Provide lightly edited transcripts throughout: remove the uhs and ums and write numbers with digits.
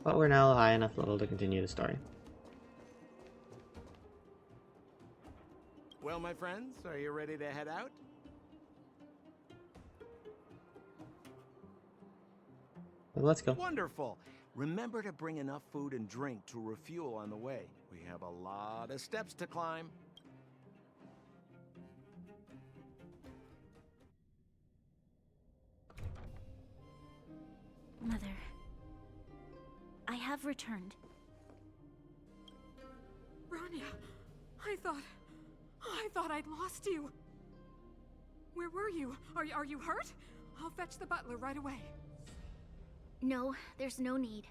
But we're now high enough level to continue the story. Well, my friends, are you ready to head out? Well, let's go. Wonderful. Remember to bring enough food and drink to refuel on the way. We have a lot of steps to climb. Mother, I have returned. Bronya, I thought I'd lost you. Where were you? Are you hurt? I'll fetch the butler right away. No, there's no need.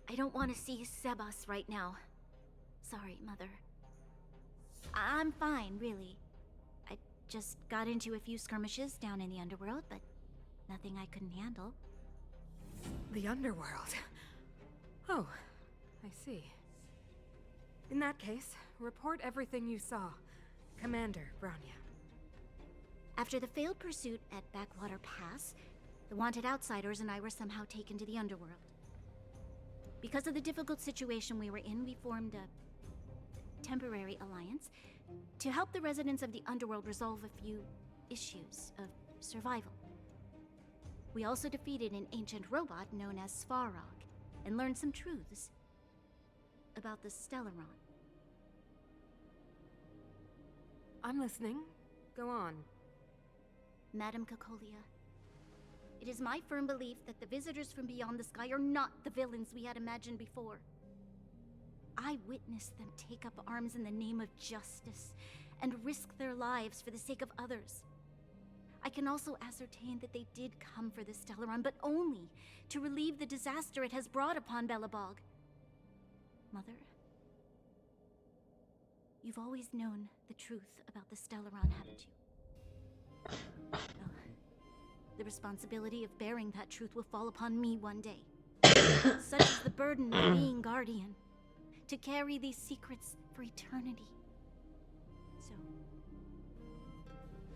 I don't want to see Sebas right now. Sorry, Mother. I'm fine, really. I just got into a few skirmishes down in the underworld, but nothing I couldn't handle. The underworld. Oh, I see. In that case, report everything you saw. Commander Bronya. After the failed pursuit at Backwater Pass, the wanted outsiders and I were somehow taken to the underworld. Because of the difficult situation we were in, we formed a temporary alliance to help the residents of the underworld resolve a few issues of survival. We also defeated an ancient robot known as Svarog and learned some truths about the Stellaron. I'm listening. Go on. Madam Cocolia, it is my firm belief that the visitors from beyond the sky are not the villains we had imagined before. I witnessed them take up arms in the name of justice and risk their lives for the sake of others. I can also ascertain that they did come for the Stellaron, but only to relieve the disaster it has brought upon Belobog. Mother, you've always known the truth about the Stellaron, haven't you? Well, the responsibility of bearing that truth will fall upon me one day. Such is the burden of being guardian, to carry these secrets for eternity. So,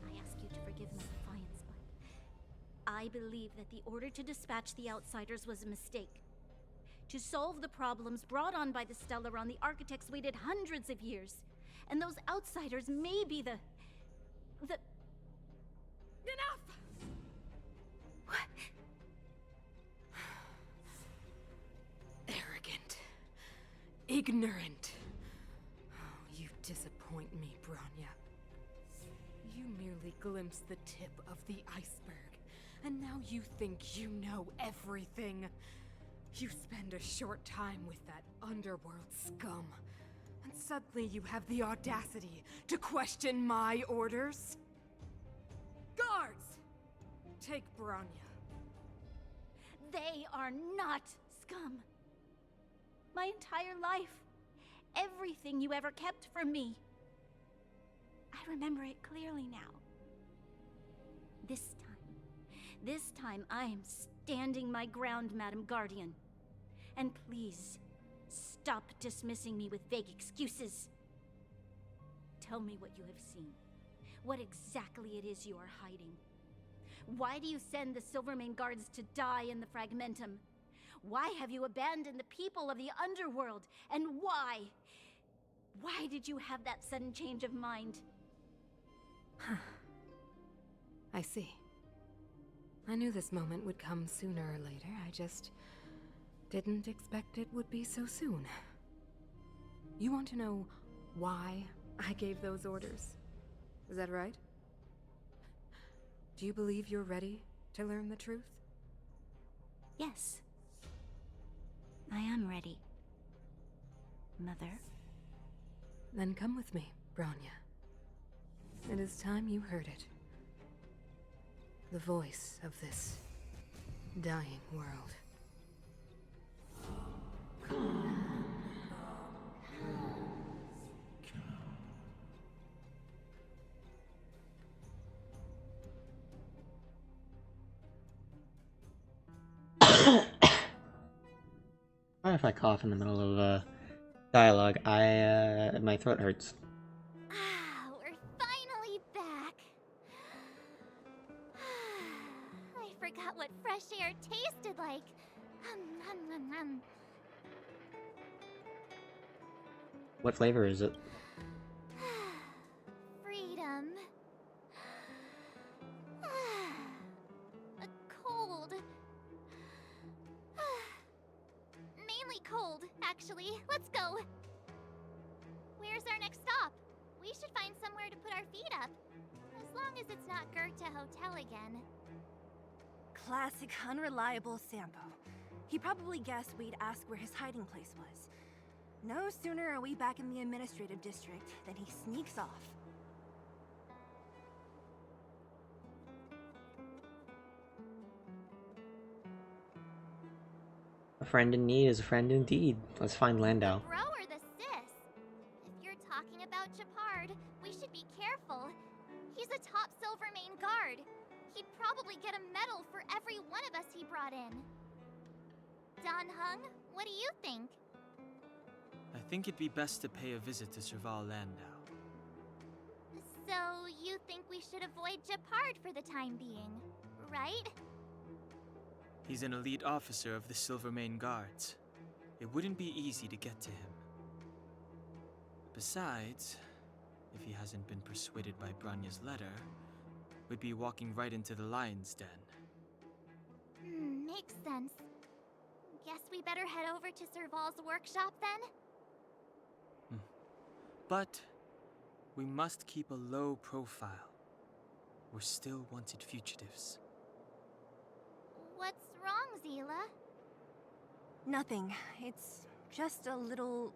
I ask you to forgive my defiance, but I believe that the order to dispatch the outsiders was a mistake. To solve the problems brought on by the Stellaron, the architects waited hundreds of years, and those outsiders may be the... Enough! What? Arrogant. Ignorant. Oh, you disappoint me, Bronya. You merely glimpsed the tip of the iceberg, and now you think you know everything. You spend a short time with that underworld scum, and suddenly you have the audacity to question my orders? Guards! Take Bronya. They are not scum. My entire life, everything you ever kept from me. I remember it clearly now. This time I am standing my ground, Madam Guardian. And please, stop dismissing me with vague excuses. Tell me what you have seen. What exactly it is you are hiding. Why do you send the Silvermane guards to die in the Fragmentum? Why have you abandoned the people of the underworld? And why? Why did you have that sudden change of mind? I see. I knew this moment would come sooner or later. I just didn't expect it would be so soon. You want to know why I gave those orders? Is that right? Do you believe you're ready to learn the truth? Yes. I am ready, Mother. Then come with me, Bronya. It is time you heard it. The voice of this dying world. Sorry if I cough in the middle of dialogue. My throat hurts. We're finally back. I forgot what fresh air tasted like. What flavor is it? Freedom. Cold. Mainly cold, actually. Let's go. Where's our next stop? We should find somewhere to put our feet up. As long as it's not Goethe Hotel again. Classic unreliable Sampo. He probably guessed we'd ask where his hiding place was. No sooner are we back in the administrative district than he sneaks off. A friend in need is a friend indeed. Let's find Landau. The bro or the sis? If you're talking about Japard, we should be careful. He's a top Silvermane guard. He'd probably get a medal for every one of us he brought in. Don Hung, what do you think? I think it'd be best to pay a visit to Serval Landau. So, you think we should avoid Japard for the time being, right? He's an elite officer of the Silvermane Guards. It wouldn't be easy to get to him. Besides, if he hasn't been persuaded by Branya's letter, we'd be walking right into the lion's den. Makes sense. Guess we better head over to Serval's workshop then? But we must keep a low profile. We're still wanted fugitives. What's wrong, Zila? Nothing. It's just a little...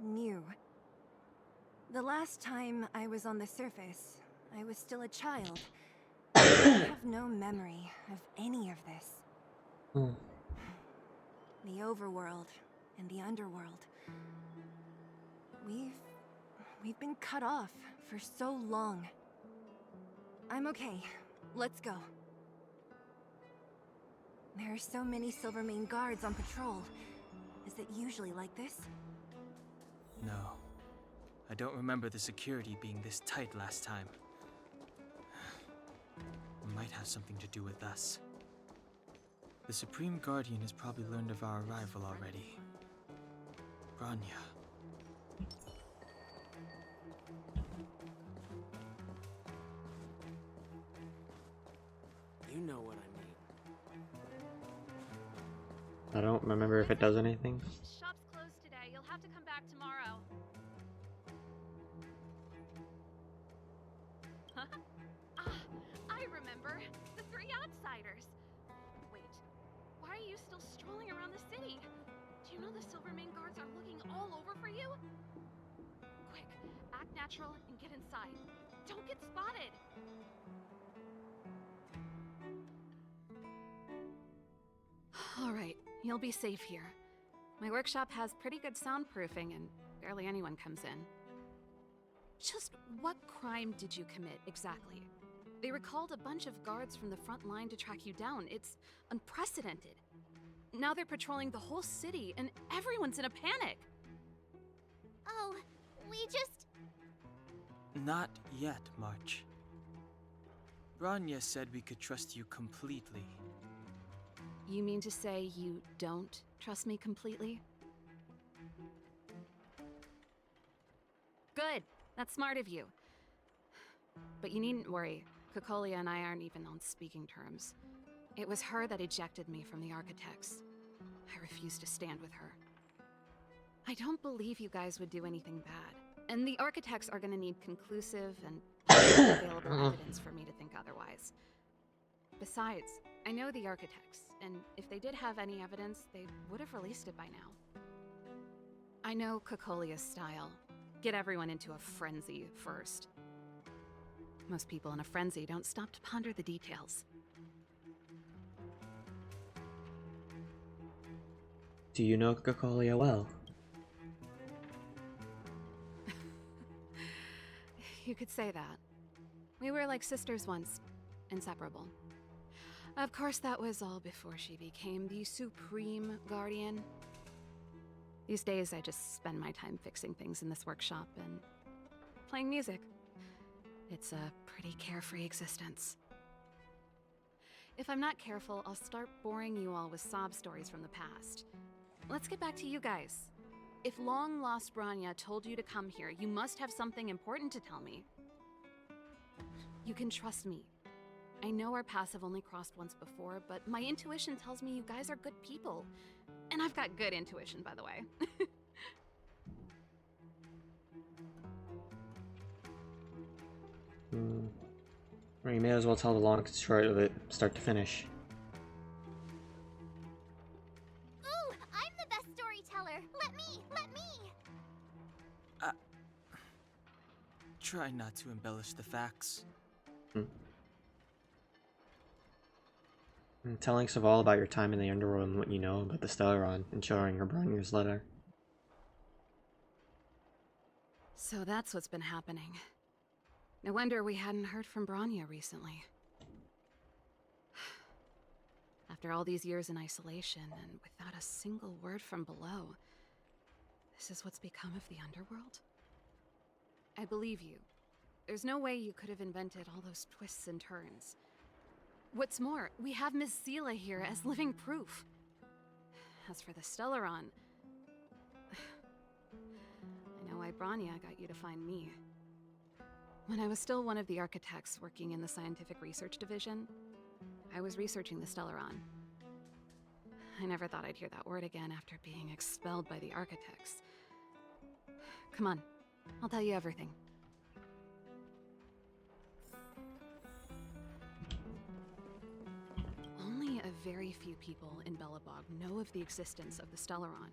new. The last time I was on the surface, I was still a child. I have no memory of any of this. The overworld and the underworld. We've been cut off for so long. I'm okay. Let's go. There are so many Silvermane guards on patrol. Is it usually like this? No. I don't remember the security being this tight last time. It might have something to do with us. The Supreme Guardian has probably learned of our arrival already. Branya. You know what I mean. I don't remember if it does anything. Shop's closed today. You'll have to come back tomorrow. I remember. The three outsiders. Wait, why are you still strolling around the city? Do you know the Silvermane guards are looking all over for you? Quick, act natural and get inside. Don't get spotted. All right, you'll be safe here. My workshop has pretty good soundproofing and barely anyone comes in. Just what crime did you commit, exactly? They recalled a bunch of guards from the front line to track you down. It's unprecedented. Now they're patrolling the whole city and everyone's in a panic. Oh, we just... Not yet, March. Branya said we could trust you completely. You mean to say you don't trust me completely? Good. That's smart of you. But you needn't worry. Kokolia and I aren't even on speaking terms. It was her that ejected me from the Architects. I refuse to stand with her. I don't believe you guys would do anything bad. And the Architects are gonna need conclusive and available evidence for me to think otherwise. Besides, I know the Architects, and if they did have any evidence, they would have released it by now. I know Kokolia's style. Get everyone into a frenzy first. Most people in a frenzy don't stop to ponder the details. Do you know Kokolia well? You could say that. We were like sisters once, inseparable. Of course, that was all before she became the Supreme Guardian. These days, I just spend my time fixing things in this workshop and playing music. It's a pretty carefree existence. If I'm not careful, I'll start boring you all with sob stories from the past. Let's get back to you guys. If long-lost Branya told you to come here, you must have something important to tell me. You can trust me. I know our paths have only crossed once before, but my intuition tells me you guys are good people. And I've got good intuition, by the way. Well, you may as well tell the long and short of it, start to finish. Ooh, I'm the best storyteller. Let me. Try not to embellish the facts. And telling Saval about your time in the underworld and what you know about the Stellaron, and showing her Bronya's letter. So that's what's been happening. No wonder we hadn't heard from Branya recently. After all these years in isolation, and without a single word from below, this is what's become of the underworld? I believe you. There's no way you could have invented all those twists and turns. What's more, we have Miss Seela here as living proof. As for the Stellaron, I know why Branya got you to find me. When I was still one of the architects working in the scientific research division, I was researching the Stellaron. I never thought I'd hear that word again after being expelled by the architects. Come on, I'll tell you everything. Only a very few people in Belobog know of the existence of the Stellaron.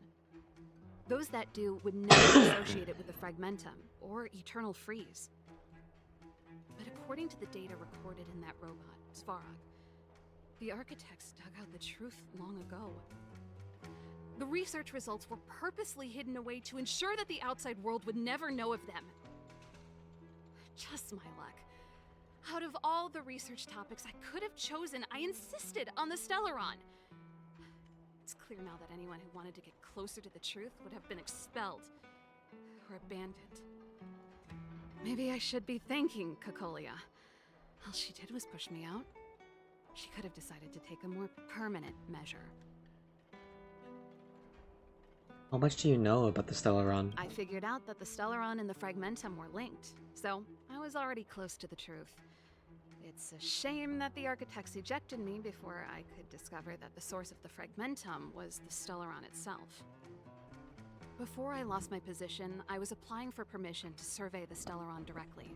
Those that do would never associate it with the Fragmentum or Eternal Freeze. But according to the data recorded in that robot, Svarog, the architects dug out the truth long ago. The research results were purposely hidden away to ensure that the outside world would never know of them. Just my luck. Out of all the research topics I could have chosen, I insisted on the Stellaron. It's clear now that anyone who wanted to get closer to the truth would have been expelled or abandoned. Maybe I should be thanking Cocolia. All she did was push me out. She could have decided to take a more permanent measure. How much do you know about the Stellaron? I figured out that the Stellaron and the Fragmentum were linked, so I was already close to the truth. It's a shame that the architects ejected me before I could discover that the source of the Fragmentum was the Stellaron itself. Before I lost my position, I was applying for permission to survey the Stellaron directly.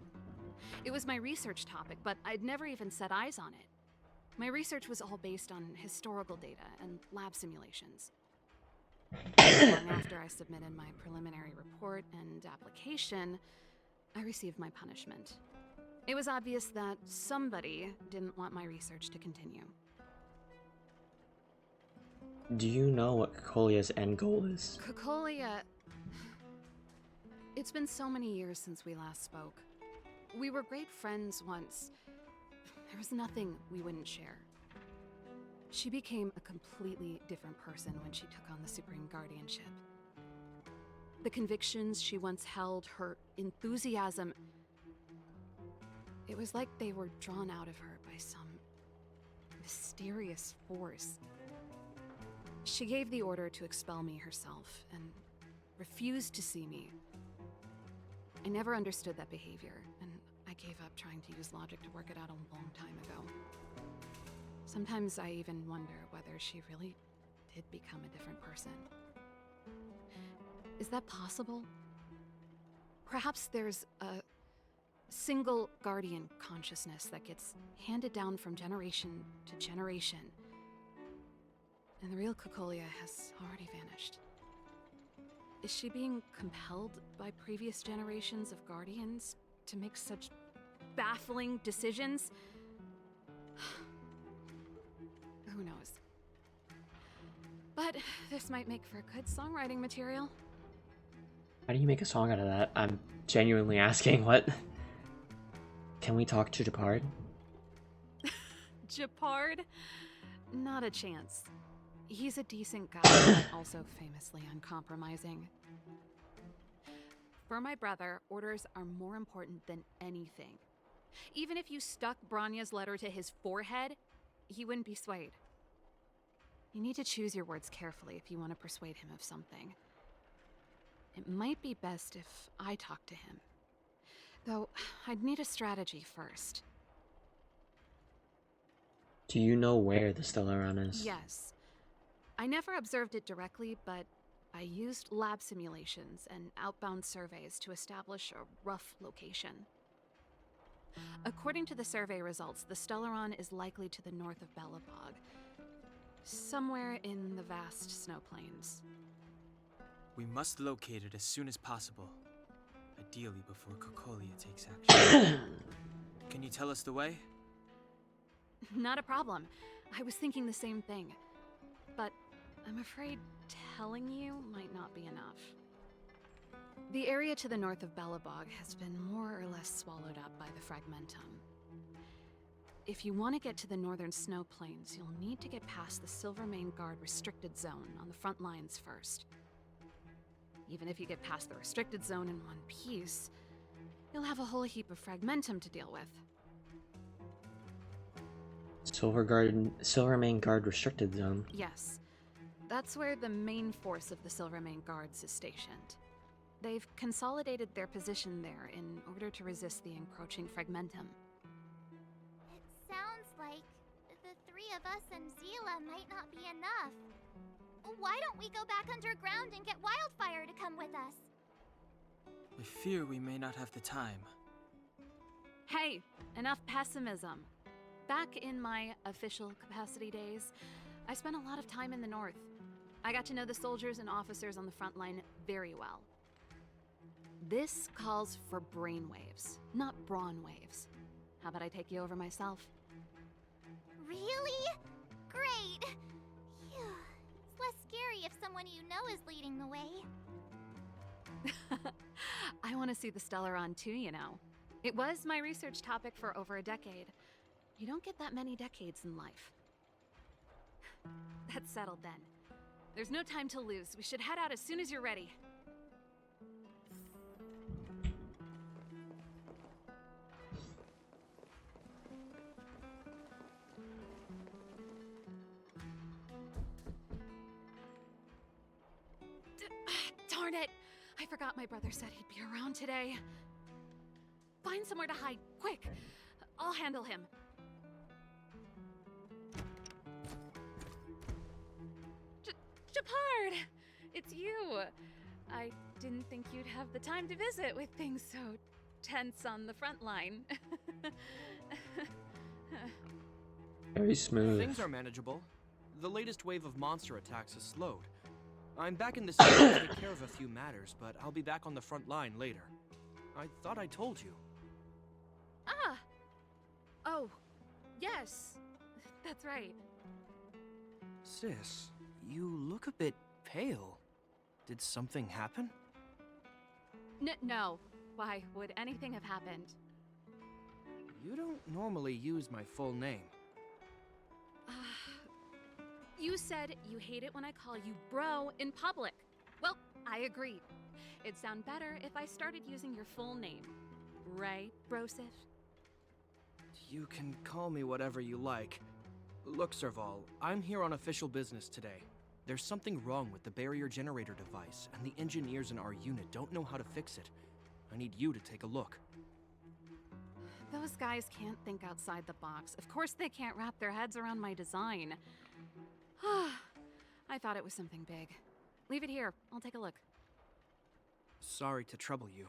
It was my research topic, but I'd never even set eyes on it. My research was all based on historical data and lab simulations. Long after I submitted my preliminary report and application, I received my punishment. It was obvious that somebody didn't want my research to continue. Do you know what Cocolia's end goal is? Cocolia... It's been so many years since we last spoke. We were great friends once. There was nothing we wouldn't share. She became a completely different person when she took on the Supreme Guardianship. The convictions she once held, her enthusiasm... It was like they were drawn out of her by some mysterious force. She gave the order to expel me herself and refused to see me. I never understood that behavior, and I gave up trying to use logic to work it out a long time ago. Sometimes I even wonder whether she really did become a different person. Is that possible? Perhaps there's a single guardian consciousness that gets handed down from generation to generation, and the real Cocolia has already vanished. Is she being compelled by previous generations of guardians to make such baffling decisions? Who knows? But this might make for good songwriting material. How do you make a song out of that? I'm genuinely asking. What? Can we talk to Japard? Japard? Not a chance. He's a decent guy, but also famously uncompromising. For my brother, orders are more important than anything. Even if you stuck Branya's letter to his forehead, he wouldn't be swayed. You need to choose your words carefully if you want to persuade him of something. It might be best if I talk to him. Though, I'd need a strategy first. Do you know where the Stellaron is? Yes. I never observed it directly, but I used lab simulations and outbound surveys to establish a rough location. According to the survey results, the Stellaron is likely to the north of Belobog, somewhere in the vast snow plains. We must locate it as soon as possible. Ideally before Cocolia takes action. Can you tell us the way? Not a problem. I was thinking the same thing. But I'm afraid telling you might not be enough. The area to the north of Belobog has been more or less swallowed up by the Fragmentum. If you want to get to the northern snow plains, you'll need to get past the Silvermane Guard restricted zone on the front lines first. Even if you get past the restricted zone in one piece, you'll have a whole heap of Fragmentum to deal with. Silvermane Guard restricted zone. Yes. That's where the main force of the Silvermane Guards is stationed. They've consolidated their position there in order to resist the encroaching Fragmentum. It sounds like the three of us and Zila might not be enough. Why don't we go back underground and get Wildfire to come with us? I fear we may not have the time. Hey, enough pessimism. Back in my official capacity days, I spent a lot of time in the north. I got to know the soldiers and officers on the front line very well. This calls for brainwaves, not brawn waves. How about I take you over myself? Really? Great! Phew. It's less scary if someone you know is leading the way. I want to see the Stellaron too, you know. It was my research topic for over a decade. You don't get that many decades in life. That's settled then. There's no time to lose. We should head out as soon as you're ready. Darn it! I forgot my brother said he'd be around today. Find somewhere to hide, quick! I'll handle him. Shepard! It's you! I didn't think you'd have the time to visit with things so tense on the front line. Very smooth. Things are manageable. The latest wave of monster attacks has slowed. I'm back in the city to take care of a few matters, but I'll be back on the front line later. I thought I told you. Ah! Oh, yes. That's right. Sis, you look a bit pale. Did something happen? No. Why would anything have happened? You don't normally use my full name. You said you hate it when I call you bro in public. Well, I agree. It'd sound better if I started using your full name. Right, Brosif? You can call me whatever you like. Look, Serval, I'm here on official business today. There's something wrong with the barrier generator device, and the engineers in our unit don't know how to fix it. I need you to take a look. Those guys can't think outside the box. Of course they can't wrap their heads around my design. I thought it was something big. Leave it here. I'll take a look. Sorry to trouble you.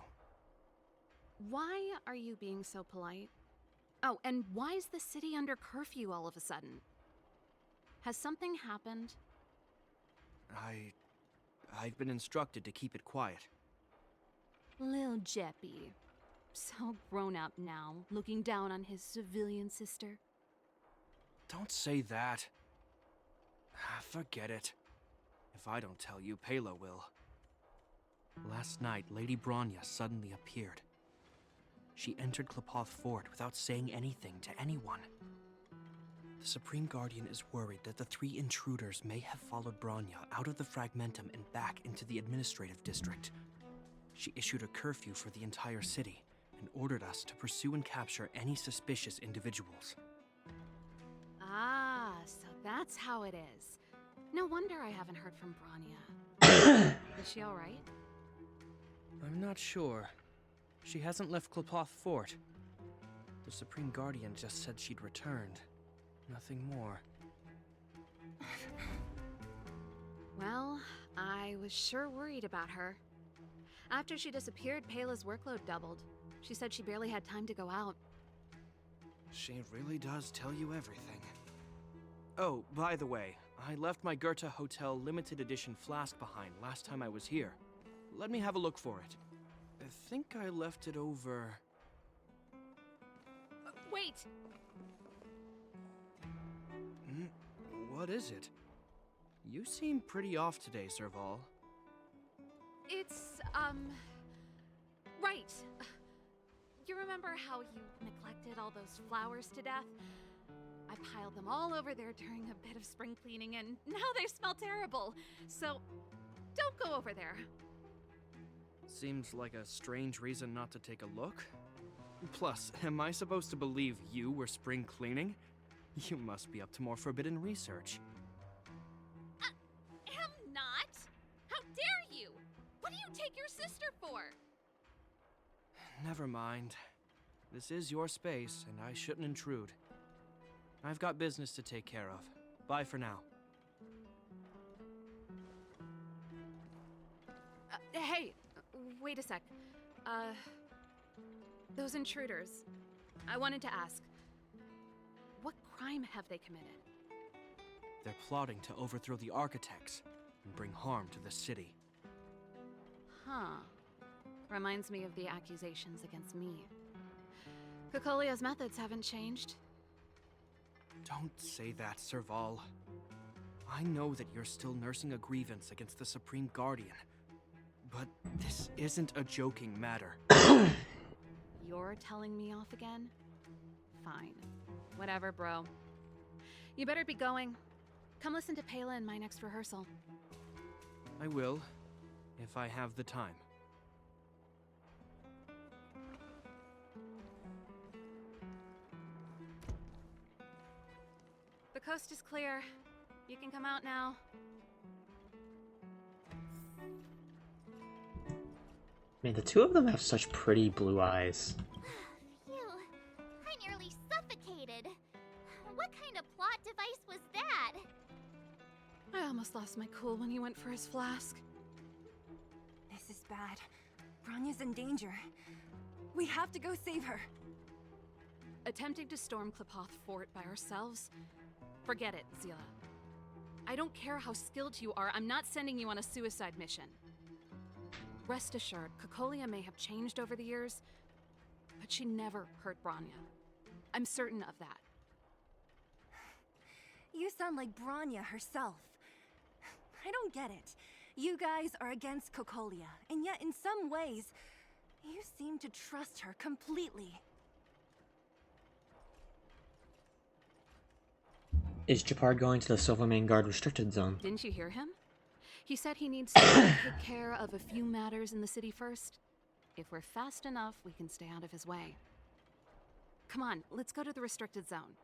Why are you being so polite? Oh, and why is the city under curfew all of a sudden? Has something happened? I've been instructed to keep it quiet. Lil Jeppy. So grown up now, looking down on his civilian sister. Don't say that. Forget it. If I don't tell you, Pela will. Last night, Lady Bronya suddenly appeared. She entered Klapoth Fort without saying anything to anyone. The Supreme Guardian is worried that the three intruders may have followed Bronya out of the Fragmentum and back into the administrative district. She issued a curfew for the entire city and ordered us to pursue and capture any suspicious individuals. Ah, that's how it is. No wonder I haven't heard from Bronya. Is she alright? I'm not sure. She hasn't left Kliphoth Fort. The Supreme Guardian just said she'd returned. Nothing more. Well, I was sure worried about her. After she disappeared, Payla's workload doubled. She said she barely had time to go out. She really does tell you everything. Oh, by the way, I left my Goethe Hotel limited edition flask behind last time I was here. Let me have a look for it. I think I left it over... Wait! What is it? You seem pretty off today, Serval. It's, right. You remember how you neglected all those flowers to death? I piled them all over there during a bit of spring cleaning, and now they smell terrible. So, don't go over there. Seems like a strange reason not to take a look. Plus, am I supposed to believe you were spring cleaning? You must be up to more forbidden research. Am not? How dare you? What do you take your sister for? Never mind. This is your space, and I shouldn't intrude. I've got business to take care of. Bye for now. Hey, wait a sec. Those intruders. I wanted to ask, what crime have they committed? They're plotting to overthrow the architects and bring harm to the city. Huh. Reminds me of the accusations against me. Kokolia's methods haven't changed. Don't say that, Serval. I know that you're still nursing a grievance against the Supreme Guardian, but this isn't a joking matter. You're telling me off again? Fine. Whatever, bro. You better be going. Come listen to Payla in my next rehearsal. I will, if I have the time. The coast is clear. You can come out now. Man, the two of them have such pretty blue eyes. Phew, I nearly suffocated. What kind of plot device was that? I almost lost my cool when he went for his flask. This is bad. Bronya's in danger. We have to go save her. Attempting to storm Kliphoth Fort by ourselves? Forget it, Zila. I don't care how skilled you are, I'm not sending you on a suicide mission. Rest assured, Kokolia may have changed over the years, but she never hurt Bronya. I'm certain of that. You sound like Bronya herself. I don't get it. You guys are against Kokolia, and yet in some ways, you seem to trust her completely. Is Japard going to the Silvermane Guard restricted zone? Didn't you hear him? He said he needs to take care of a few matters in the city first. If we're fast enough, we can stay out of his way. Come on, let's go to the restricted zone.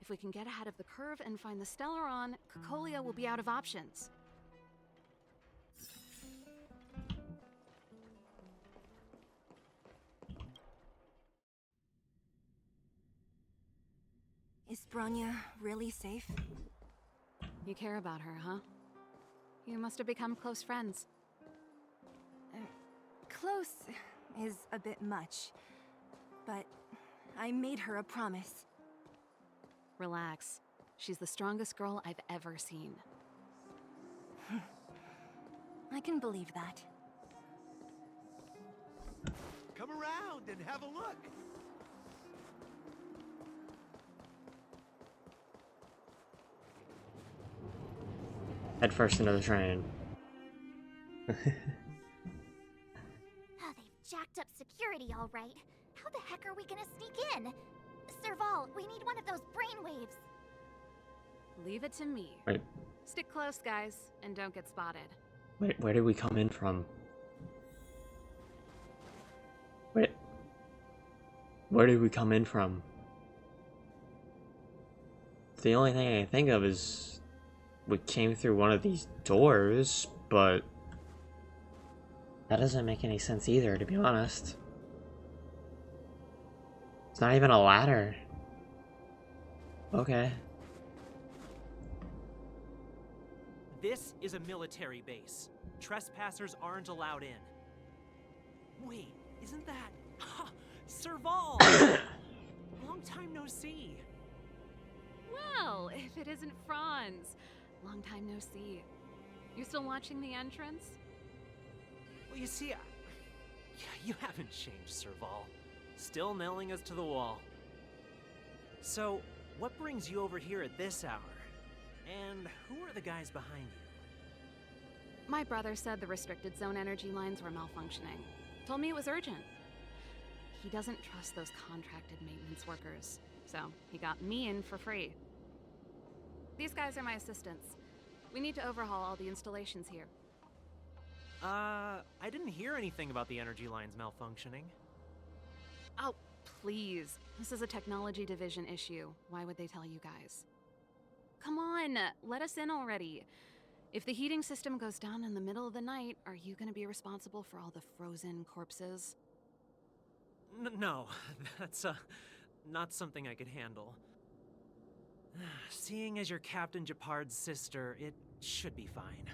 If we can get ahead of the curve and find the Stellaron, Kokolia will be out of options. Is Bronya really safe? You care about her, huh? You must have become close friends. Close is a bit much, but I made her a promise. Relax. She's the strongest girl I've ever seen. I can believe that. Come around and have a look. Head first into the train. Oh, they've jacked up security all right. How the heck are we gonna sneak in? Serval, we need one of those brainwaves. Leave it to me. Wait, Stick close, guys, and don't get spotted. wait, where did we come in from? Wait. Where did we come in from? the only thing I can think of is we came through one of these doors, but that doesn't make any sense either, to be honest. It's not even a ladder. Okay. This is a military base. Trespassers aren't allowed in. Wait, isn't that... Serval! Long time no see. Well, if it isn't Franz. Long time no see. You still watching the entrance? Well, you see, you haven't changed, Serval. Still nailing us to the wall. So, what brings you over here at this hour? And who are the guys behind you? My brother said the restricted zone energy lines were malfunctioning. Told me it was urgent. He doesn't trust those contracted maintenance workers, so he got me in for free. These guys are my assistants. We need to overhaul all the installations here. I didn't hear anything about the energy lines malfunctioning. Oh, please. This is a technology division issue. Why would they tell you guys? Come on, let us in already. If the heating system goes down in the middle of the night, are you gonna be responsible for all the frozen corpses? No, that's, not something I could handle. Seeing as you're Captain Japard's sister, it should be fine.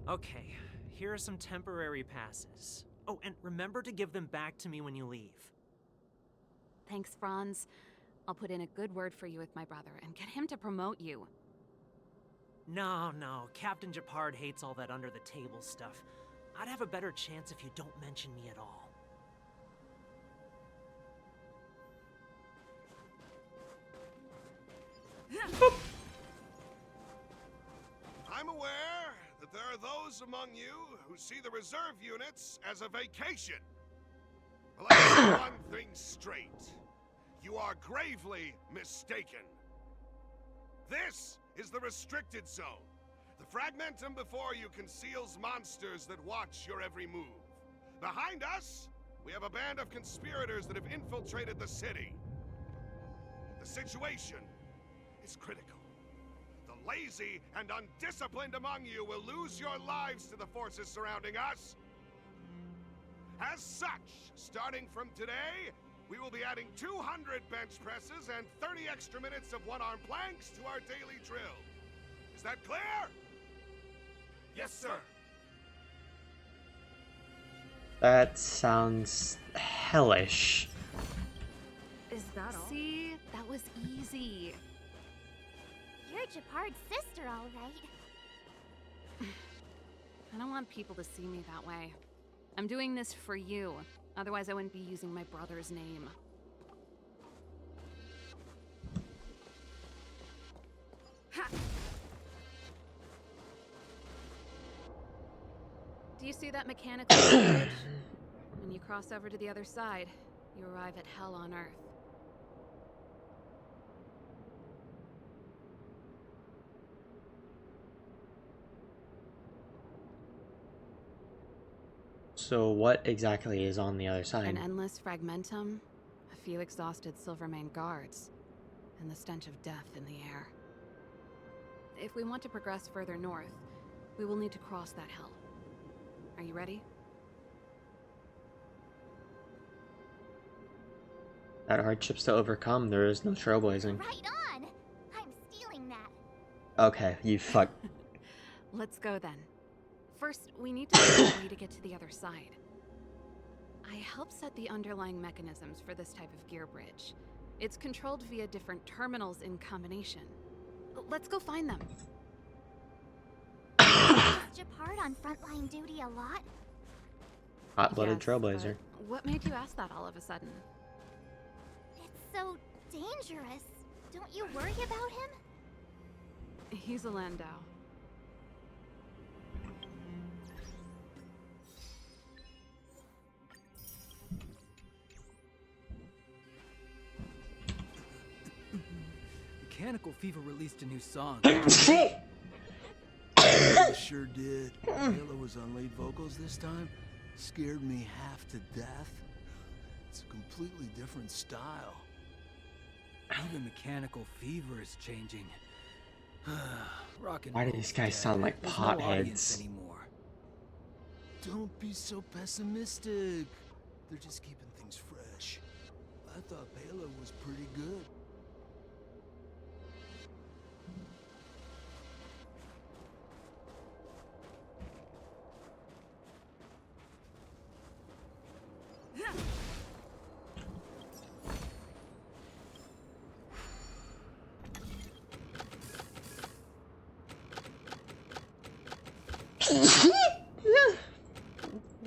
Okay, here are some temporary passes. Oh, and remember to give them back to me when you leave. Thanks, Franz. I'll put in a good word for you with my brother and get him to promote you. No, Captain Japard hates all that under-the-table stuff. I'd have a better chance if you don't mention me at all. I'm aware that there are those among you who see the reserve units as a vacation. Well, let's set one thing straight. You are gravely mistaken. This is the restricted zone. The fragmentum before you conceals monsters that watch your every move. Behind us, we have a band of conspirators that have infiltrated the city. The situation is critical. The lazy and undisciplined among you will lose your lives to the forces surrounding us. As such, starting from today, we will be adding 200 bench presses and 30 extra minutes of one-arm planks to our daily drill. Is that clear? Yes, sir. That sounds hellish. Is that all? See? That was easy. You're Japard's sister, all right. I don't want people to see me that way. I'm doing this for you. Otherwise, I wouldn't be using my brother's name. Ha! Do you see that mechanical bridge? When you cross over to the other side, you arrive at hell on Earth. So what exactly is on the other side? An endless fragmentum, a few exhausted Silvermane guards, and the stench of death in the air. If we want to progress further north, we will need to cross that hell. Are you ready? That hardships to overcome, there is no trailblazing. Right on! I'm stealing that. Okay, you fuck. Let's go then. First, we need to find a way to get to the other side. I helped set the underlying mechanisms for this type of gear bridge. It's controlled via different terminals in combination. Let's go find them. Is Japard on frontline duty a lot? Hot-blooded Yes, trailblazer. but what made you ask that all of a sudden? It's so dangerous. Don't you worry about him? He's a Landau. Mechanical Fever released a new song. It sure did. Halo was on lead vocals this time. Scared me half to death. It's a completely different style. Even mechanical fever is changing. Rock and Why do roll's these guys dead. sound like There's no audience potheads? anymore. Don't be so pessimistic. They're just keeping things fresh. I thought Palo was pretty good.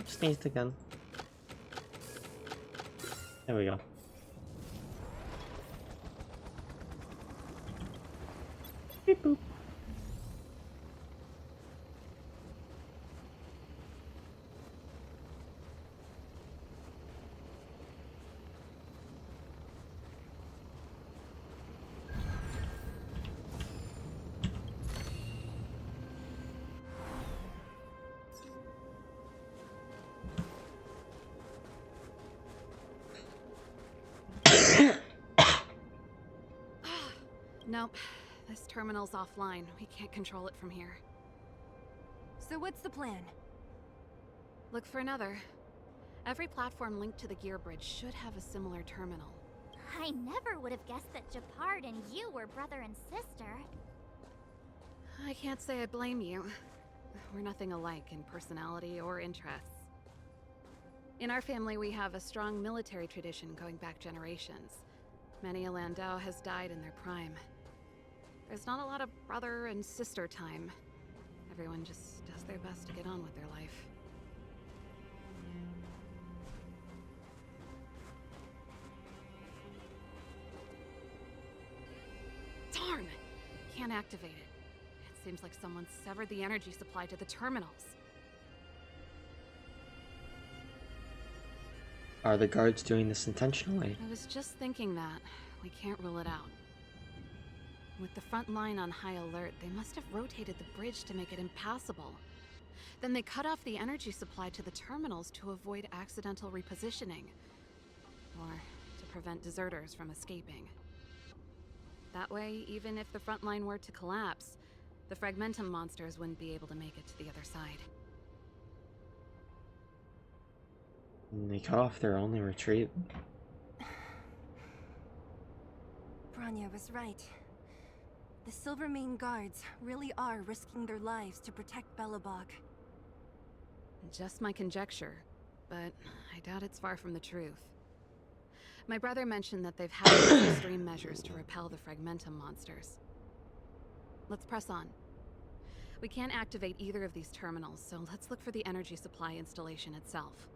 Sneezed again. There we go. Beep boop. Nope. This terminal's offline. We can't control it from here. So what's the plan? Look for another. Every platform linked to the gear bridge should have a similar terminal. I never would have guessed that Japard and you were brother and sister. I can't say I blame you. We're nothing alike in personality or interests. In our family, we have a strong military tradition going back generations. Many a Landau has died in their prime. There's not a lot of brother and sister time. Everyone just does their best to get on with their life. Darn! Can't activate it. It seems like someone severed the energy supply to the terminals. Are the guards doing this intentionally? I was just thinking that. We can't rule it out. With the front line on high alert, they must have rotated the bridge to make it impassable. Then they cut off the energy supply to the terminals to avoid accidental repositioning. Or to prevent deserters from escaping. That way, even if the front line were to collapse, the Fragmentum monsters wouldn't be able to make it to the other side. And they cut off their only retreat. Bronya was right. The Silvermane guards really are risking their lives to protect Belobog. Just my conjecture, but I doubt it's far from the truth. My brother mentioned that they've had to use extreme measures to repel the Fragmentum monsters. Let's press on. We can't activate either of these terminals, so let's look for the energy supply installation itself.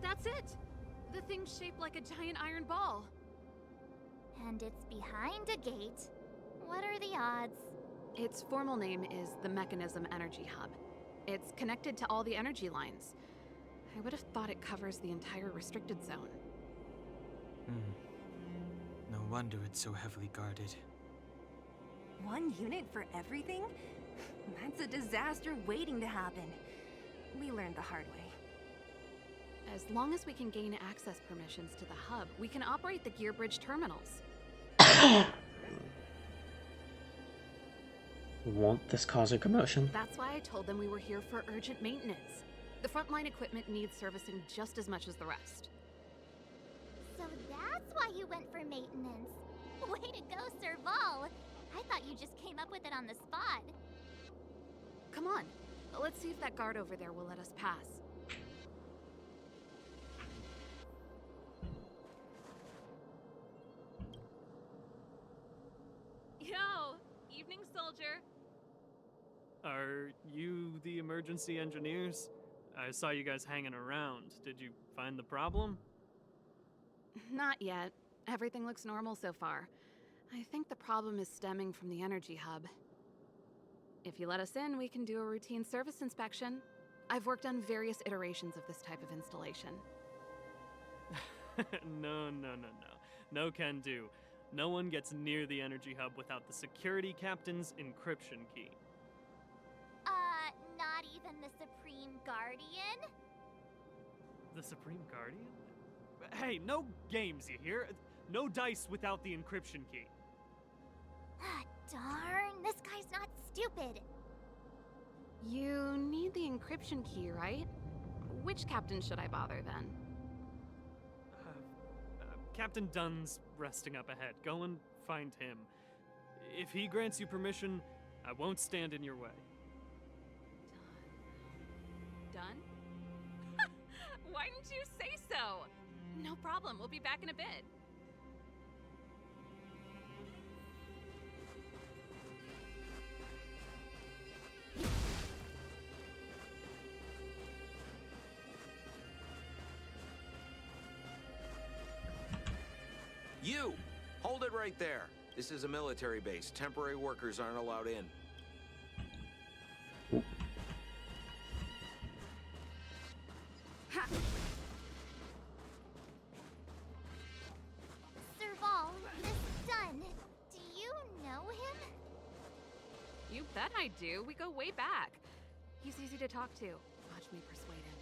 That's it! The thing's shaped like a giant iron ball. And it's behind a gate. What are the odds? Its formal name is the Mechanism Energy Hub. It's connected to all the energy lines. I would have thought it covers the entire restricted zone. No wonder it's so heavily guarded. One unit for everything? That's a disaster waiting to happen. We learned the hard way. As long as we can gain access permissions to the hub, we can operate the gear bridge terminals. Won't this cause a commotion? That's why I told them we were here for urgent maintenance. The frontline equipment needs servicing just as much as the rest. So that's why you went for maintenance. Way to go, Serval. I thought you just came up with it on the spot. Come on, let's see if that guard over there will let us pass. Yo! Evening, soldier. Are you the emergency engineers? I saw you guys hanging around. Did you find the problem? Not yet. Everything looks normal so far. I think the problem is stemming from the energy hub. If you let us in, we can do a routine service inspection. I've worked on various iterations of this type of installation. No. No can do. No one gets near the energy hub without the security captain's encryption key. Not even the Supreme Guardian? The Supreme Guardian? Hey, no games, you hear? No dice without the encryption key. Ah, darn, this guy's not stupid. You need the encryption key, right? Which captain should I bother then? Captain Dunn's resting up ahead. Go and find him. If he grants you permission, I won't stand in your way. Done? Why didn't you say so? No problem, we'll be back in a bit. You! Hold it right there. This is a military base. Temporary workers aren't allowed in. Serval, this Dunn, do you know him? You bet I do. We go way back. He's easy to talk to. Watch me persuade him.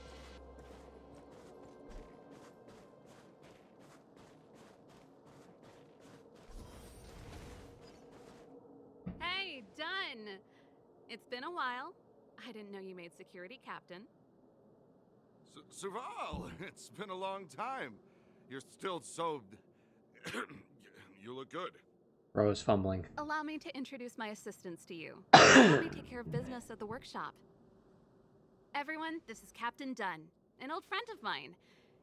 Hey, Dunn! It's been a while. I didn't know you made security captain. Serval, it's been a long time. You're still so... You look good. Rose fumbling. Allow me to introduce my assistants to you. Help me take care of business at the workshop. Everyone, this is Captain Dunn, an old friend of mine.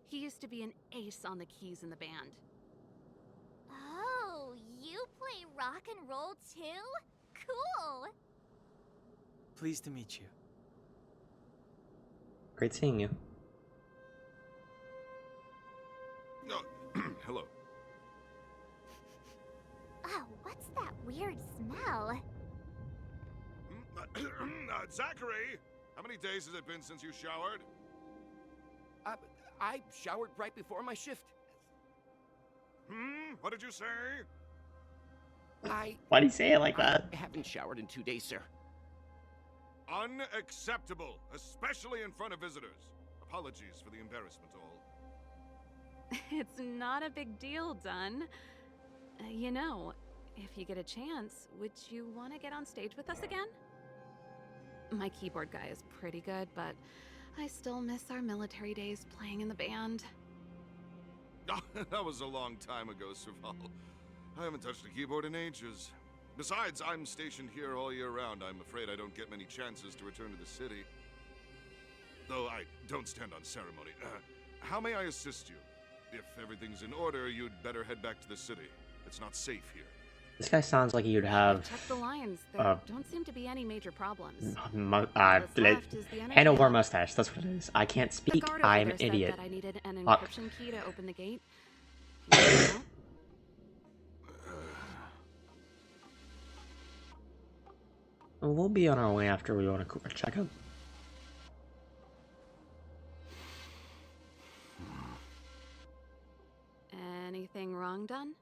He used to be an ace on the keys in the band. Oh, you play rock and roll too? Cool! Pleased to meet you. Great seeing you. Hello. Oh, what's that weird smell? Zachary! How many days has it been since you showered? I showered right before my shift. What did you say? Why'd he say it like that? I haven't showered in 2 days, sir. Unacceptable, especially in front of visitors. Apologies for the embarrassment, all. It's not a big deal, Dunn. You know, if you get a chance, would you want to get on stage with us again? My keyboard guy is pretty good, but I still miss our military days playing in the band. That was a long time ago, Serval. I haven't touched a keyboard in ages. Besides, I'm stationed here all year round. I'm afraid I don't get many chances to return to the city. Though I don't stand on ceremony. How may I assist you? If everything's in order, you'd better head back to the city. It's not safe here. This guy sounds like you'd have Check the lines. There don't seem to be any major problems. handlebar mustache. That's what it is. I can't speak. The guard I'm over an there idiot. said that I needed an Fuck. encryption key to open the gate. We'll be on our way after we want to check out. Anything wrong, Dunn?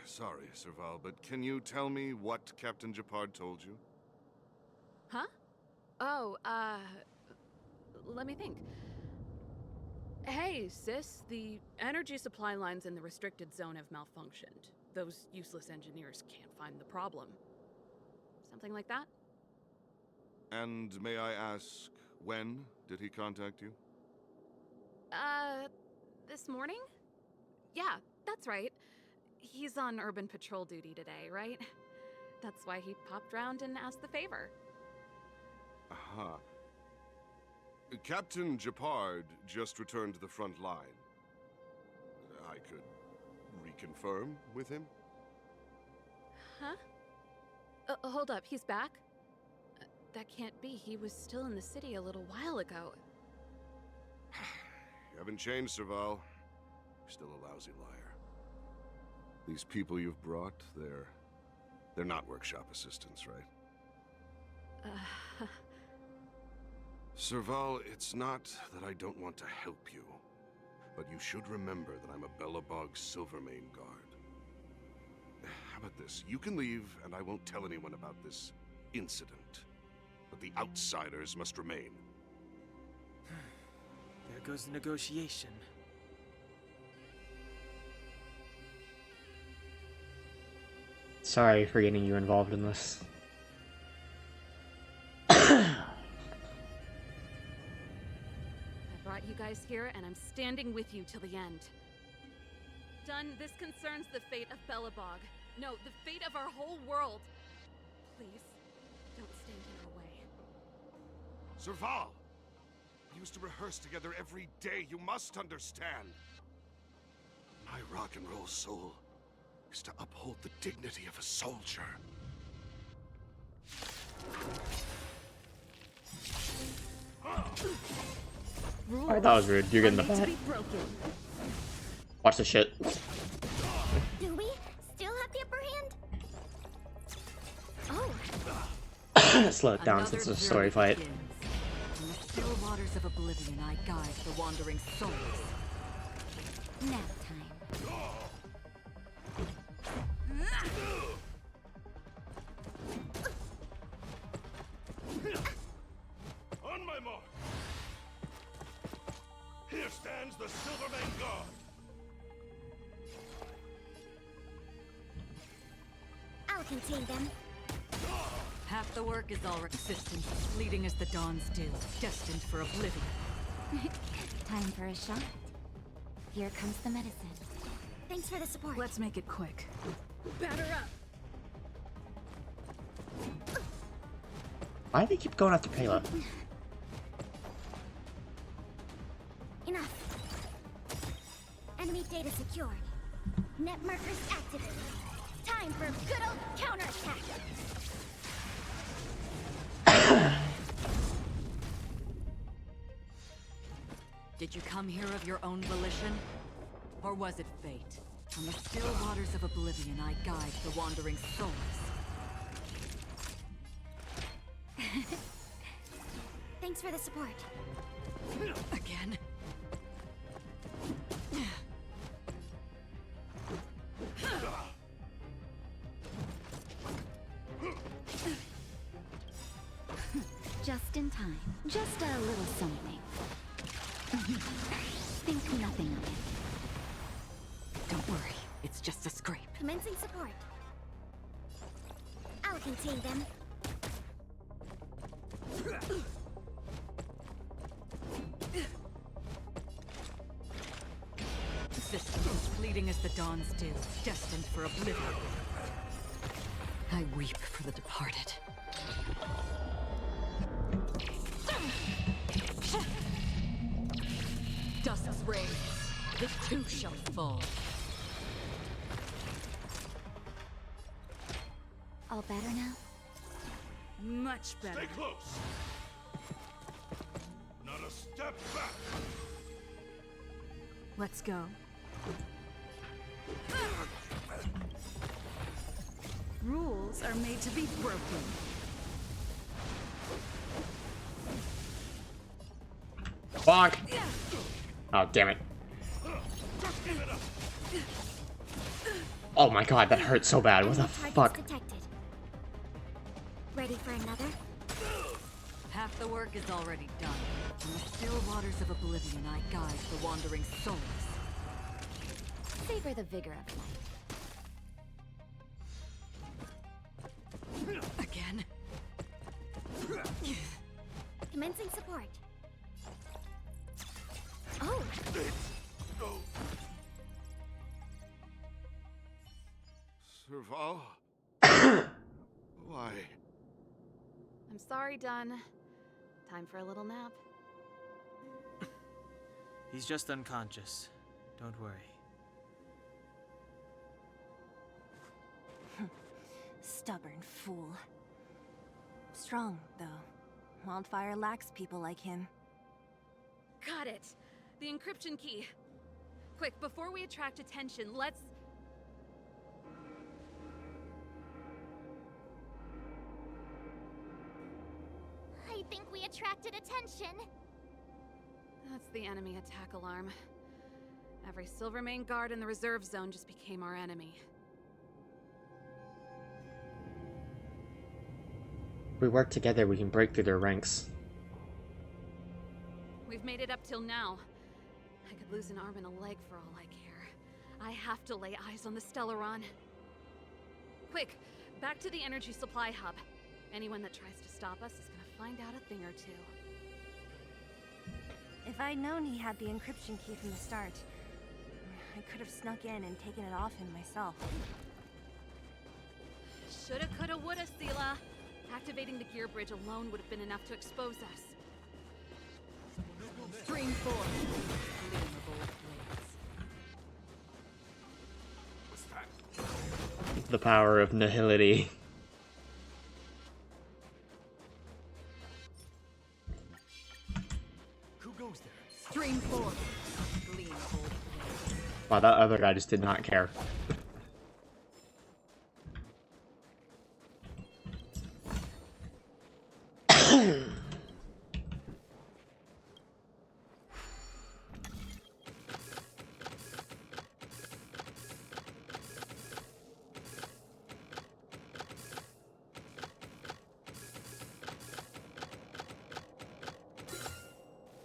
Sorry, Serval, but can you tell me what Captain Japard told you? Huh? Oh, let me think. Hey, sis, the energy supply lines in the restricted zone have malfunctioned. Those useless engineers can't find the problem. Something like that? And may I ask, when did he contact you? This morning? Yeah, that's right. He's on urban patrol duty today, right? That's why he popped round and asked the favor. Aha. Captain Japard just returned to the front line. I could reconfirm with him? Huh? Hold up, he's back? That can't be. He was still in the city a little while ago. You haven't changed, Serval. You're still a lousy liar. These people you've brought, they're not workshop assistants, right? Serval, it's not that I don't want to help you, but you should remember that I'm a Belobog Silvermane guard. How about this? You can leave, and I won't tell anyone about this incident. But the outsiders must remain. There goes the negotiation. Sorry for getting you involved in this. I brought you guys here, and I'm standing with you till the end. Done, this concerns the fate of Belobog. No, the fate of our whole world. Please, don't stand in our way. Serval! We used to rehearse together every day, you must understand. My rock and roll soul is to uphold the dignity of a soldier. Alright, that was rude. You're getting the bat. Watch the shit. Do we still have the upper hand? Oh. Slow it down since it's a story fight. In the still waters of oblivion, I guide the wandering souls. Nap time. On my mark! Here stands the Silvermane Guard! I'll contain them. Half the work is all existence, fleeting as the dawn's dew, destined for oblivion. Time for a shot. Here comes the medicine. Thanks for the support. Let's make it quick. Batter up. Why do they keep going after Pela? Enough. Enemy data secured. Net markers activated. Time for good old counterattack. Did you come here of your own volition? Or was it fate? On the still waters of oblivion, I guide the wandering souls. Thanks for the support. Again? Just in time. Just a little something. Think nothing of it. Don't worry, it's just a scrape. Commencing support. I'll contain them. Existence is fleeting as the dawn's dew, destined for oblivion. I weep for the departed. Dusk's rays, the two shall fall. All better now? Much better. Stay close! Not a step back! Let's go. Rules are made to be broken. Bonk! Oh, damn it. Oh my god, that hurt so bad. What the fuck? Detected. Ready for another? Half the work is already done. In the still waters of oblivion, I guide the wandering souls. Savor the vigor of life. Again? Commencing support. Oh! Serval? Why? I'm sorry, Dunn. Time for a little nap. He's just unconscious. Don't worry. Stubborn fool. Strong, though. Wildfire lacks people like him. Got it. The encryption key. Quick, before we attract attention, let's... I think we attracted attention. That's the enemy attack alarm. Every Silvermane guard in the reserve zone just became our enemy. If we work together, we can break through their ranks. We've made it up till now. I could lose an arm and a leg for all I care. I have to lay eyes on the Stellaron. Quick, back to the energy supply hub. Anyone that tries to stop us is gonna find out a thing or two. If I'd known he had the encryption key from the start, I could have snuck in and taken it off him myself. Shoulda, coulda, woulda, Sela. Activating the gear bridge alone would have been enough to expose us. Stream 4. What's that? The power of nihility. Who goes there? Stream 4. Gleam bold. Wow, that other guy just did not care.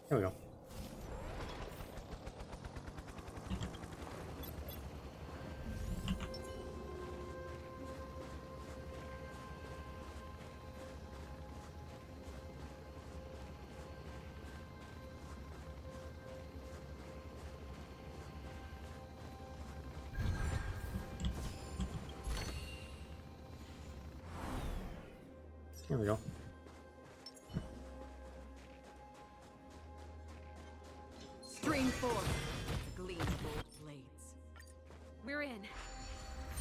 Here we go. Here we go. Stream 4. Gleam bold blades. We're in.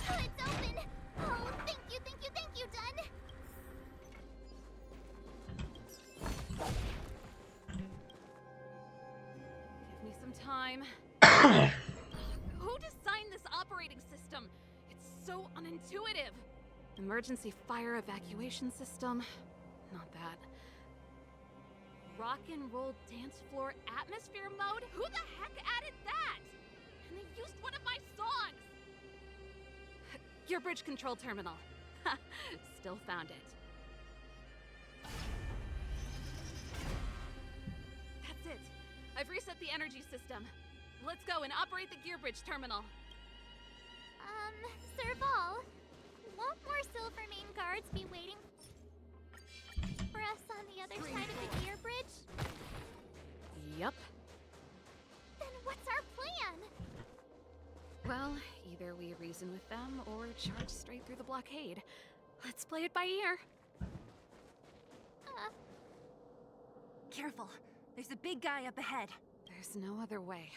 Oh, it's open! Oh, thank you, thank you, thank you, Dun! Give me some time. Who designed this operating system? It's so unintuitive. Emergency fire evacuation system? Not that. Rock and roll dance floor atmosphere mode? Who the heck added that? And they used one of my songs! Gear bridge control terminal. Ha! Still found it. That's it. I've reset the energy system. Let's go and operate the gear bridge terminal. Serval, won't more Silvermane guards be waiting for us on the other side of the gear bridge? Yep. Then what's our plan? Well, either we reason with them or charge straight through the blockade. Let's play it by ear. Careful. There's a big guy up ahead. There's no other way.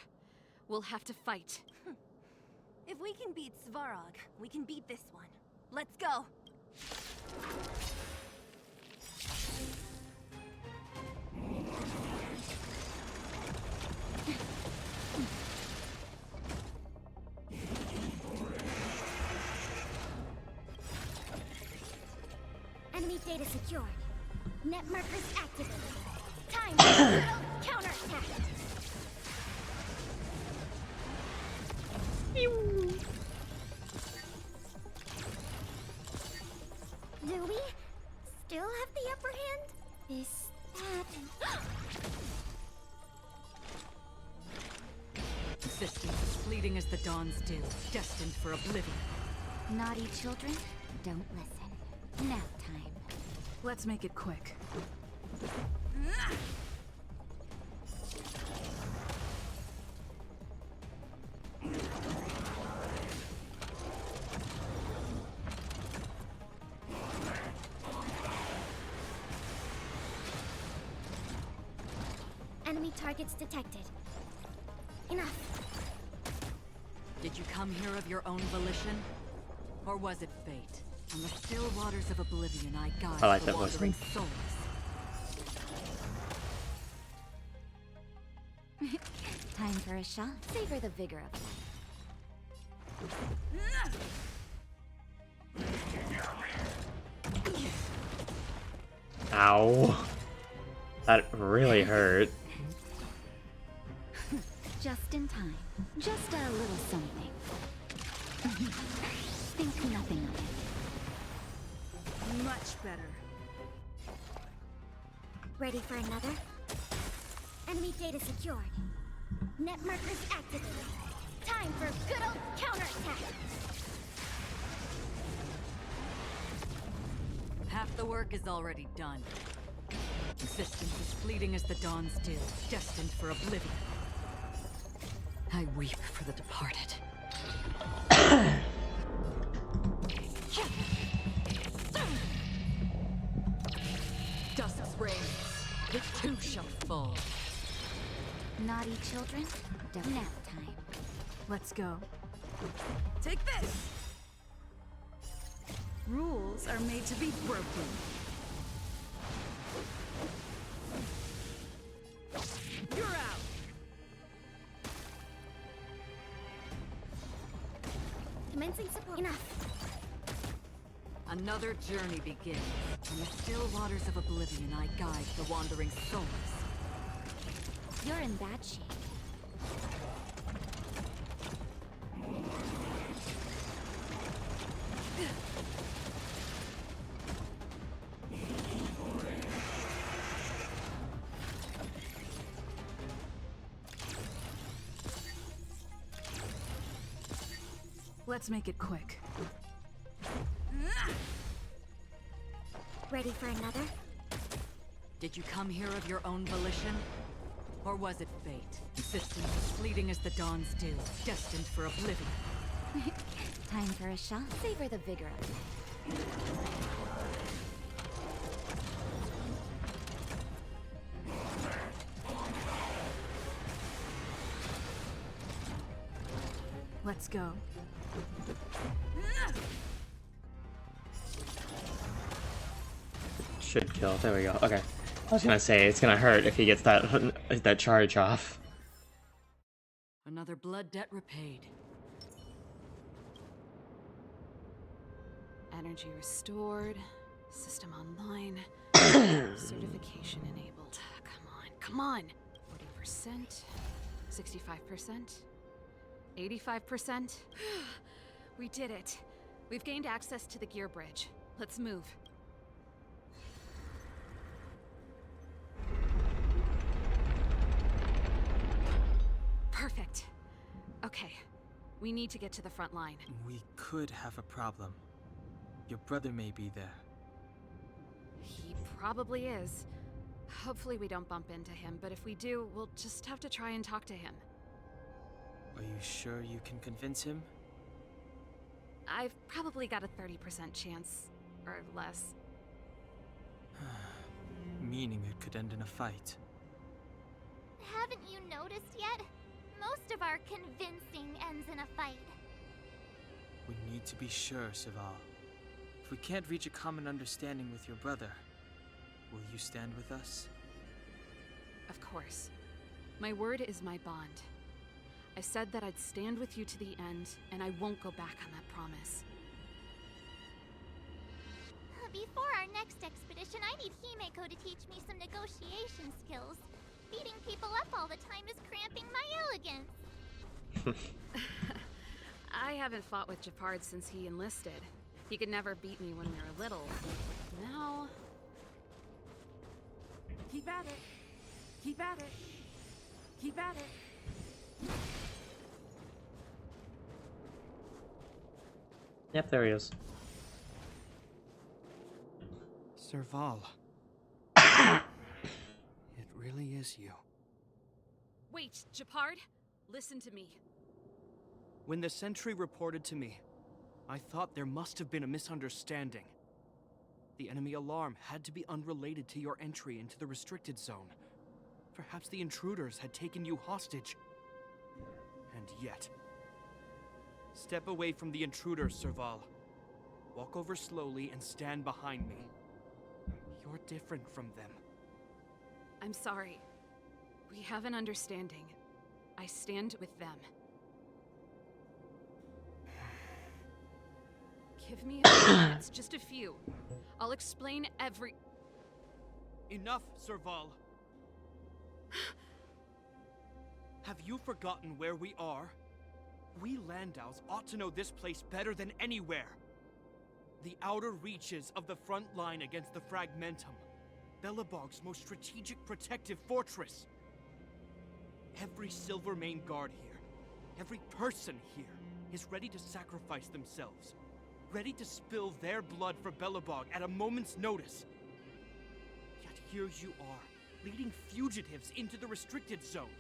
We'll have to fight. If we can beat Svarog, we can beat this one. Let's go! Enemy data secured. Net markers activated. Time for counterattack. Do we still have the upper hand? Is that... Existence as fleeting as the dawn's dew, destined for oblivion. Naughty children, don't listen. Nap time. Let's make it quick. Enemy targets detected. Enough. Did you come here of your own volition? Or was it fate? On the still waters of oblivion, I guide I like the that wandering voice. souls. Time Time for a shot. Savor the vigor of life. Ow. That really hurt. Just in time. Just a little something. Think nothing of it. Much better. Ready for another? Enemy data secured. Net markers activated. Time for good old counterattack. Half the work is already done. Existence is fleeting as the dawn's dew, destined for oblivion. I weep for the departed. Dust reigns, the two shall fall. Naughty children, don't nap time. Let's go. Take this! Rules are made to be broken. You're out! Commencing support. Enough. Another journey begins. In the still waters of oblivion, I guide the wandering souls. You're in bad shape. Let's make it quick. Ready for another? Did you come here of your own volition? Or was it fate? Existence is fleeting as the dawn's dew, destined for oblivion. Time for a shot. Savor the vigor of life. Let's go. Should kill. There we go. Okay. I was gonna say it's gonna hurt if he gets that charge off. Another blood debt repaid. Energy restored. System online. Certification enabled. Come on, come on. 40%. 65%. 85%. We did it. We've gained access to the gear bridge. Let's move. Perfect. Okay. We need to get to the front line. We could have a problem. Your brother may be there. He probably is. Hopefully we don't bump into him, but if we do, we'll just have to try and talk to him. Are you sure you can convince him? I've probably got a 30% chance, or less. Meaning it could end in a fight. Haven't you noticed yet? Most of our convincing ends in a fight. We need to be sure, Sival. If we can't reach a common understanding with your brother, will you stand with us? Of course. My word is my bond. I said that I'd stand with you to the end, and I won't go back on that promise. Before our next expedition, I need Himeko to teach me some negotiation skills. Beating people up all the time is cramping my elegance. I haven't fought with Japard since he enlisted. He could never beat me when we were little. Now... Keep at it. Keep at it. Keep at it. Yep, there he is. Serval. It really is you. Wait, Japard! Listen to me. When the sentry reported to me, I thought there must have been a misunderstanding. The enemy alarm had to be unrelated to your entry into the restricted zone. Perhaps the intruders had taken you hostage. And yet... Step away from the intruders, Serval. Walk over slowly and stand behind me. You're different from them. I'm sorry. We have an understanding. I stand with them. Give me a few minutes, just a few. I'll explain every... Enough, Serval. Have you forgotten where we are? We Landaus ought to know this place better than anywhere. The outer reaches of the front line against the Fragmentum. Belobog's most strategic protective fortress. Every Silvermane guard here, every person here, is ready to sacrifice themselves. Ready to spill their blood for Belobog at a moment's notice. Yet here you are, leading fugitives into the restricted zone.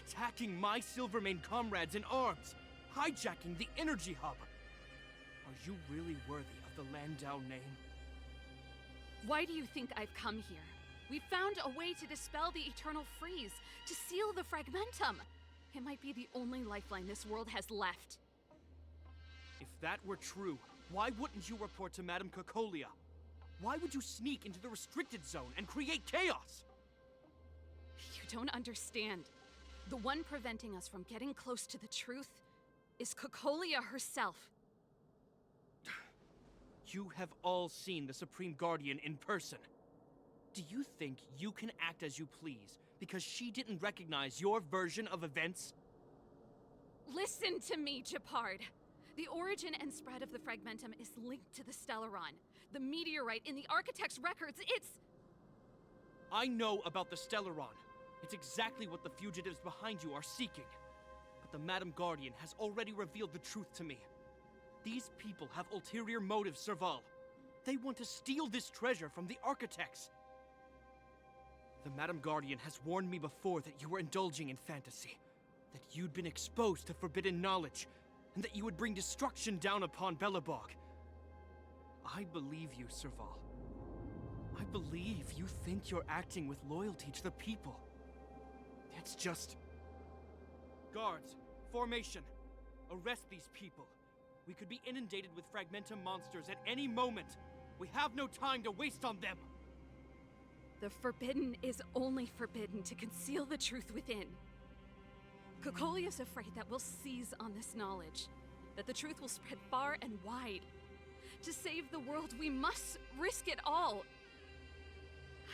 Attacking my Silvermane comrades in arms, hijacking the energy hub. Are you really worthy of the Landau name? Why do you think I've come here? We found a way to dispel the eternal freeze, to seal the Fragmentum. It might be the only lifeline this world has left. If that were true, why wouldn't you report to Madame Cocolia? Why would you sneak into the restricted zone and create chaos? You don't understand. The one preventing us from getting close to the truth is Cocolia herself. You have all seen the Supreme Guardian in person. Do you think you can act as you please because she didn't recognize your version of events? Listen to me, Gepard. The origin and spread of the Fragmentum is linked to the Stellaron. The meteorite in the Architect's records, it's... I know about the Stellaron. It's exactly what the fugitives behind you are seeking. But the Madam Guardian has already revealed the truth to me. These people have ulterior motives, Serval. They want to steal this treasure from the Architects. The Madam Guardian has warned me before that you were indulging in fantasy. That you'd been exposed to forbidden knowledge, and that you would bring destruction down upon Belobog. I believe you, Serval. I believe you think you're acting with loyalty to the people. It's just... Guards, formation. Arrest these people. We could be inundated with Fragmentum monsters at any moment. We have no time to waste on them. The forbidden is only forbidden to conceal the truth within. Cocolia's afraid that we'll seize on this knowledge, that the truth will spread far and wide. To save the world, we must risk it all.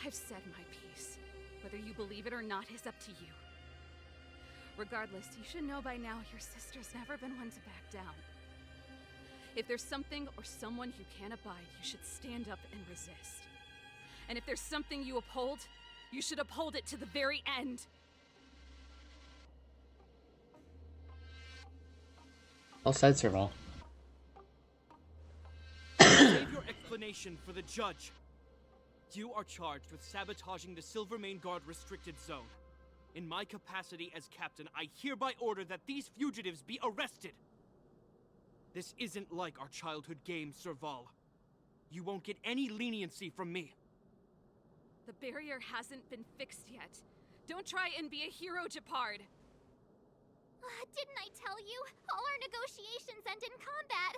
I've said my piece. Whether you believe it or not is up to you. Regardless, you should know by now your sister's never been one to back down. If there's something or someone you can't abide, you should stand up and resist. And if there's something you uphold, you should uphold it to the very end. Well said, Serval. Save your explanation for the judge. You are charged with sabotaging the Silvermane Guard restricted zone. In my capacity as captain, I hereby order that these fugitives be arrested. This isn't like our childhood game, Serval. You won't get any leniency from me. The barrier hasn't been fixed yet. Don't try and be a hero, Gepard. Didn't I tell you? All our negotiations end in combat.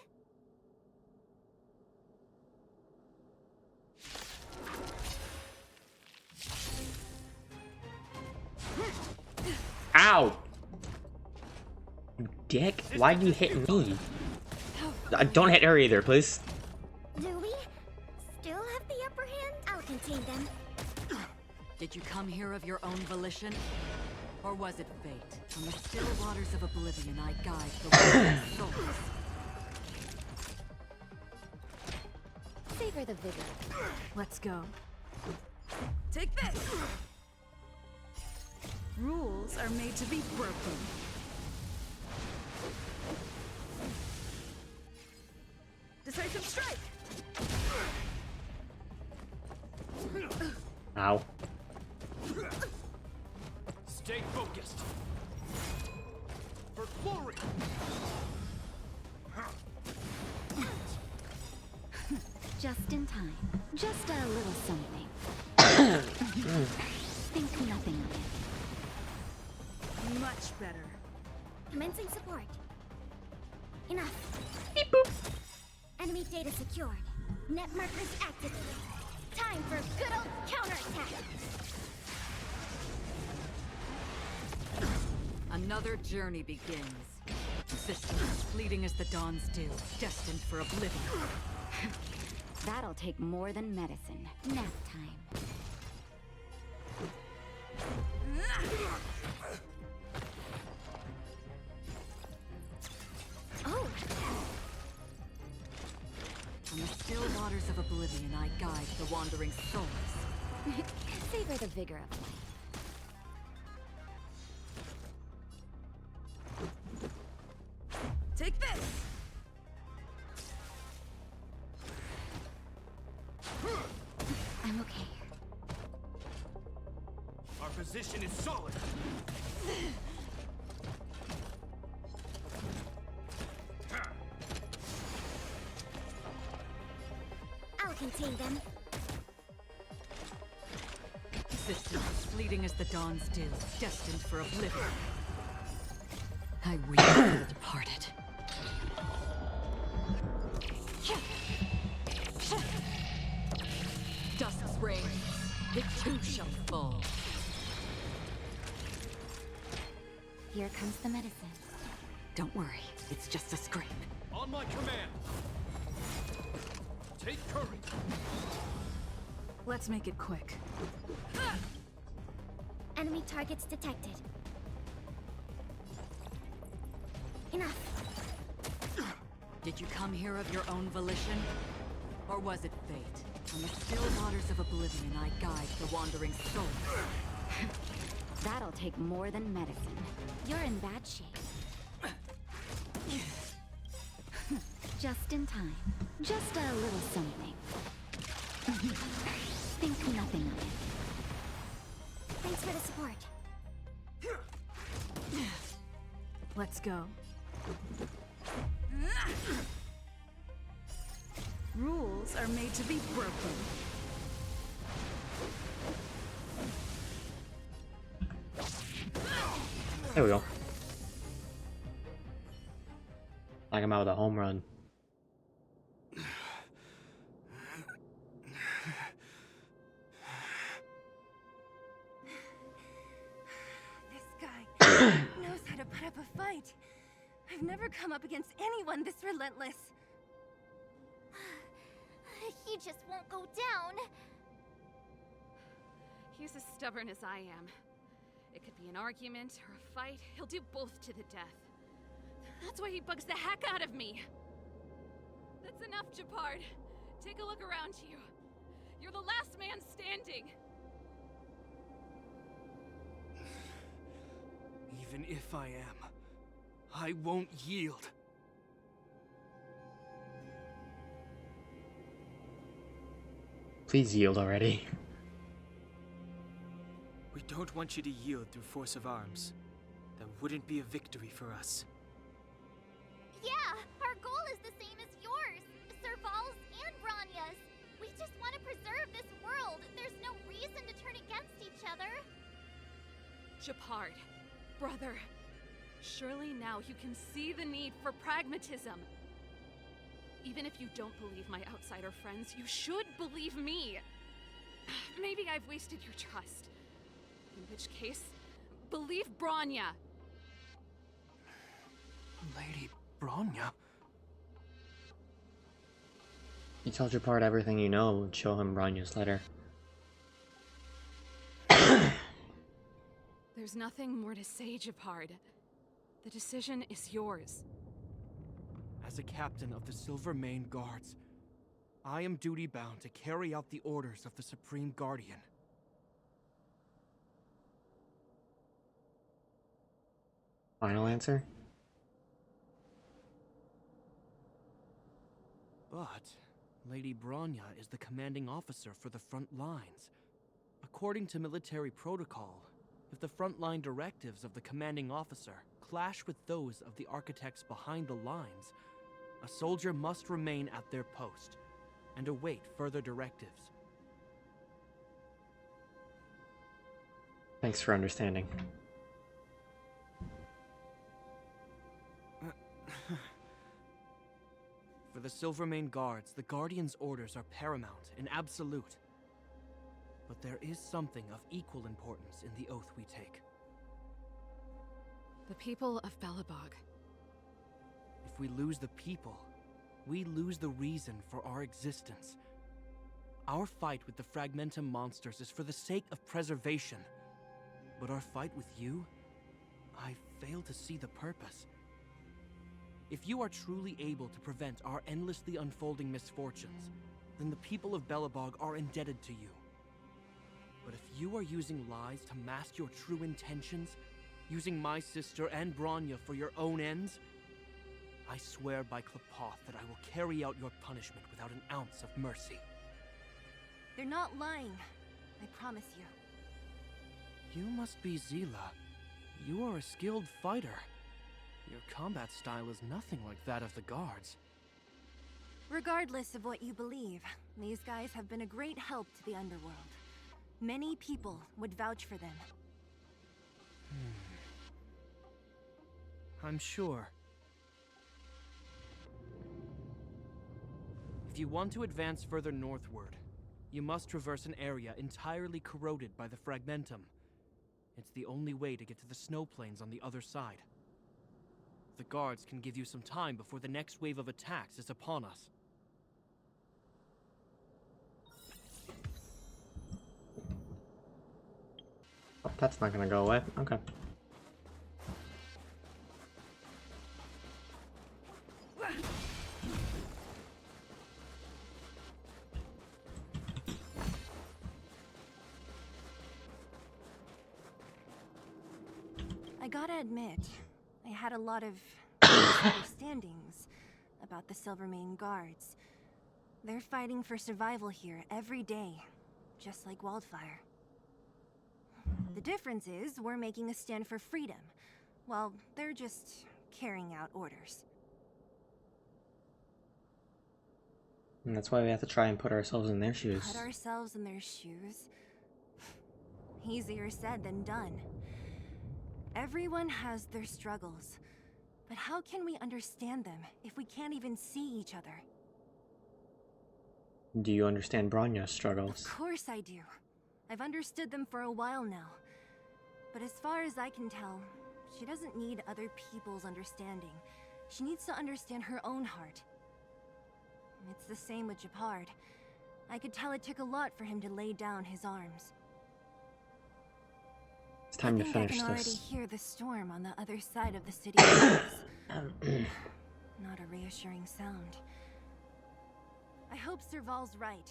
Ow! You dick. Why'd you hit me? Don't hit her either, please. Do we still have the upper hand? I'll contain them. Did you come here of your own volition? Or was it fate? From the still waters of oblivion, I guide the world's souls. Savor the vigor. Let's go. Take this! Rules are made to be broken. Decisive strike! Ow. Stay focused. For glory! Just in time. Just a little something. Think nothing of it. Much better. Commencing support. Enough. Beep boop. Enemy data secured. Net markers activated. Time for good old counterattack. Another journey begins. Existence as fleeting as the dawn's dew, destined for oblivion. That'll take more than medicine. Nap time. Oh! On the still waters of oblivion, I guide the wandering souls. Savor the vigor of life. Take this! I'm okay. Our position is solid. I'll contain them. Existence as fleeting as the dawn's dew, destined for oblivion. I weep for the departed. Dusk's reign, it too shall fall. Here comes the medicine. Don't worry, it's just a scrape. On my command. Take courage. Let's make it quick. Enemy targets detected. Enough. Did you come here of your own volition? Or was it fate? On the still waters of oblivion, I guide the wandering soul. That'll take more than medicine. You're in bad shape. Just in time. Just a little something. Think nothing of it. Thanks for the support. Let's go. Rules are made to be broken. There we go. Knock him out with a home run. This guy knows how to put up a fight. I've never come up against anyone this relentless. He just won't go down. He's as stubborn as I am. It could be an argument or a fight. He'll do both to the death. That's why he bugs the heck out of me. That's enough, Japard. Take a look around you. You're the last man standing. Even if I am, I won't yield. Please yield already. We don't want you to yield through force of arms. That wouldn't be a victory for us. Yeah, our goal is the same as yours. Serval's and Branya's. We just want to preserve this world. There's no reason to turn against each other. Japard, brother, surely now you can see the need for pragmatism. Even if you don't believe my outsider friends, you should believe me. Maybe I've wasted your trust. In which case, believe Bronya. Lady Bronya? You tell Japard everything you know and show him Branya's letter. There's nothing more to say, Japard. The decision is yours. As a captain of the Silver Mane Guards, I am duty-bound to carry out the orders of the Supreme Guardian. Final answer? But Lady Bronya is the commanding officer for the front lines. According to military protocol, if the frontline directives of the commanding officer clash with those of the architects behind the lines, a soldier must remain at their post and await further directives. Thanks for understanding. For the Silvermane Guards, the Guardian's orders are paramount and absolute. But there is something of equal importance in the oath we take. The people of Belobog. If we lose the people, we lose the reason for our existence. Our fight with the Fragmentum monsters is for the sake of preservation. But our fight with you, I fail to see the purpose. If you are truly able to prevent our endlessly unfolding misfortunes, then the people of Belobog are indebted to you. But if you are using lies to mask your true intentions, using my sister and Bronya for your own ends, I swear by Klapoth that I will carry out your punishment without an ounce of mercy. They're not lying. I promise you. You must be Zila. You are a skilled fighter. Your combat style is nothing like that of the guards. Regardless of what you believe, these guys have been a great help to the underworld. Many people would vouch for them. I'm sure. If you want to advance further northward, you must traverse an area entirely corroded by the Fragmentum. It's the only way to get to the snow plains on the other side. The guards can give you some time before the next wave of attacks is upon us. Oh, that's not gonna go away. Okay. I gotta admit, I had a lot of misunderstandings about the Silvermane guards. They're fighting for survival here every day, just like Wildfire. The difference is we're making a stand for freedom, while they're just carrying out orders. And that's why we have to try and put ourselves in their shoes. Put ourselves in their shoes? Easier said than done. Everyone has their struggles, but how can we understand them if we can't even see each other? Do you understand Bronya's struggles? Of course I do. I've understood them for a while now. But as far as I can tell, she doesn't need other people's understanding. She needs to understand her own heart. It's the same with Japard. I could tell it took a lot for him to lay down his arms. It's time to finish I can already this. hear the storm on the other side of the city walls. Not a reassuring sound. I hope Serval's right.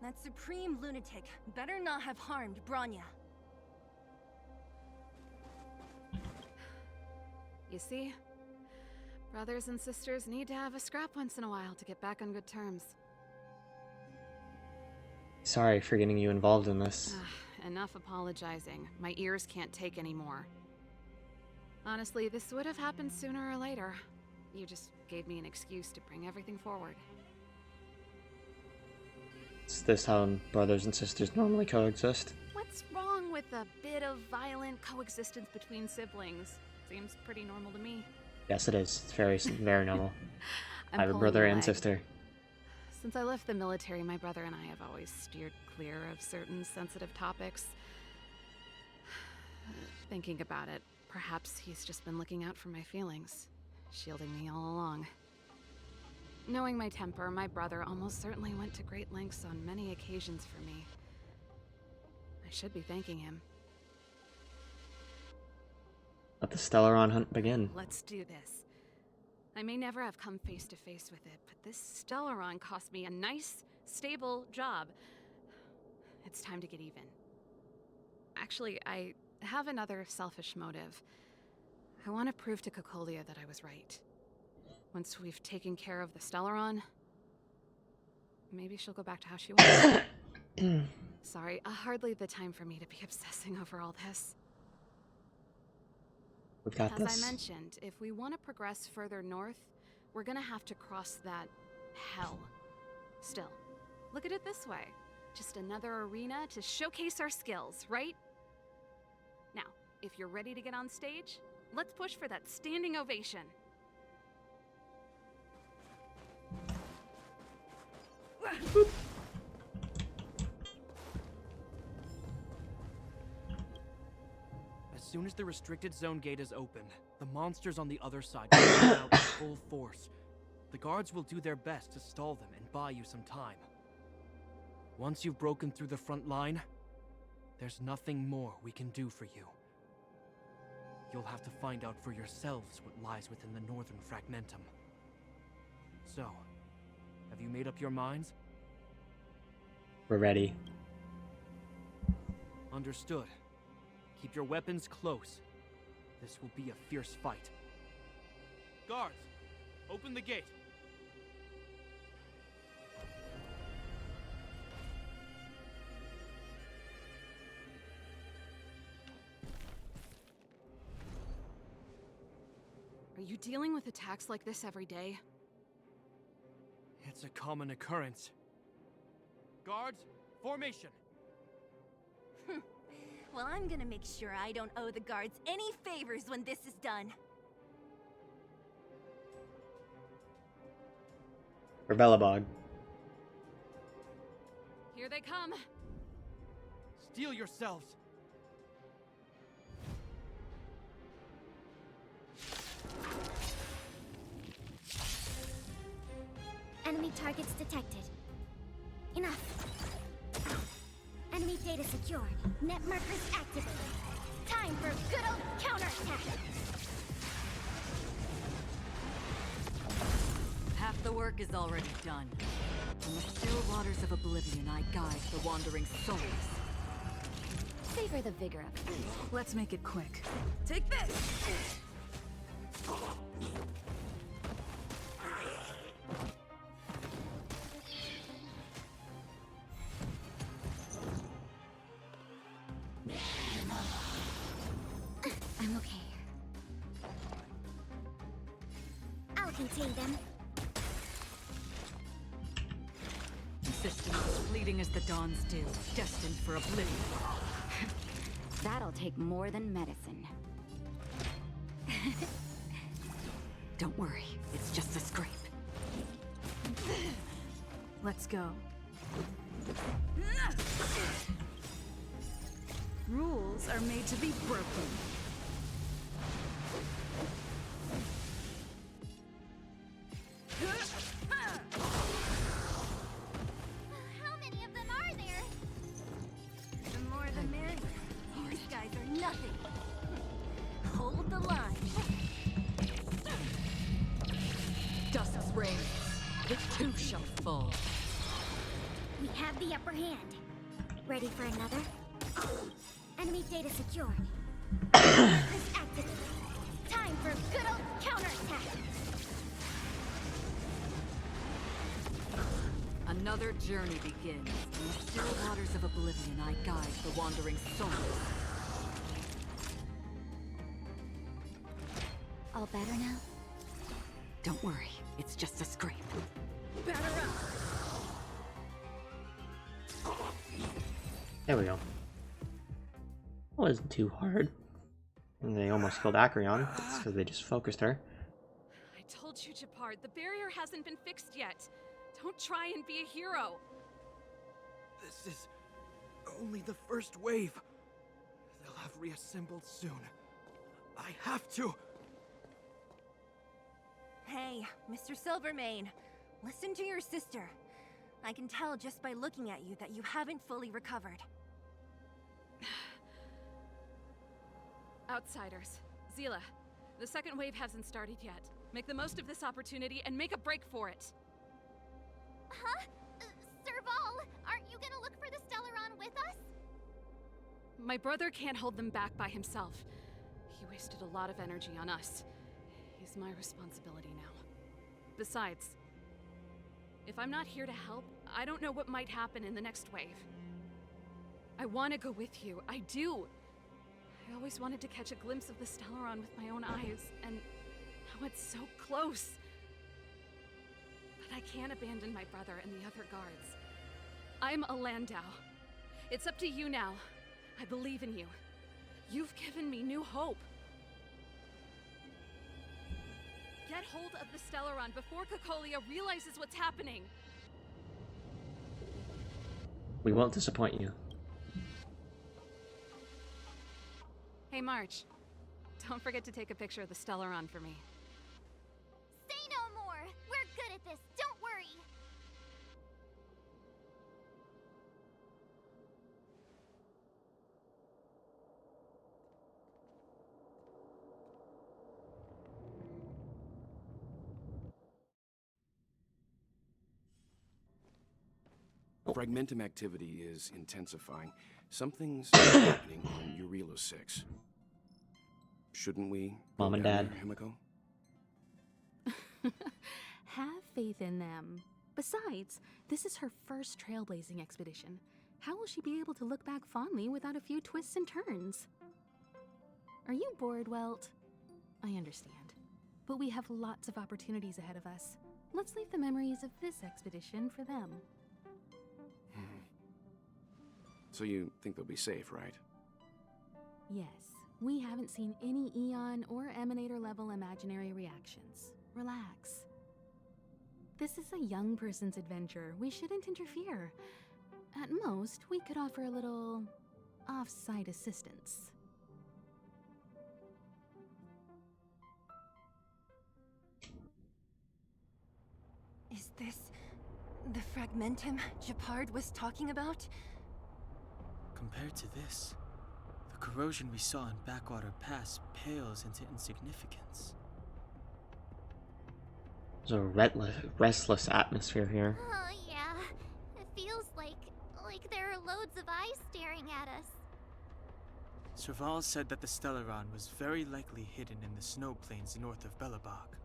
That supreme lunatic better not have harmed Bronya. You see? Brothers and sisters need to have a scrap once in a while to get back on good terms. Sorry for getting you involved in this. Enough apologizing. My ears can't take anymore. Honestly, this would have happened sooner or later. You just gave me an excuse to bring everything forward. Is this how brothers and sisters normally coexist? What's wrong with a bit of violent coexistence between siblings? Seems pretty normal to me. Yes, it is. It's very, very normal. I have a pulling brother your and leg. sister. Since I left the military, my brother and I have always steered clear of certain sensitive topics. Thinking about it, perhaps he's just been looking out for my feelings, shielding me all along. Knowing my temper, my brother almost certainly went to great lengths on many occasions for me. I should be thanking him. Let the Stellaron hunt begin. Let's do this. I may never have come face to face with it, but this Stellaron cost me a nice, stable job. It's time to get even. Actually, I have another selfish motive. I want to prove to Cocolia that I was right. Once we've taken care of the Stellaron, maybe she'll go back to how she was. Sorry, hardly the time for me to be obsessing over all this. We've got this. As I mentioned, if we want to progress further north, we're gonna have to cross that hell. Still, look at it this way. Just another arena to showcase our skills, right? Now, if you're ready to get on stage, let's push for that standing ovation. As soon as the restricted zone gate is open, the monsters on the other side will come out in full force. The guards will do their best to stall them and buy you some time. Once you've broken through the front line, there's nothing more we can do for you. You'll have to find out for yourselves what lies within the northern fragmentum. So, have you made up your minds? We're ready. Understood. Keep your weapons close. This will be a fierce fight. Guards, open the gate. Are you dealing with attacks like this every day? It's a common occurrence. Guards, formation! Well, I'm gonna make sure I don't owe the guards any favors when this is done. For Belobog. Here they come. Steel yourselves! Enemy targets detected. Enough. Enemy data secured. Net markers activated. Time for good old counterattack. Half the work is already done. From the still waters of oblivion, I guide the wandering souls. Savor the vigor of it. Let's make it quick. Take this! I'm okay. I'll contain them. Existence is fleeting as the dawn's dew, destined for oblivion. That'll take more than medicine. Don't worry, it's just a scrape. Let's go. Rules are made to be broken. How many of them are there? The more the merrier. These guys are nothing. Hold the line. Dusk's reign. The two shall fall. We have the upper hand. Ready for another? Enemy data secured. Markers activated. Time for good old counterattack. Another journey begins. In the still waters of oblivion, I guide the wandering souls. All better now? Don't worry, it's just a scrape. Batter up! There we go. That wasn't too hard. And they almost killed Acreon. It's because they just focused her. I told you, Japard, the barrier hasn't been fixed yet. Don't try and be a hero. This is only the first wave. They'll have reassembled soon. I have to. Hey, Mr. Silvermane, listen to your sister. I can tell just by looking at you that you haven't fully recovered. Outsiders. Zila, the second wave hasn't started yet. Make the most of this opportunity and make a break for it. Huh? Serval, aren't you gonna look for the Stellaron with us? My brother can't hold them back by himself. He wasted a lot of energy on us. He's my responsibility now. Besides, if I'm not here to help, I don't know what might happen in the next wave. I want to go with you. I do. I always wanted to catch a glimpse of the Stellaron with my own eyes, and now it's so close. But I can't abandon my brother and the other guards. I'm a Landau. It's up to you now. I believe in you. You've given me new hope. Get hold of the Stellaron before Cocolia realizes what's happening. We won't disappoint you. Hey, Hey, March. Don't forget to take a picture of the Stellaron for me. Say no more! We're good at this, don't worry! Fragmentum activity is intensifying. Something's happening on Urilo 6. Shouldn't we go Mom and down Dad. there, Himiko? Have faith in them. Besides, this is her first trailblazing expedition. How will she be able to look back fondly without a few twists and turns? Are you bored, Welt? I understand. But we have lots of opportunities ahead of us. Let's leave the memories of this expedition for them. So you think they'll be safe, right? Yes, we haven't seen any Eon or Emanator level imaginary reactions. Relax. This is a young person's adventure. We shouldn't interfere. At most, we could offer a little off-site assistance. Is this the Fragmentum Gepard was talking about? Compared to this, the corrosion we saw in Backwater Pass pales into insignificance. There's a restless atmosphere here. Oh, yeah. It feels like there are loads of eyes staring at us. Serval said that the Stellaron was very likely hidden in the snow plains north of Belobog.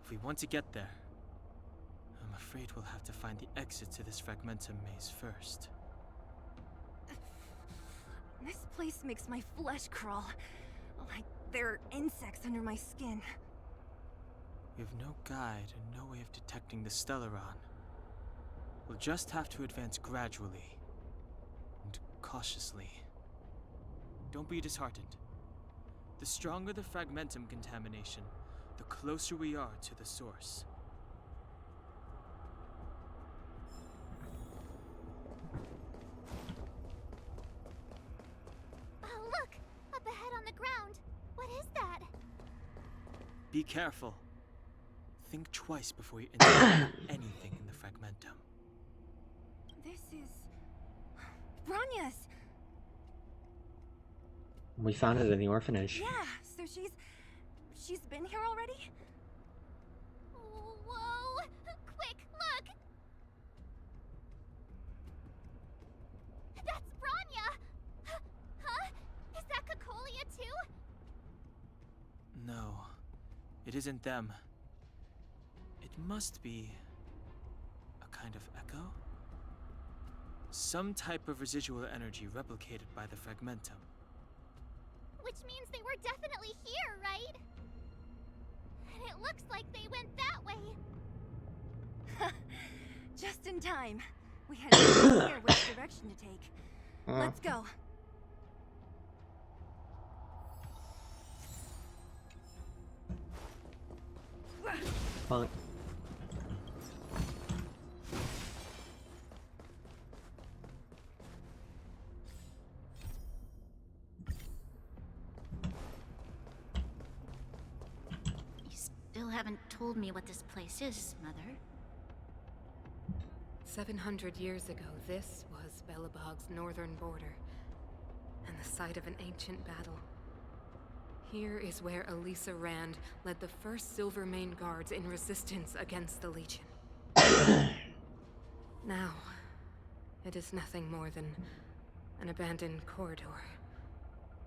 If we want to get there, I'm afraid we'll have to find the exit to this Fragmentum maze first. This place makes my flesh crawl. Like there are insects under my skin. We have no guide and no way of detecting the Stellaron. We'll just have to advance gradually and cautiously. Don't be disheartened. The stronger the Fragmentum contamination, the closer we are to the source. Oh, look! Up ahead on the ground! What is that? Be careful. Think twice before you enter anything in the Fragmentum. This is Bronya's. We found it in the orphanage. Yeah, so she's been here already? Whoa! Quick, look! That's Bronya! Huh? Is that Cocolia too? No, it isn't them. It must be a kind of echo? Some type of residual energy replicated by the Fragmentum. Which means they were definitely here, right? And it looks like they went that way. Just in time. We had no idea which direction to take. Let's go. Fine. Still haven't told me what this place is, Mother. 700 years ago, this was Belobog's northern border, and the site of an ancient battle. Here is where Elisa Rand led the first Silvermane Guards in resistance against the Legion. Now, it is nothing more than an abandoned corridor,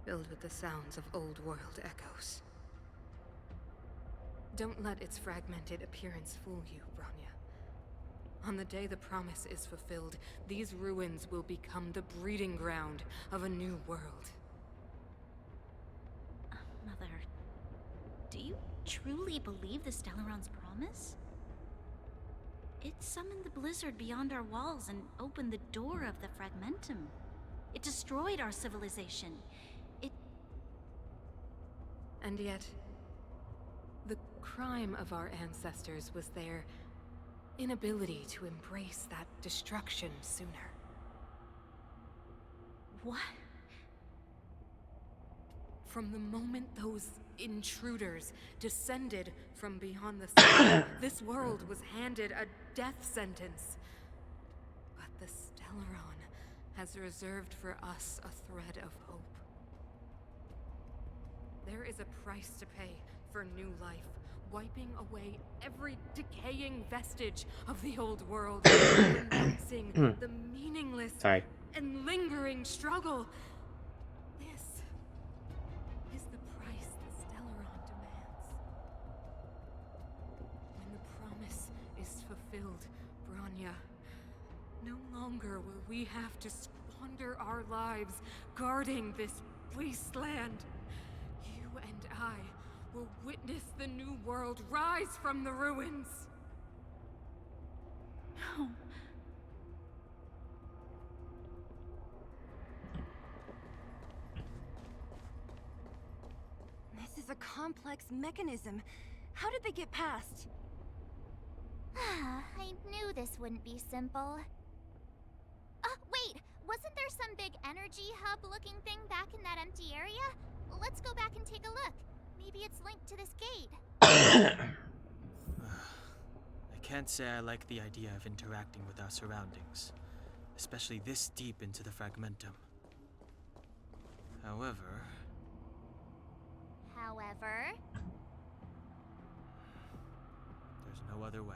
filled with the sounds of old world echoes. Don't let its fragmented appearance fool you, Bronya. On the day the promise is fulfilled, these ruins will become the breeding ground of a new world. Mother, do you truly believe the Stellaron's promise? It summoned the blizzard beyond our walls and opened the door of the Fragmentum. It destroyed our civilization. And yet, the crime of our ancestors was their inability to embrace that destruction sooner. What? From the moment those intruders descended from beyond the sky, this world was handed a death sentence. But the Stellaron has reserved for us a thread of hope. There is a price to pay for new life, wiping away every decaying vestige of the old world, renouncing the meaningless and lingering struggle. This is the price the Stellaron demands. When the promise is fulfilled, Bronya, no longer will we have to squander our lives guarding this wasteland. You and I will witness the new world rise from the ruins. No. This is a complex mechanism. How did they get past? I knew this wouldn't be simple. Wait! Wasn't there some big energy hub-looking thing back in that empty area? Let's go back and take a look. Maybe it's linked to this gate. I can't say I like the idea of interacting with our surroundings, especially this deep into the fragmentum. However, there's no other way.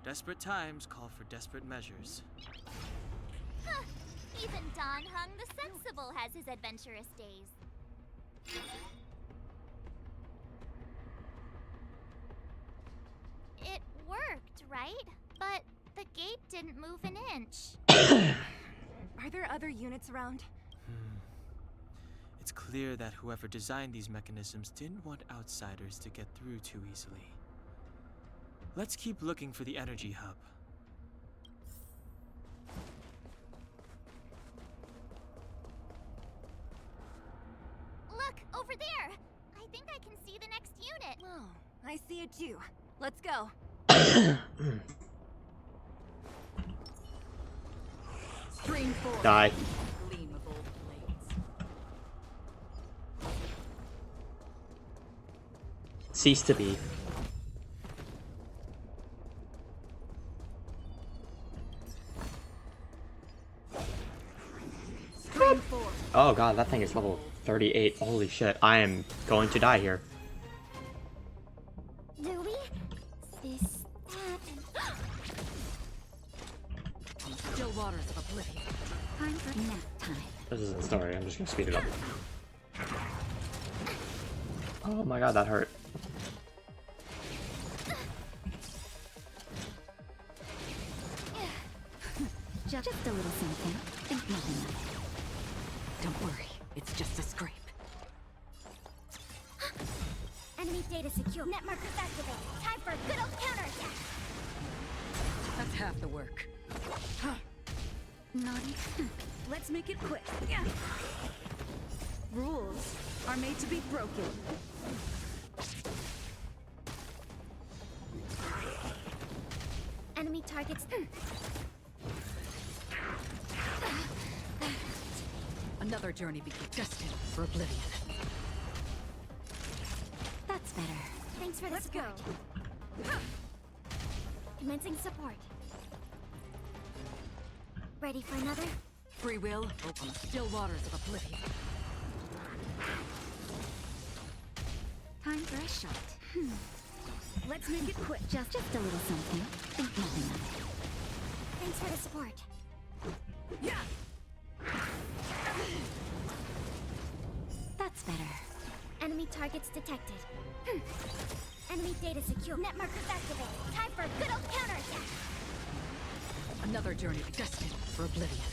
Desperate times call for desperate measures. Huh. Even Don Hung the Sensible has his adventurous days. It worked, right? But the gate didn't move an inch. Are there other units around? It's clear that whoever designed these mechanisms didn't want outsiders to get through too easily. Let's keep looking for the energy hub. Look, over there! I think I can see the next unit. Oh, I see it too. Let's go. Stream 4. Die. Gleam of old blades. Cease to be. Stream 4. Oh god, that thing is level 38. Holy shit, I am going to die here. Do we? This... Still waters of oblivion. Time for nap time. This isn't a story, I'm just gonna speed it up. Oh my god, that hurt. Just a little something. Think nothing of it. Don't worry, it's just a scrape. Enemy data secure. Net markers activated. Time for a good old counterattack. That's half the work. Naughty. Let's make it quick. Rules are made to be broken. Enemy targets. Another journey begins, destined for oblivion. That's better. Thanks for the support. Go. Commencing support. Ready for another? Free will, open the still waters of oblivion. Time for a shot. Let's make it quick. Just a little something. Think nothing of it. Thanks for the support. Yeah. That's better. Enemy targets detected. Enemy data secure. Net markers activated. Time for a good old counterattack. Another journey destined for oblivion.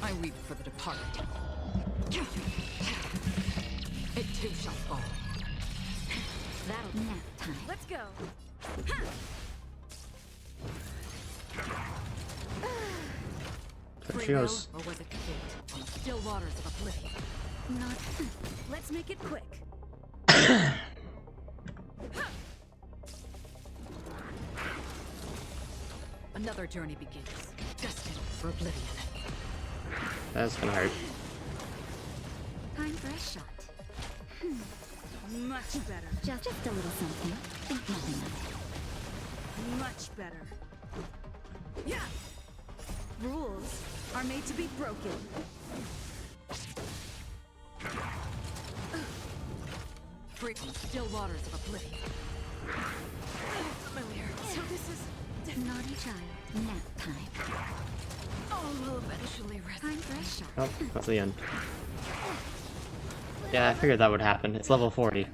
I weep for the departed. It too shall fall. That'll nap time. Let's go. There she goes. Or was it fate on the still waters of oblivion? Not. Let's make it quick. Another journey begins, destined for oblivion. That's gonna hurt. Time for a shot. Much better. Just a little something. Think nothing of it. Much better. Yeah! Rules are made to be broken. Freaking still waters of oblivion. Familiar. So this is Naughty child. Nap time. all will eventually rest. Time for a shot. Oh, that's the end. Yeah, I figured that would happen. It's level 40.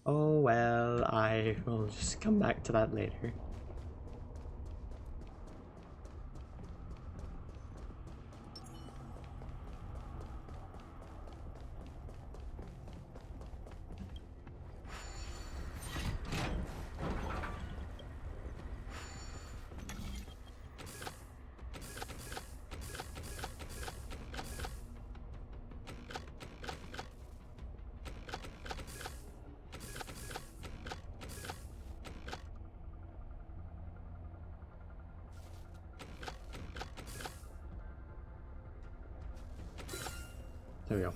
Oh well, I will just come back to that later. There we go.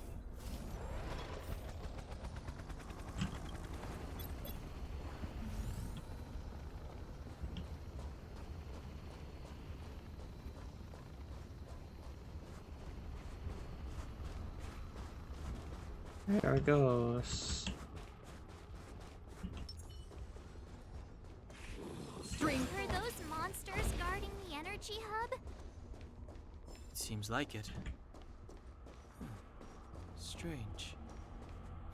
There it goes. Are those monsters guarding the energy hub? It seems like it. Strange.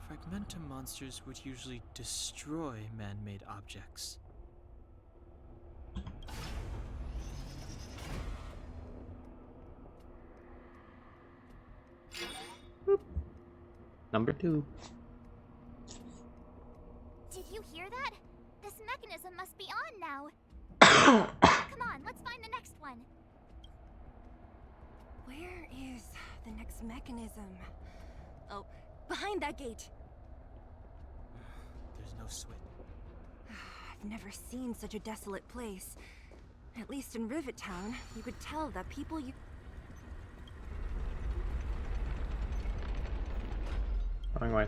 Fragmentum monsters would usually destroy man-made objects. Boop. Number 2. Did you hear that? This mechanism must be on now. Come on, let's find the next one. Where is the next mechanism? Oh, behind that gate. There's no switch. I've never seen such a desolate place. At least in Rivet Town, you could tell that people you... Wrong way.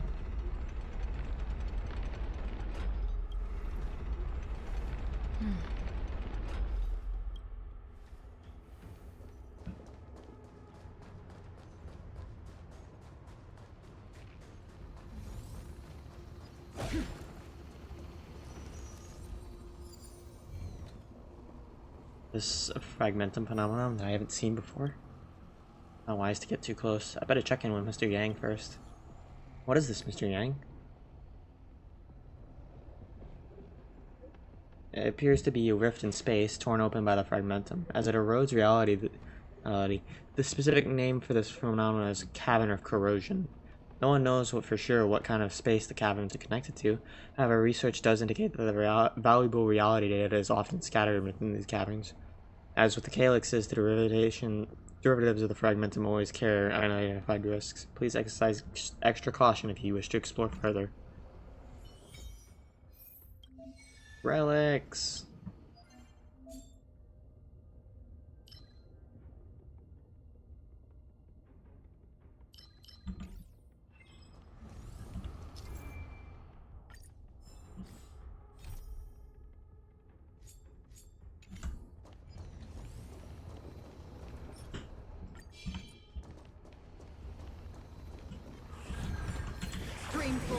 This fragmentum phenomenon that I haven't seen before. Not wise to get too close. I better check in with Mr. Yang first. What is this, Mr. Yang? It appears to be a rift in space torn open by the fragmentum. As it erodes reality, the specific name for this phenomenon is cavern of corrosion. No one knows for sure what kind of space the caverns are connected to. However, research does indicate that the valuable reality data is often scattered within these caverns. As with the calyxes, the derivatives of the fragmentum always carry unidentified risks. Please exercise extra caution if you wish to explore further. Relics! Stream 4.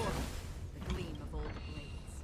The gleam of old blades.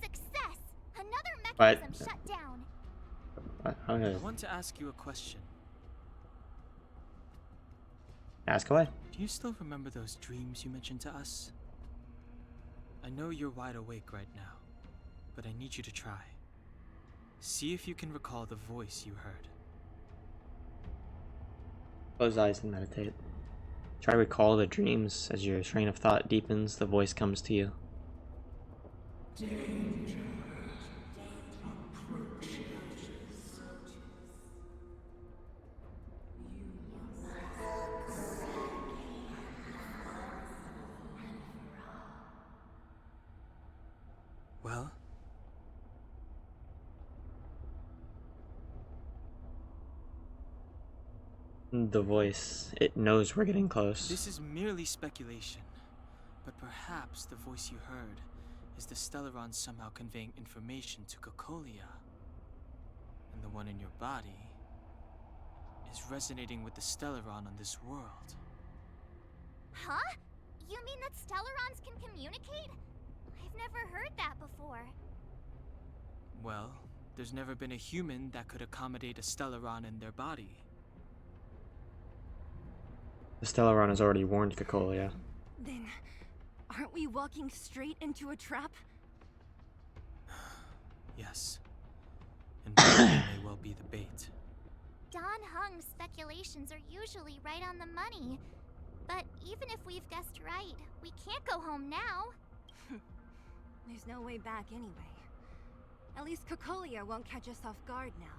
Success! Another What? mechanism shut down. I want to ask you a question. Ask away. Do you still remember those dreams you mentioned to us? I know you're wide awake right now, but I need you to try. See if you can recall the voice you heard. Close eyes and meditate. Try to recall the dreams. As your train of thought deepens, the voice comes to you. Well? The voice, it knows we're getting close. This is merely speculation, but perhaps the voice you heard is the Stellaron somehow conveying information to Cocolia. And the one in your body is resonating with the Stellaron on this world. Huh? You mean that Stellarons can communicate? I've never heard that before. Well, there's never been a human that could accommodate a Stellaron in their body. The Stellaron has already warned Cocolia. Then, aren't we walking straight into a trap? Yes. And may well be the bait. Don Hung's speculations are usually right on the money. But even if we've guessed right, we can't go home now. There's no way back anyway. At least Cocolia won't catch us off guard now.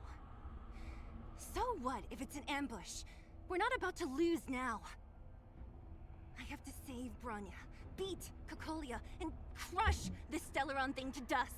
So what if it's an ambush? We're not about to lose now. I have to save Bronya, beat Cocolia, and crush this Stellaron thing to dust.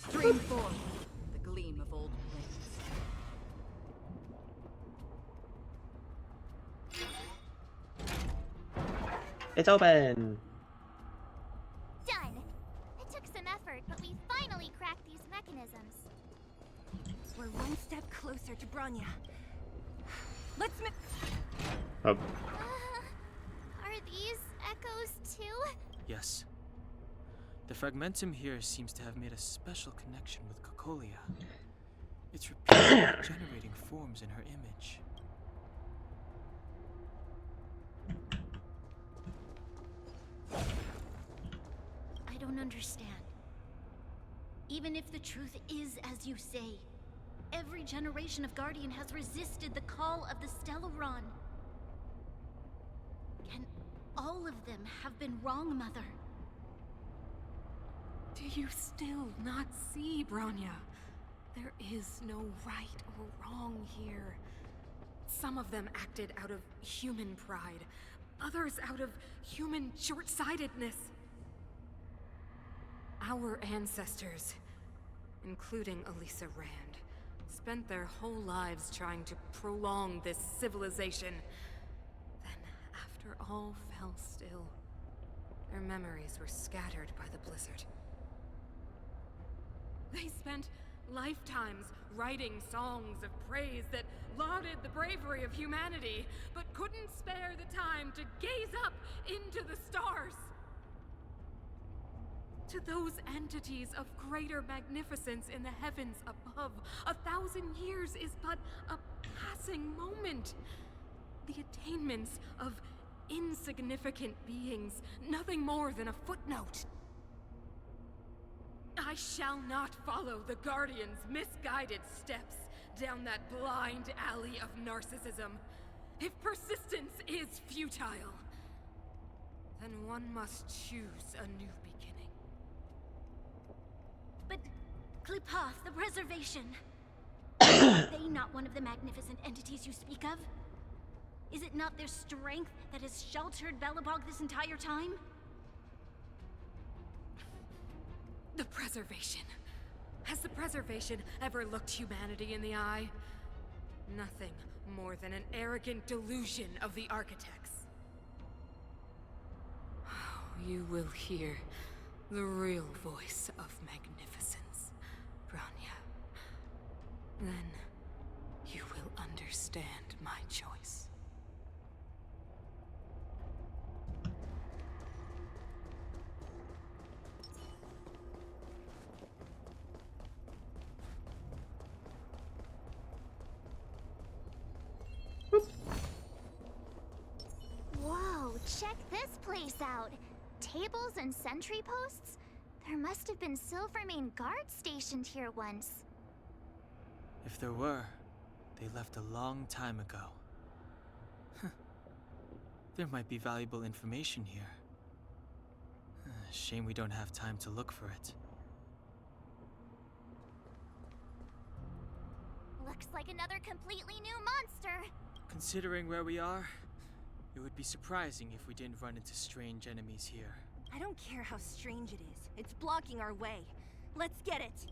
Stream forth, the gleam of old blades. It's open! Done! It took some effort, but we finally cracked these mechanisms. We're one step closer to Bronya. Let's Oh. Are these echoes too? Yes. The fragmentum here seems to have made a special connection with Cocolia. It's repeatedly generating forms in her image. I don't understand. Even if the truth is as you say, every generation of Guardian has resisted the call of the Stellaron. Can all of them have been wrong, Mother? Do you still not see, Bronya? There is no right or wrong here. Some of them acted out of human pride, others out of human short-sightedness. Our ancestors, including Elisa Rand, spent their whole lives trying to prolong this civilization. Then, after all fell still, their memories were scattered by the blizzard. They spent lifetimes writing songs of praise that lauded the bravery of humanity, but couldn't spare the time to gaze up into the stars. To those entities of greater magnificence in the heavens above, 1,000 years is but a passing moment. The attainments of insignificant beings, nothing more than a footnote. I shall not follow the Guardian's misguided steps down that blind alley of narcissism. If persistence is futile, then one must choose a new beginning. But Klipoth, the preservation. Are they not one of the magnificent entities you speak of? Is it not their strength that has sheltered Belobog this entire time? The Preservation. Has the Preservation ever looked humanity in the eye? Nothing more than an arrogant delusion of the architects. you will hear the real voice of magnificence, Bronya. Then you will understand my choice. Whoa, check this place out. Tables and sentry posts? There must have been Silvermane guards stationed here once. If there were, they left a long time ago. There might be valuable information here. Shame we don't have time to look for it. Looks like another completely new monster. Considering where we are, it would be surprising if we didn't run into strange enemies here. I don't care how strange it is. It's blocking our way. Let's get it.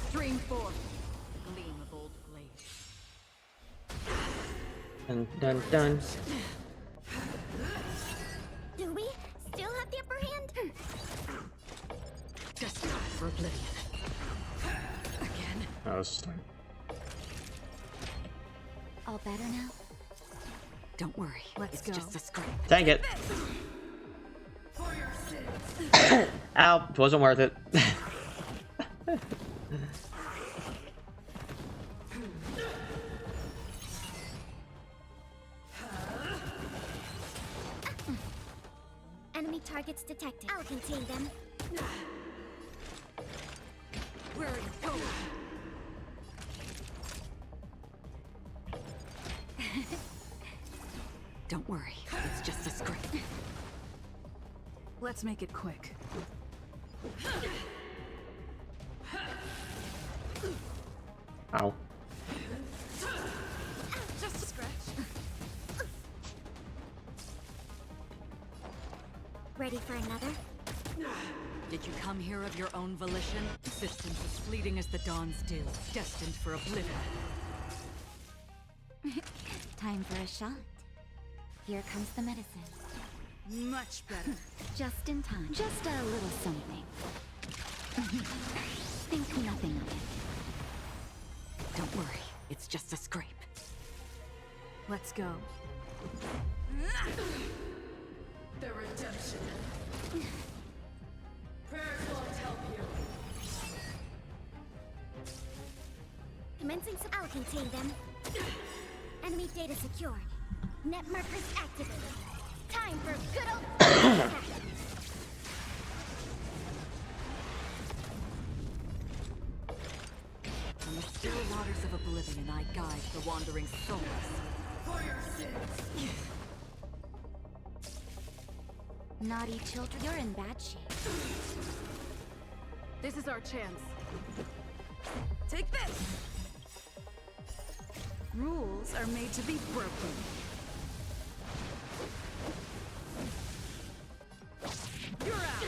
Stream forth. Gleam of old blade. Dun dun dun. Do we still have the upper hand? Just for oblivion. Again. Oh, let's start. All better now? Don't worry. Let's go. Just a scrape. Dang it. Ow, it wasn't worth it. Enemy targets detected. I'll contain them. Where are you going? Don't worry. It's just a scrape. Let's make it quick. Ow. Just a scratch. Ready for another? Did you come here of your own volition? Existence as fleeting as the dawn's dew, destined for oblivion. Time for a shot. Here comes the medicine. Much better. Just in time. Just a little something. Think nothing of it. Don't worry. It's just a scrape. Let's go. The redemption. Prayers won't help you. Commencing I'll contain them. Enemy data secured. Net markers activated. Time for good old From the still waters of oblivion, I guide the wandering souls. For your sins. Naughty children, you're in bad shape. This is our chance. Take this! Rules are made to be broken. You're out!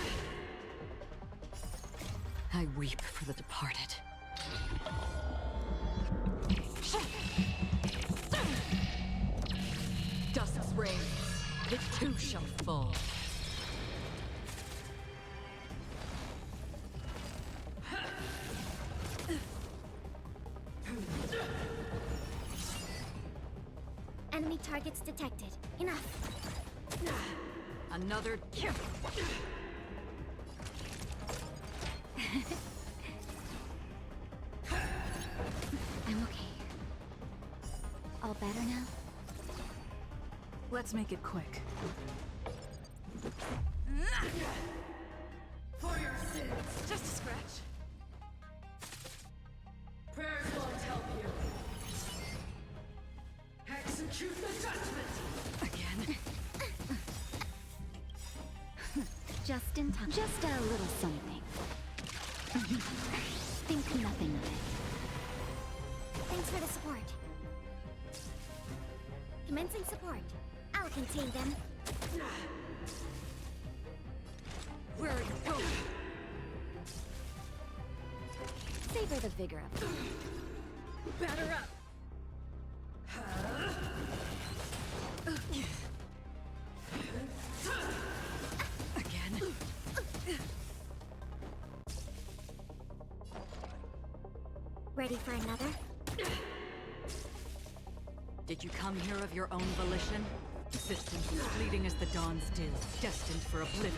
I weep for the departed. Dust reigns. It too shall fall. Enemy targets detected. Enough. Another kill. I'm okay. All better now? Let's make it quick. For your sins. Just a scratch. Prayers won't help you. Execute the judgment. Again. Just in time. Just a little something. Think nothing of it. Thanks for the support. Commencing support. I'll contain them. Where are you going? Savor the vigor of it. Batter up. Again. Ready for another? Did you come here of your own volition? Existence is fleeting as the dawn still, destined for oblivion.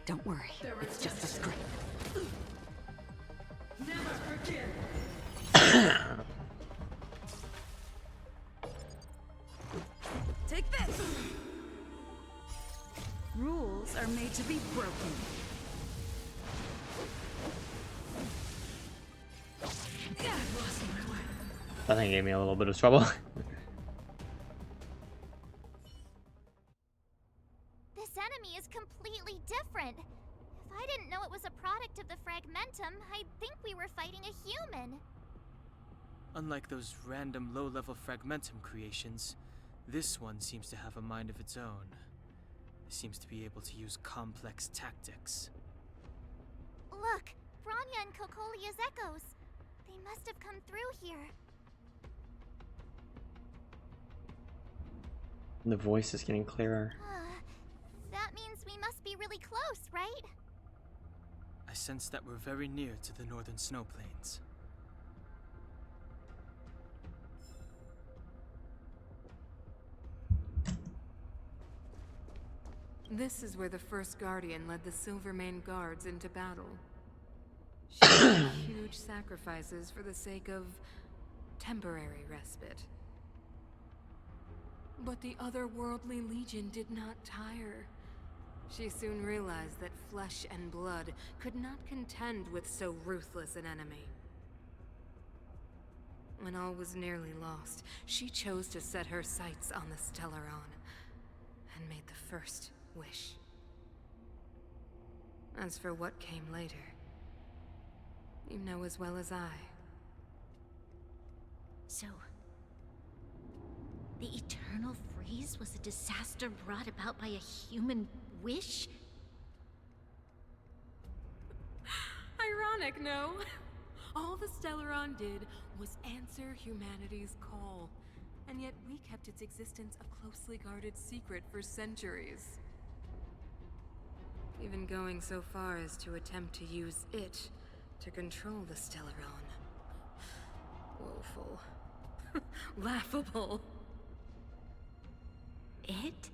Don't worry, it's just a script. Never forgive. Take this! Rules are made to be broken. That thing gave me a little bit of trouble. This enemy is completely different. If I didn't know it was a product of the Fragmentum, I'd think we were fighting a human. Unlike those random low-level Fragmentum creations, this one seems to have a mind of its own. It seems to be able to use complex tactics. Look, Bronya and Kokolia's echoes. They must have come through here. The voice is getting clearer. That means we must be really close, right? I sense that we're very near to the northern snow plains. This is where the first Guardian led the Silvermane Guards into battle. She made huge sacrifices for the sake of temporary respite. But the otherworldly Legion did not tire. She soon realized that flesh and blood could not contend with so ruthless an enemy. When all was nearly lost, she chose to set her sights on the Stellaron and made the first wish. As for what came later, you know as well as I. So, the eternal freeze was a disaster brought about by a human wish? Ironic, no? All the Stellaron did was answer humanity's call, and yet we kept its existence a closely guarded secret for centuries. Even going so far as to attempt to use it to control the Stellaron. Woeful. Laughable. It?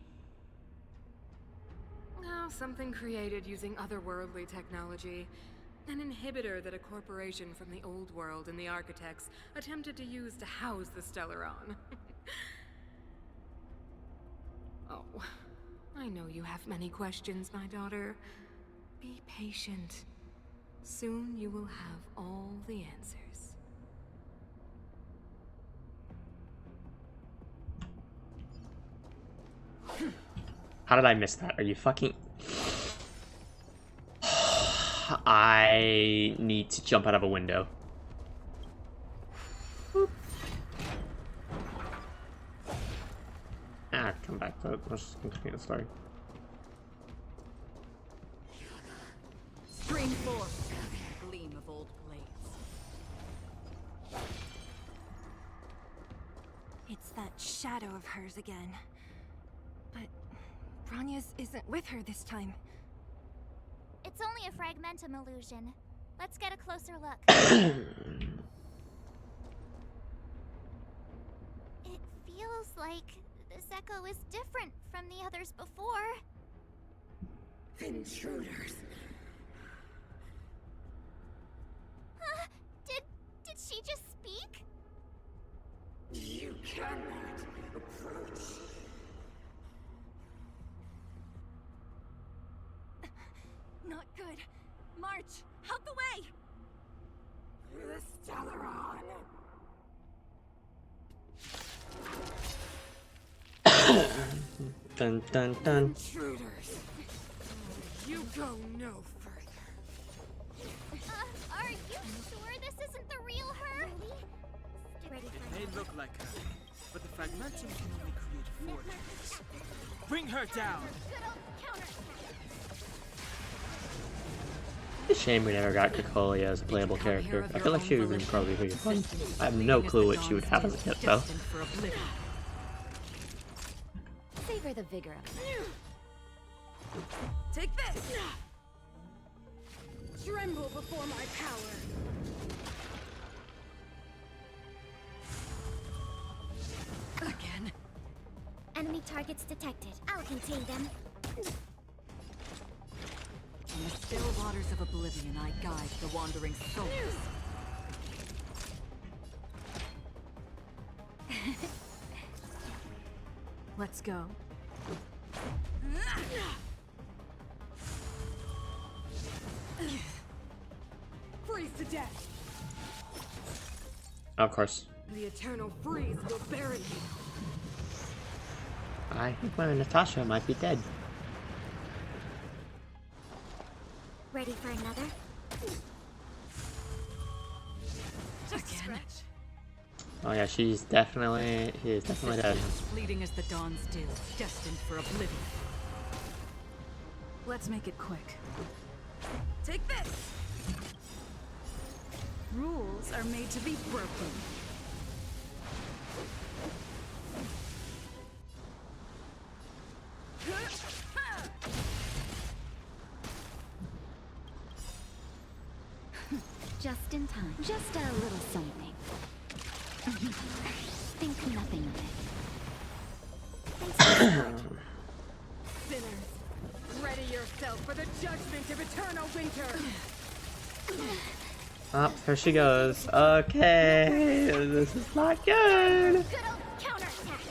Oh, something created using otherworldly technology. An inhibitor that a corporation from the old world and the Architects attempted to use to house the Stellaron. Oh, I know you have many questions, my daughter. Be patient. Soon you will have all the answers. How did I miss that? Are you fucking... I need to jump out of a window. Ah, come back. Let's just continue the story. Spring forth, gleam of old blades. It's that shadow of hers again. But Bronya's isn't with her this time. It's only a Fragmentum illusion. Let's get a closer look. It feels like this echo is different from the others before. Intruders. Huh? Did she just speak? You cannot approach. Not good. March, out the way! The Stellaron. Dun dun dun. Intruders. You go no further. Are you sure this isn't the real her? Ready It may look like her, but the Fragmentum can only create forges. Bring her down! Good old counterattack. It's a shame we never got Kikolia as a playable character. I feel like she would probably be fun. I have no clue what she would have as a kid though. Savor the vigor of it. Take this! Tremble before my power! Again. Enemy targets detected. I'll contain them. In the still waters of oblivion, I guide the wandering souls. Let's go. Freeze to death! Of course. The eternal freeze will bury you. I think my Natasha might be dead. Ready for another? Again. Oh yeah, she is definitely dead. Fleeting as the dawn still, destined for oblivion. Let's make it quick. Take this! Rules are made to be broken. Just in time. Just a little something. Think nothing of it. Thanks for the support. Sinners, ready yourself for the judgment of eternal winter! Oh, here she goes. Okay, this is not good. Good old counterattack.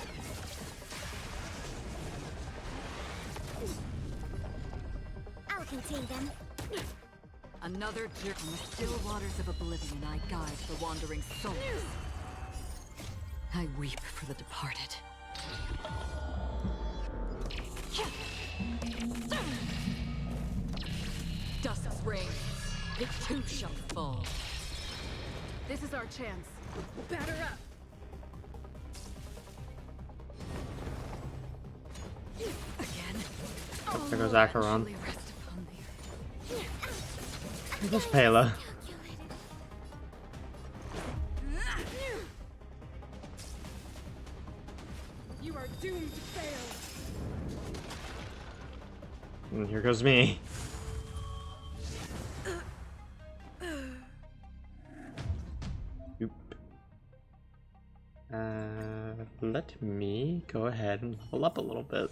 I'll contain them. Another jerk on the still waters of oblivion, I guide the wandering souls. I weep for the departed. Dust's reign, it too shall fall. This is our chance. Batter up! Again. There goes Acheron. There goes Pela. You are doomed to fail. And here goes me. Oop. Let me go ahead and level up a little bit.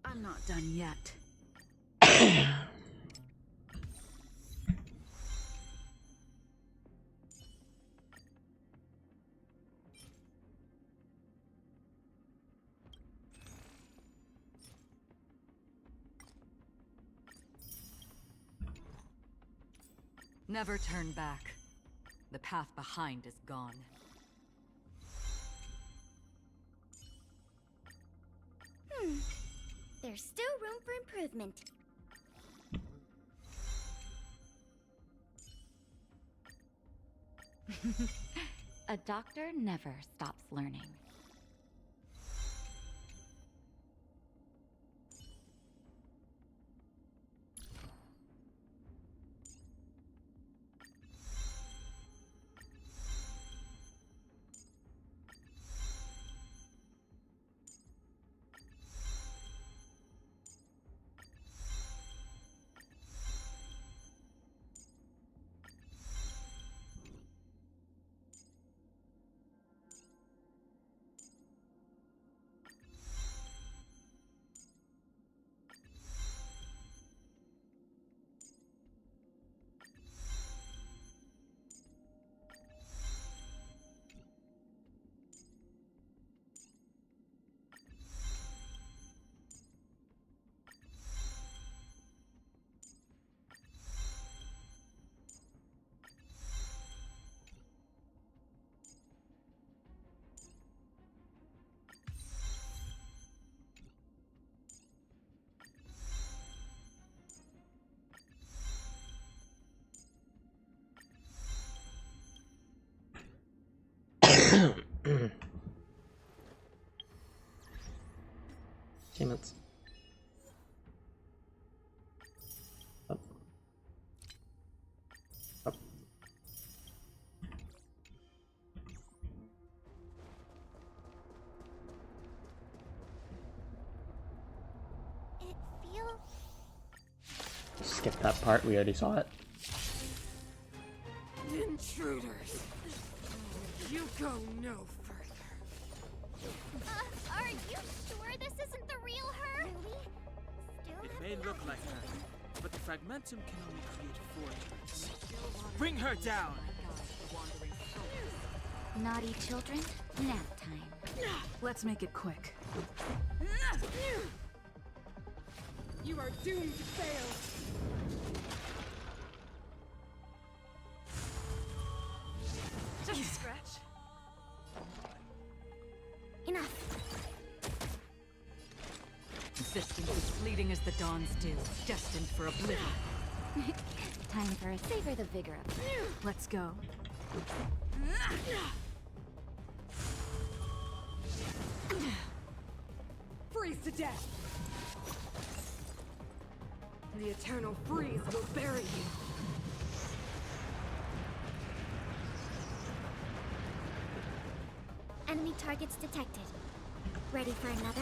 I'm not done yet. Never turn back. The path behind is gone. There's still room for improvement. A doctor never stops learning. units. Up. Up. It feels... Skip that part, we already saw it. Intruders! You go no further. Are you sure this isn't the real her? Really? Still It have may the look like her, but the fragmentum can only create forges. Bring her down! Naughty children, nap time. Let's make it quick. You are doomed to fail! Just a scratch. Enough. Existence is fleeting as the dawn's dew, destined for oblivion. Time for a savor the vigor of it. Let's go. Freeze to death! The eternal freeze will bury you. Enemy targets detected. Ready for another?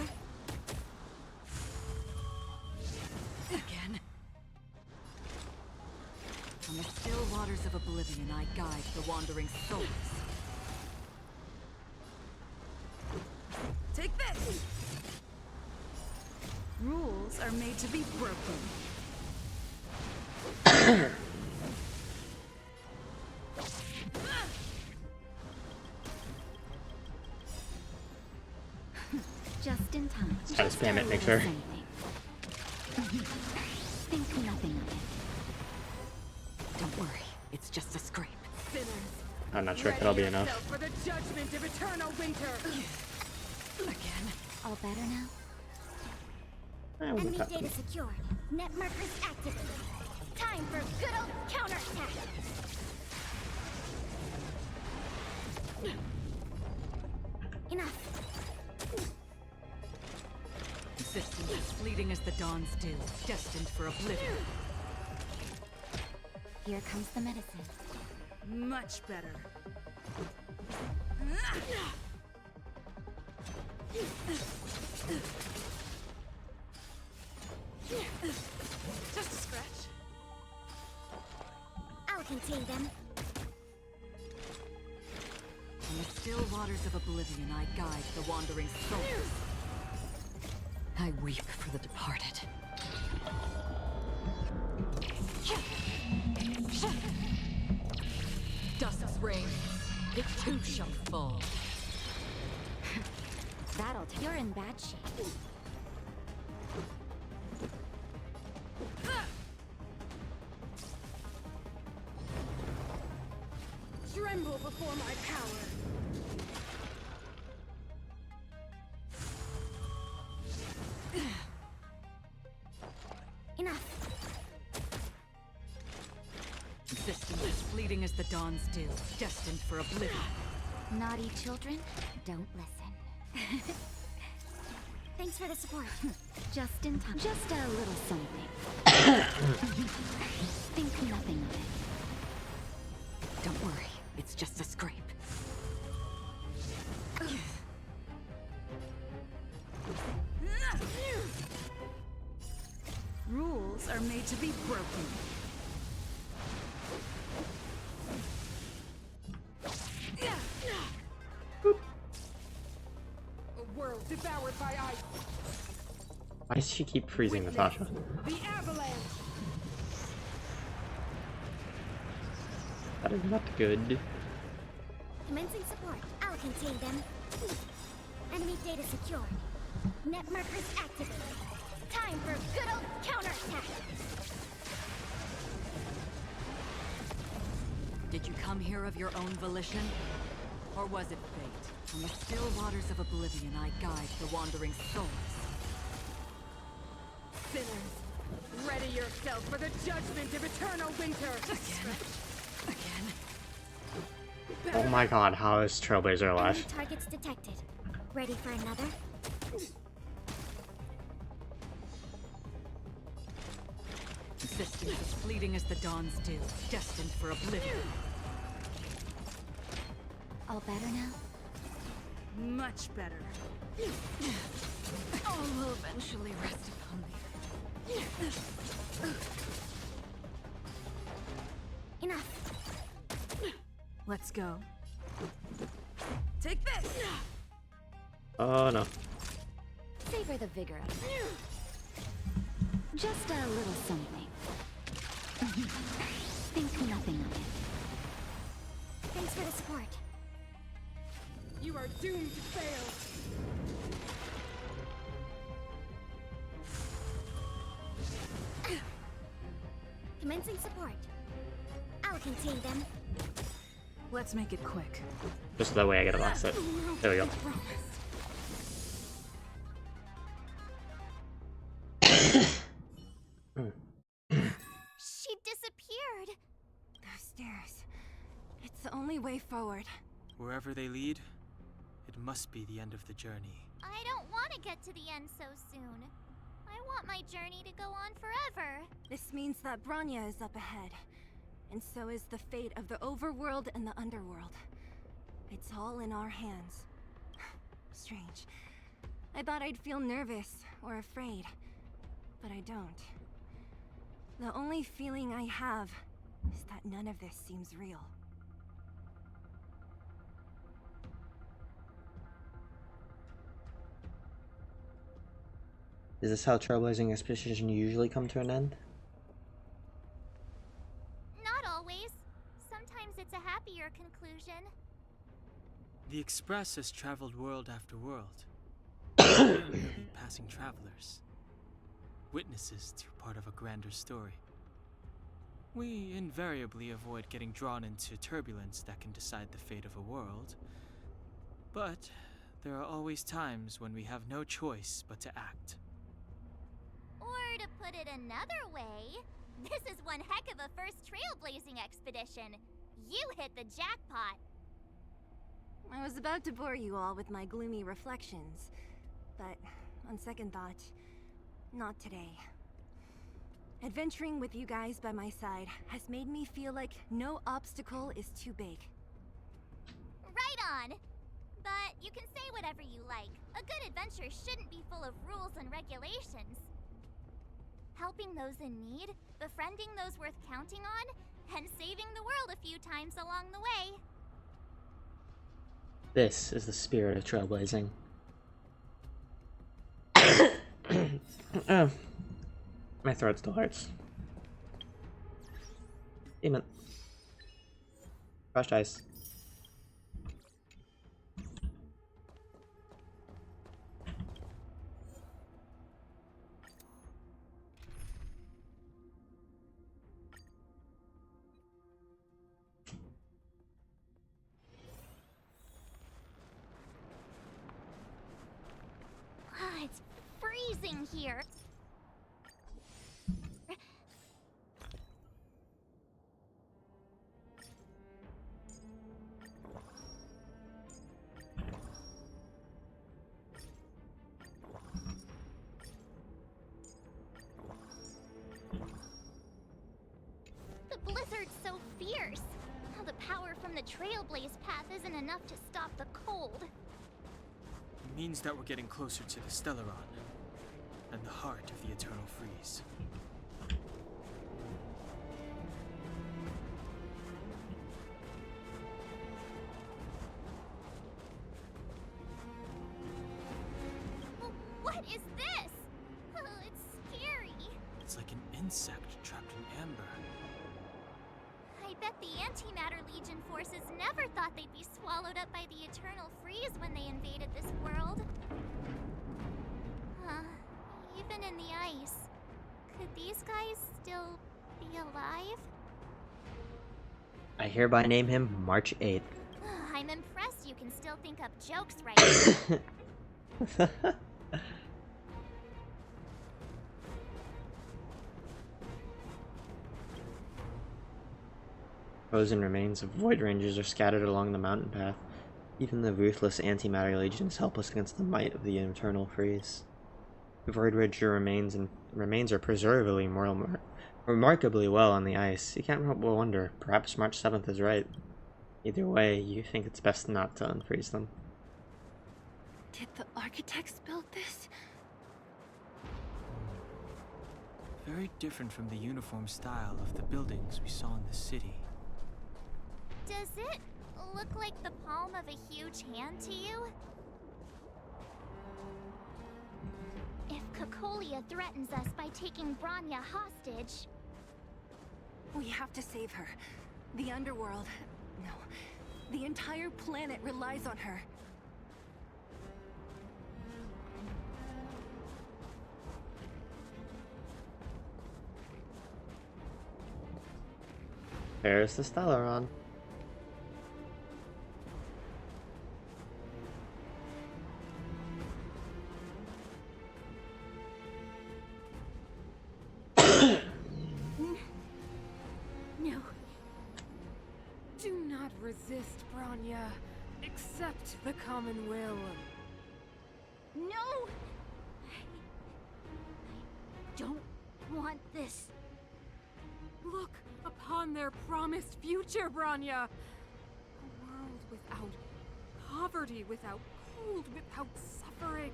Again. On the still waters of oblivion, I guide the wandering souls. Take this! Rules are made to be broken. Just in time. Try to spam it, make sure. Think nothing of it. Don't worry, it's just a scrape. Sinners, I'm not sure if that'll be ready enough. yourself for the judgment of eternal winter. Again. All better now? We'll Enemy get that. data secured. Net markers activated. Time for good old counterattack. Enough. Existence is fleeting as the dawn's dew, destined for oblivion. Here comes the medicine. Much better. Just a scratch. I'll contain them. In the still waters of oblivion, I guide the wandering souls. I weep for the departed. Dust's reign, it too shall fall. That'll take. You're in bad shape. Tremble before my power. Enough. Existence is fleeting as the dawn's dew, destined for oblivion. Naughty children, don't listen. Thanks for the support. Just in time. Just a little something. Think nothing of it. Don't worry, it's just a scrape. Rules are made to be broken. A world devoured by ice. Why does she keep freezing Natasha? The avalanche. That is not good. Commencing support. I'll contain them. Enemy data secured. Net markers activated. Time for good old counterattack. Did you come here of your own volition? Or was it fate? From the still waters of oblivion, I guide the wandering souls. Sinners, ready yourself for the judgment of eternal winter. Again. Oh my god, how is Trailblazer Enemy alive? targets detected. Ready for another? Existence as fleeting as the dawn's dew, destined for oblivion. All better now? Much better. All will eventually rest upon me. Enough. Let's go. Take this! Oh no. Savor the vigor of it. Just a little something. Think nothing of it. Thanks for the support. You are doomed to fail. Commencing support. I'll contain them. Let's make it quick. Just that way I get a blast it. There we go. She disappeared. Those stairs. It's the only way forward. Wherever they lead, it must be the end of the journey. I don't want to get to the end so soon. I want my journey to go on forever. This means that Bronya is up ahead. And so is the fate of the overworld and the underworld. It's all in our hands. Strange. I thought I'd feel nervous or afraid, but I don't. The only feeling I have is that none of this seems real. Is this how trailblazing expeditions usually come to an end? Not always. Sometimes it's a happier conclusion. The Express has traveled world after world. We are merely passing travelers. Witnesses to part of a grander story. We invariably avoid getting drawn into turbulence that can decide the fate of a world. But there are always times when we have no choice but to act. Or to put it another way, this is one heck of a first trailblazing expedition. You hit the jackpot. I was about to bore you all with my gloomy reflections, but on second thought, not today. Adventuring with you guys by my side has made me feel like no obstacle is too big. Right on! But you can say whatever you like. A good adventure shouldn't be full of rules and regulations. Helping those in need, befriending those worth counting on, and saving the world a few times along the way. This is the spirit of trailblazing. Oh. My throat still hurts. Demon. Crushed ice. It's freezing here. The blizzard's so fierce. Now the power from the Trailblaze path isn't enough to stop the cold. It means that we're getting closer to the Stellaron, and the heart of the Eternal Freeze. What is this? Oh, it's scary. It's like an insect trapped in amber. I bet the Antimatter Legion forces never thought they'd be swallowed up by the Eternal Freeze when they invaded this world. Even in the ice, could these guys still be alive? I hereby name him March 8th. I'm impressed you can still think up jokes right now. Frozen remains of Void Rangers are scattered along the mountain path. Even the ruthless Antimatter Legion is helpless against the might of the Eternal Freeze. The Void Ranger remains are remarkably well on the ice. You can't help but wonder, perhaps March 7th is right. Either way, you think it's best not to unfreeze them. Did the architects build this? Very different from the uniform style of the buildings we saw in the city. Does it look like the palm of a huge hand to you? If Cocolia threatens us by taking Bronya hostage... We have to save her. The underworld... No. The entire planet relies on her. There's the Stellaron. No. Do not resist, Bronya. Accept the common will. No! I don't want this. Look upon their promised future, Bronya. A world without poverty, without cold, without suffering.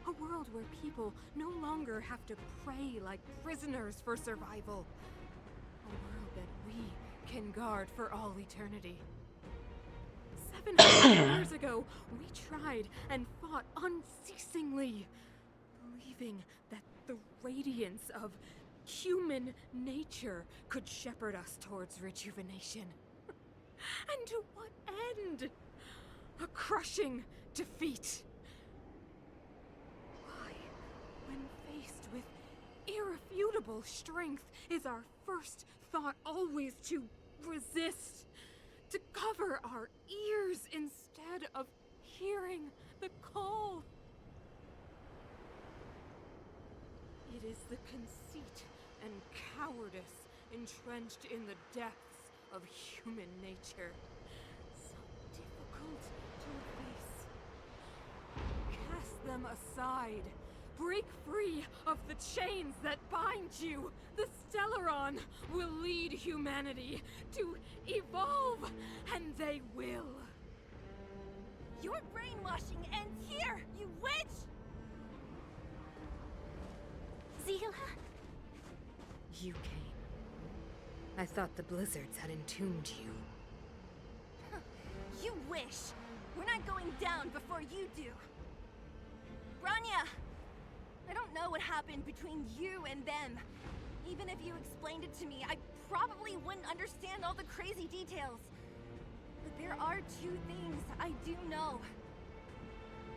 A world where people no longer have to pray like prisoners for survival. A world that we can guard for all eternity. 700 years ago, we tried and fought unceasingly, believing that the radiance of human nature could shepherd us towards rejuvenation. And to what end? A crushing defeat. Why, when faced with irrefutable strength, is our first thought always to resist? To cover our ears instead of hearing the call? It is the conceit and cowardice entrenched in the depths of human nature, so difficult to face. Cast them aside. Break free of the chains that bind you. The Stellaron will lead humanity to evolve, and they will. Your brainwashing ends here, you witch! Zila? You came. I thought the blizzards had entombed you. You wish. We're not going down before you do. Bronya! I don't know what happened between you and them. Even if you explained it to me, I probably wouldn't understand all the crazy details. But there are two things I do know.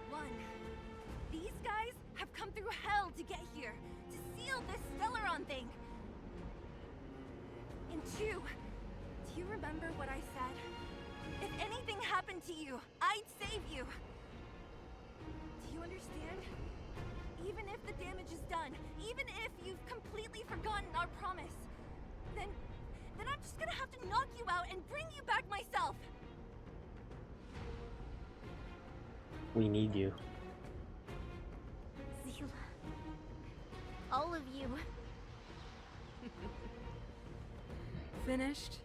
One, these guys have come through hell to get here, to seal this Stellaron thing. And two, do you remember what I said? If anything happened to you, I'd save you. Do you understand? Even if the damage is done, even if you've completely forgotten our promise, then I'm just gonna have to knock you out and bring you back myself. We need you. Zila. All of you. Finished?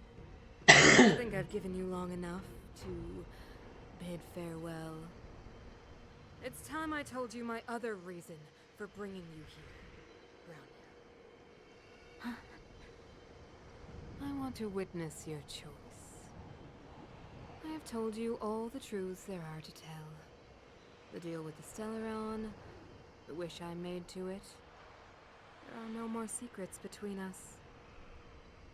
I think I've given you long enough to bid farewell. It's time I told you my other reason for bringing you here, Bronya. I want to witness your choice. I have told you all the truths there are to tell. The deal with the Stellaron, the wish I made to it. There are no more secrets between us.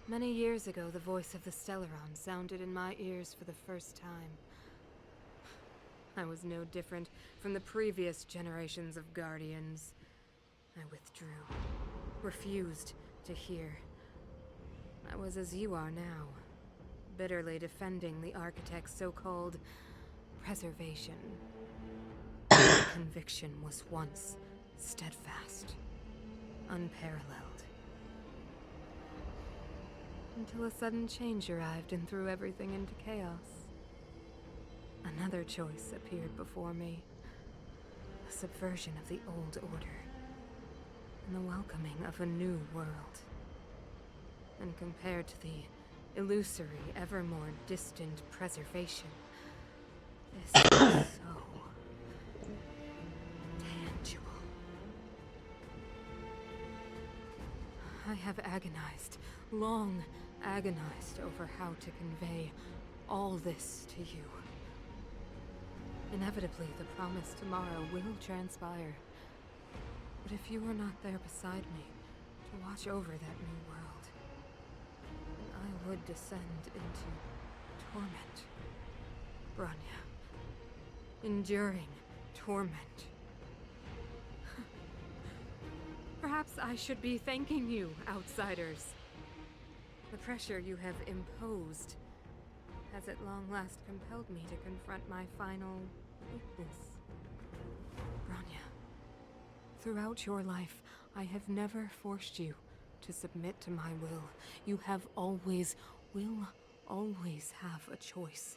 Many years ago, the voice of the Stellaron sounded in my ears for the first time. I was no different from the previous generations of Guardians. I withdrew, refused to hear. I was as you are now, bitterly defending the Architect's so-called preservation. My conviction was once steadfast, unparalleled. Until a sudden change arrived and threw everything into chaos. Another choice appeared before me. A subversion of the old order. And the welcoming of a new world. And compared to the illusory, ever more distant preservation, this is so tangible. I have agonized, long agonized over how to convey all this to you. Inevitably, the promised tomorrow will transpire. But if you were not there beside me to watch over that new world, then I would descend into torment. Bronya. Enduring torment. Perhaps I should be thanking you, outsiders. The pressure you have imposed has at long last compelled me to confront my final weakness. Bronya, throughout your life, I have never forced you to submit to my will. You have always, will always have a choice.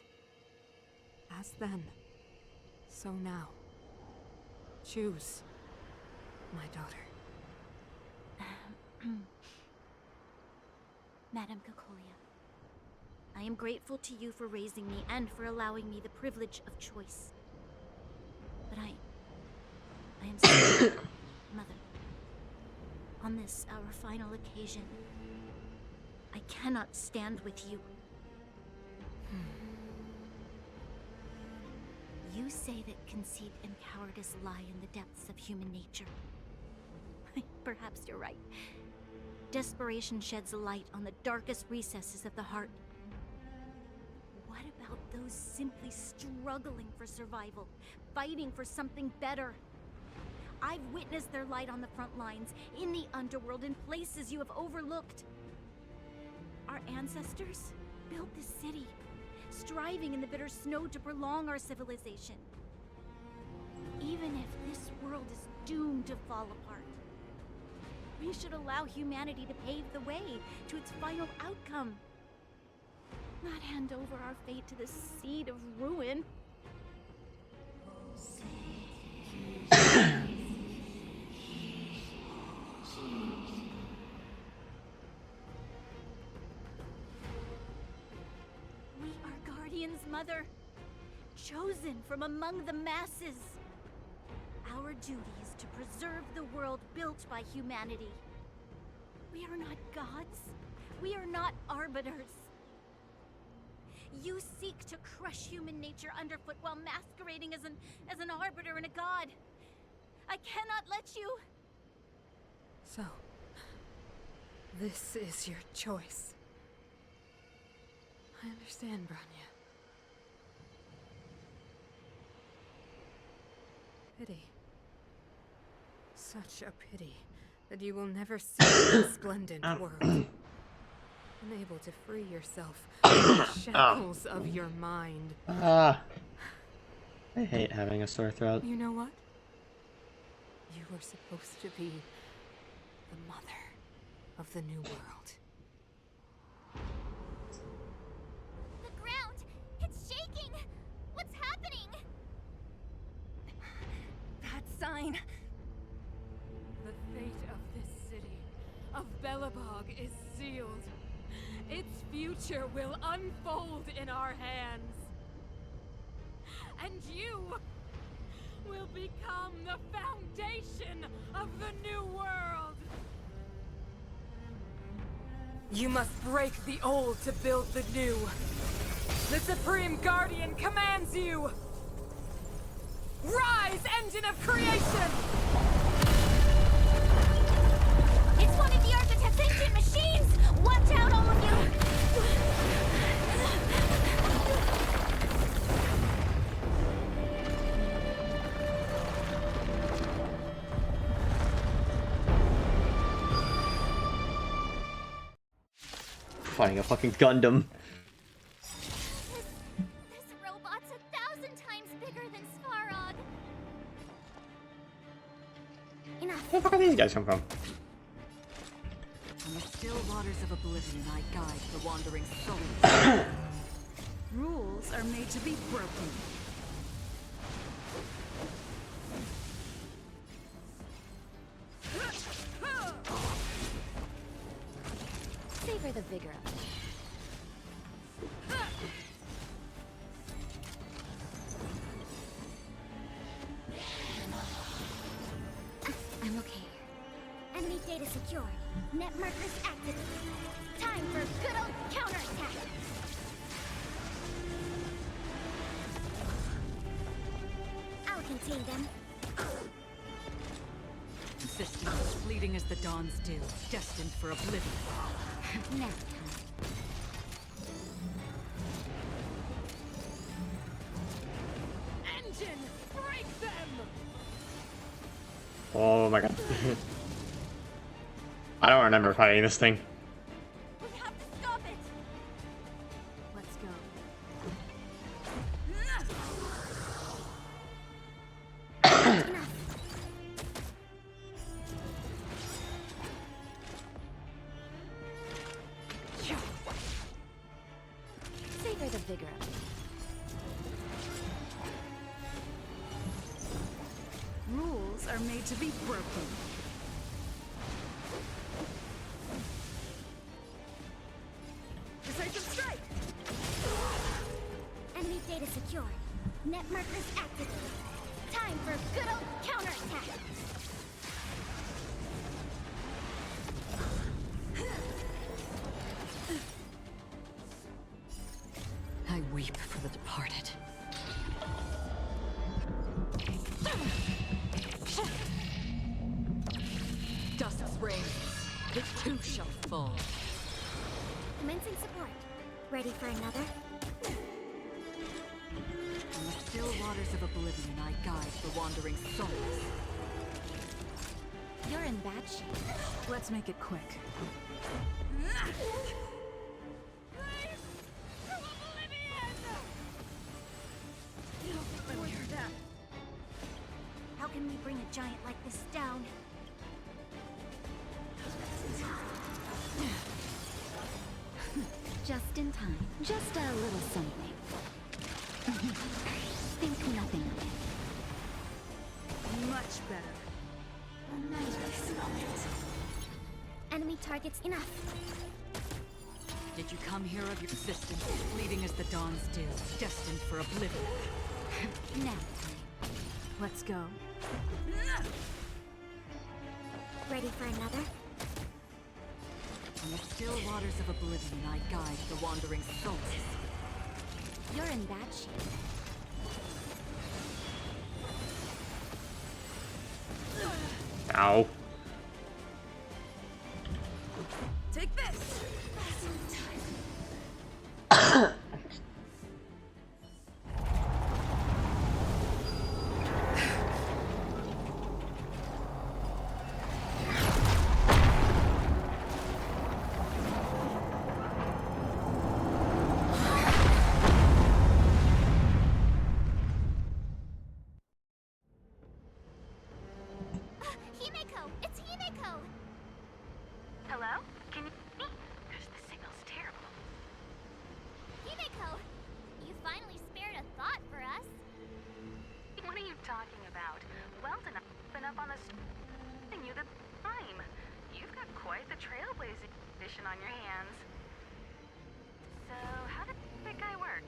As then, so now. Choose, my daughter. Madame Cocolia, I am grateful to you for raising me and for allowing me the privilege of choice. But I am sorry, Mother. On this, our final occasion, I cannot stand with you. You say that conceit and cowardice lie in the depths of human nature. Perhaps you're right. Desperation sheds a light on the darkest recesses of the heart. What about those simply struggling for survival, fighting for something better? I've witnessed their light on the front lines, in the underworld, in places you have overlooked. Our ancestors built this city, striving in the bitter snow to prolong our civilization. Even if this world is doomed to fall apart, we should allow humanity to pave the way to its final outcome. Not hand over our fate to the seed of ruin. We are guardians, Mother. Chosen from among the masses. Our duty is to preserve the world built by humanity. We are not gods. We are not arbiters. You seek to crush human nature underfoot while masquerading as an arbiter and a god. I cannot let you. So, this is your choice. I understand, Bronya. Pity. Such a pity that you will never see the resplendent world. Unable to free yourself from the shackles of your mind. I hate having a sore throat. You know what? You were supposed to be the mother of the new world. The ground! It's shaking! What's happening? That sign. The fate of this city, of Belobog, is sealed. Its future will unfold in our hands. And you will become the foundation of the new world. You must break the old to build the new. The Supreme Guardian commands you! Rise, engine of creation! It's one of the Architect's ancient machines! Watch out, all of you! Fighting a fucking Gundam. This robot's 1,000 times bigger than Svarog. Enough. Where the fuck did these guys come from? On the still waters of oblivion, I guide the wandering souls. Rules are made to be broken. Savor the vigor of it. I'm okay. Enemy data secured. Net markers activated. Time for good old counterattack. I'll contain them. Insistence as fleeting as the dawn's dew, destined for oblivion. Now, Engine, break them! Oh my god. I don't remember fighting this thing. We have to stop it! Let's go. savor the vigor of it. Rules are made to be broken. Decisive strike! Enemy data secured. Net markers activated. Time for good old counterattack! I weep for the departed. Dust's reign, it too shall fall. Commencing support. Ready for another? In the still waters of oblivion, I guide the wandering souls. You're in bad shape. Let's make it quick. How can we bring a giant like this down? Just in time. Just a little something. Think nothing of it. Much better. Nice moment. Enemy targets enough. Did you come here of your existence, fleeting as the dawn's dew, destined for oblivion? Now, Let's go. Ready for another? In the still waters of oblivion, I guide the wandering souls. you're in bad shape. Ow. Take this! Himeko! It's Himeko! Hello? Can you hear me? Gosh, the signal's terrible. Himeko! You finally spared a thought for us. What are you talking about? Weldon, I've been up on the and you the time. You've got quite the trailblazing mission on your hands. So, how does that guy work?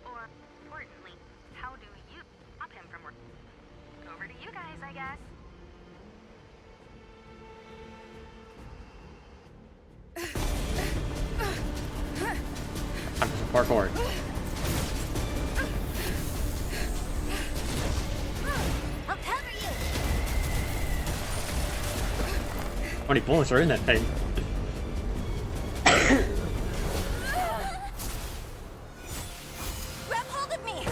Or, importantly, how do you stop him from working? Over to you guys, I guess. I'm parkour. I'll cover you! How many bullets are in that thing? Grab hold of me!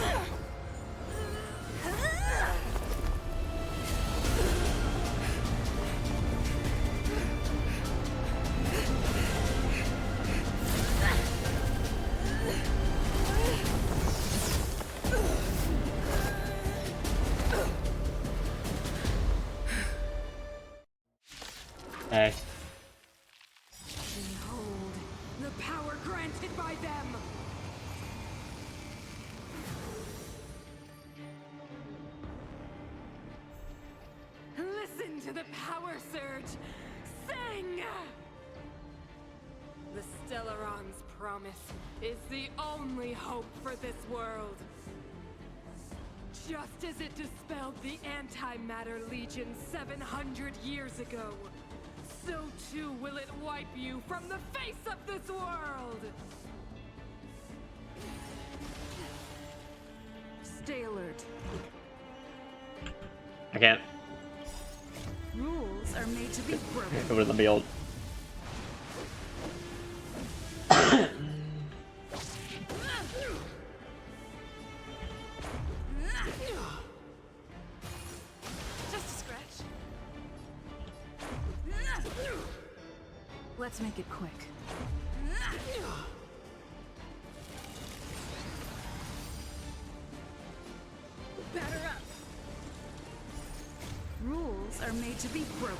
Hey. Behold, the power granted by them! Listen to the power surge! Sing! The Stellaron's promise is the only hope for this world. Just as it dispelled the Antimatter Legion 700 years ago, so too will it wipe you from the face of this world! Stay alert. I can't. Rules are made to be broken. It would be old. Just a scratch. Let's make it quick. Batter up. Rules are made to be broken.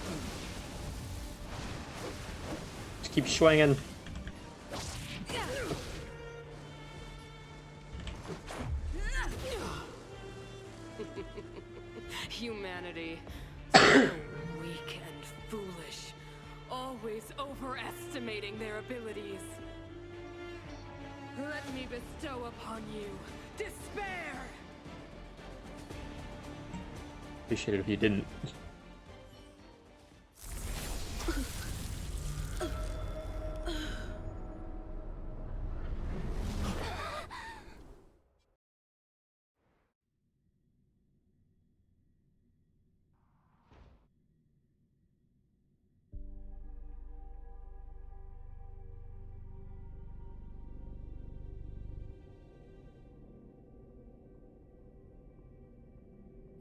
Just keep swinging. Humanity. So weak and foolish. Always overestimating their abilities. Let me bestow upon you despair! Appreciate it if you didn't.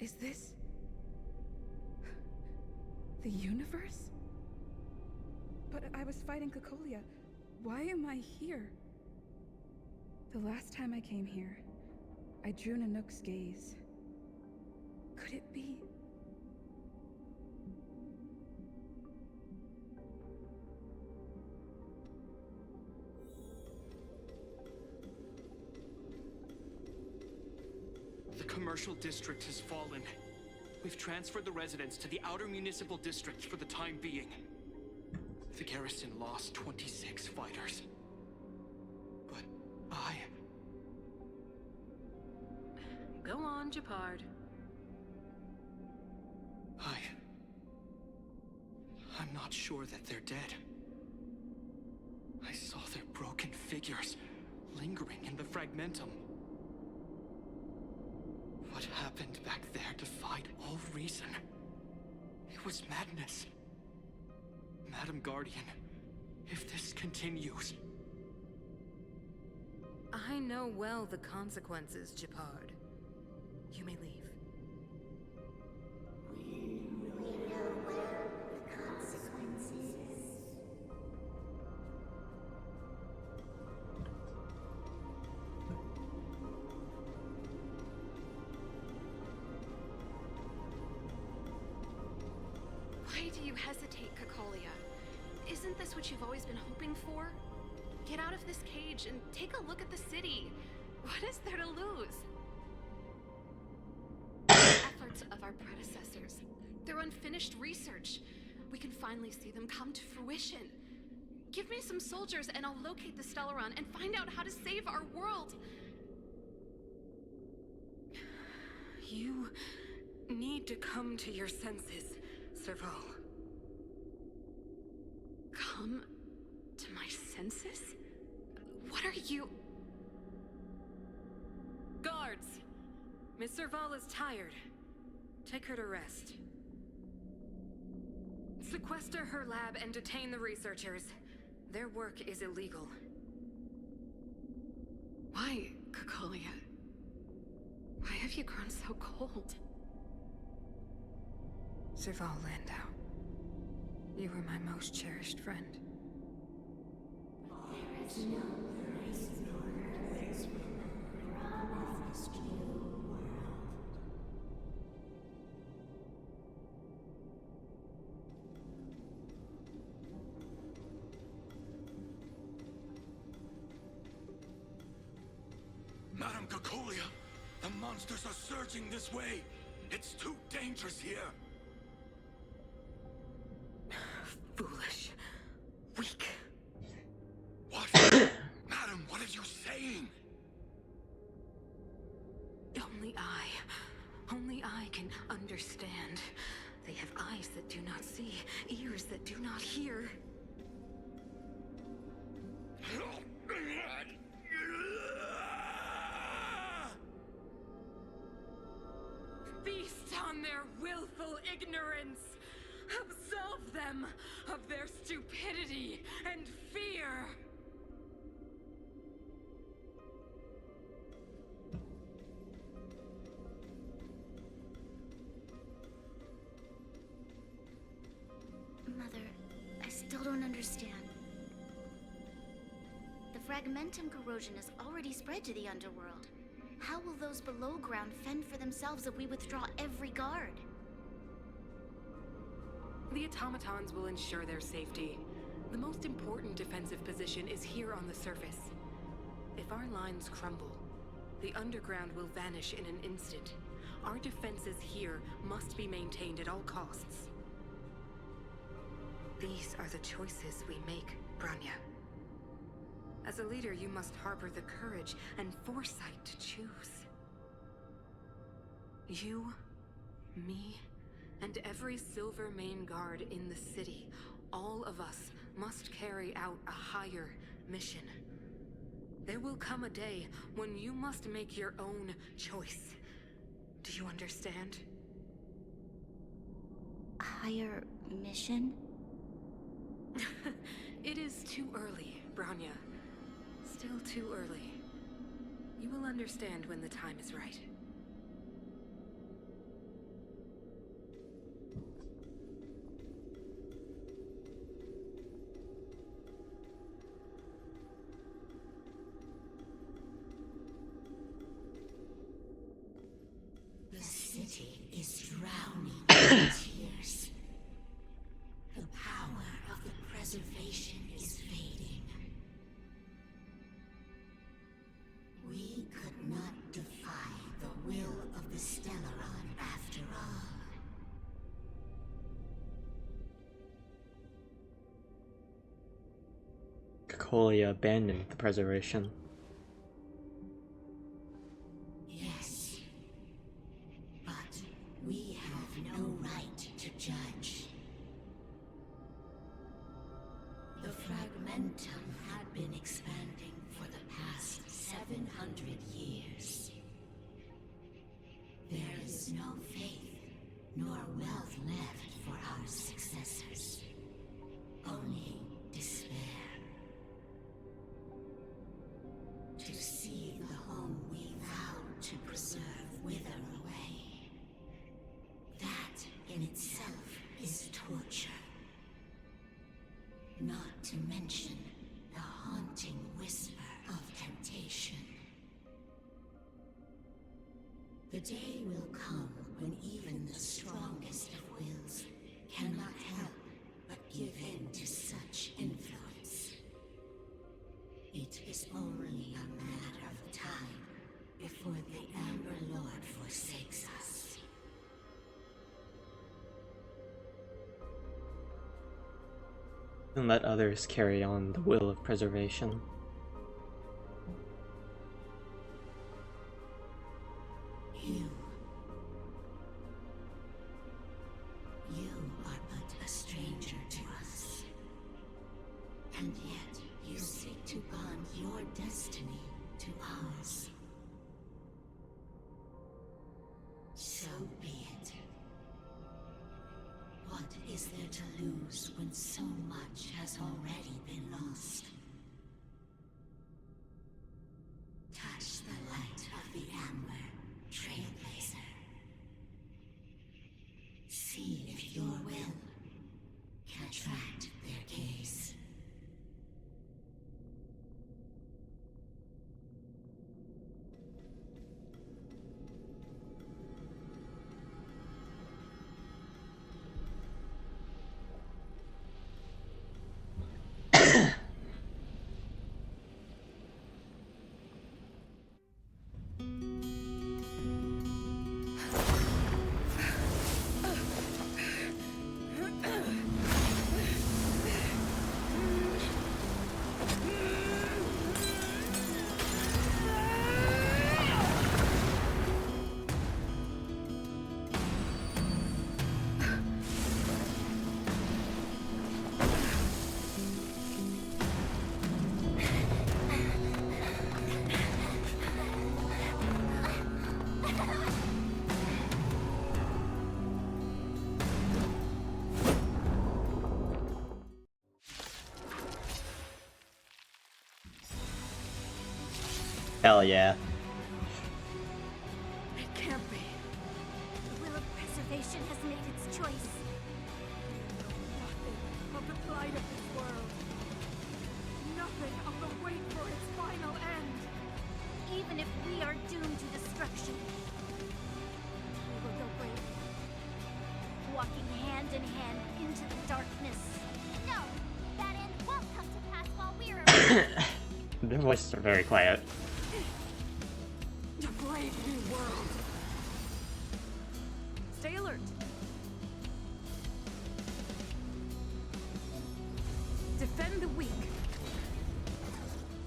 Is this the universe? But I was fighting Cocolia. Why am I here? The last time I came here, I drew Nanook's gaze. Could it be? The commercial district has fallen. We've transferred the residents to the outer municipal districts for the time being. The garrison lost 26 fighters. But Go on, Japard. I'm not sure that they're dead. I saw their broken figures lingering in the fragmentum. What happened back there defied all reason. It was madness. Madam Guardian, if this continues... I know well the consequences, Japard. You may leave. Why do you hesitate, Cocolia? Isn't this what you've always been hoping for? Get out of this cage and take a look at the city. What is there to lose? Efforts of our predecessors. Their unfinished research. We can finally see them come to fruition. Give me some soldiers and I'll locate the Stellaron and find out how to save our world. You need to come to your senses, Serval. Come to my senses? What are you... Guards! Miss Serval is tired. Take her to rest. Sequester her lab and detain the researchers. Their work is illegal. Why, Cocolia? Why have you grown so cold? Serval Landau. You were my most cherished friend. There is no place nor place promised you, world. Madam Cocolia, the monsters are surging this way. It's too dangerous here. Foolish. Weak. doing? Only I can understand. They have eyes that do not see, ears that do not hear. Feast on their willful ignorance! Absolve them of their stupidity and fear! Mother, I still don't understand. The fragmentum corrosion has already spread to the underworld. How will those below ground fend for themselves if we withdraw every guard? The automatons will ensure their safety. The most important defensive position is here on the surface. If our lines crumble, the underground will vanish in an instant. Our defenses here must be maintained at all costs. These are the choices we make, Bronya. As a leader, you must harbor the courage and foresight to choose. You, me, and every Silver Main Guard in the city, all of us must carry out a higher mission. There will come a day when you must make your own choice. Do you understand? A higher mission? It is too early, Bronya. Still too early. You will understand when the time is right. The city is drowning in tears. The power of the preservation is fading. We could not defy the will of the Stellaron after all. Cocolia abandoned the preservation. Yes, but we have no right to judge. The fragmentum had been expanding for the past 700 years. There is no faith nor wealth left for our successors. Only despair. To see the home we vowed to preserve wither away. That in itself is torture. Not to mention the haunting whisper of temptation. The day will come when even the strongest of wills cannot help but give in to such influence. It is only a matter of time before the Amber Lord forsakes us. And let others carry on the will of preservation. You are but a stranger to us. And yet you seek to bond your destiny to ours. So be it. What is there to lose when so much has already been lost? Touch the light of the Amber, Trailblazer. See if your will can attract their gaze. Hell yeah. It can't be. The will of preservation has made its choice. Nothing of the plight of this world. Nothing of the wait for its final end. Even if we are doomed to destruction, we will go bravely, walking hand in hand into the darkness. No, that end won't come to pass while we're around. Their voices are very quiet. To brave new world. Stay alert. Defend the weak.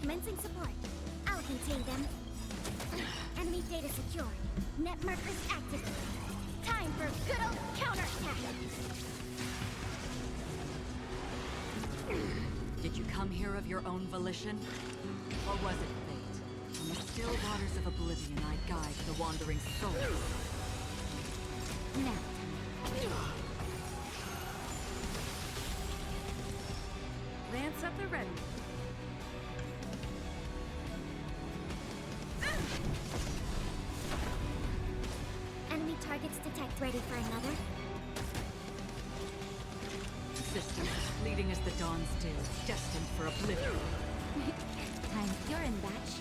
Commencing support. I'll contain them. Enemy data secure. Net markers activated. Time for good old counterattack. Did you come here of your own volition? Or was it fate? From the still waters of oblivion I guide the wandering souls. Now. Lance up the ready. Enemy targets detect. Ready for another? Existence as fleeting as the dawn still, destined for oblivion. Time. You're in batch.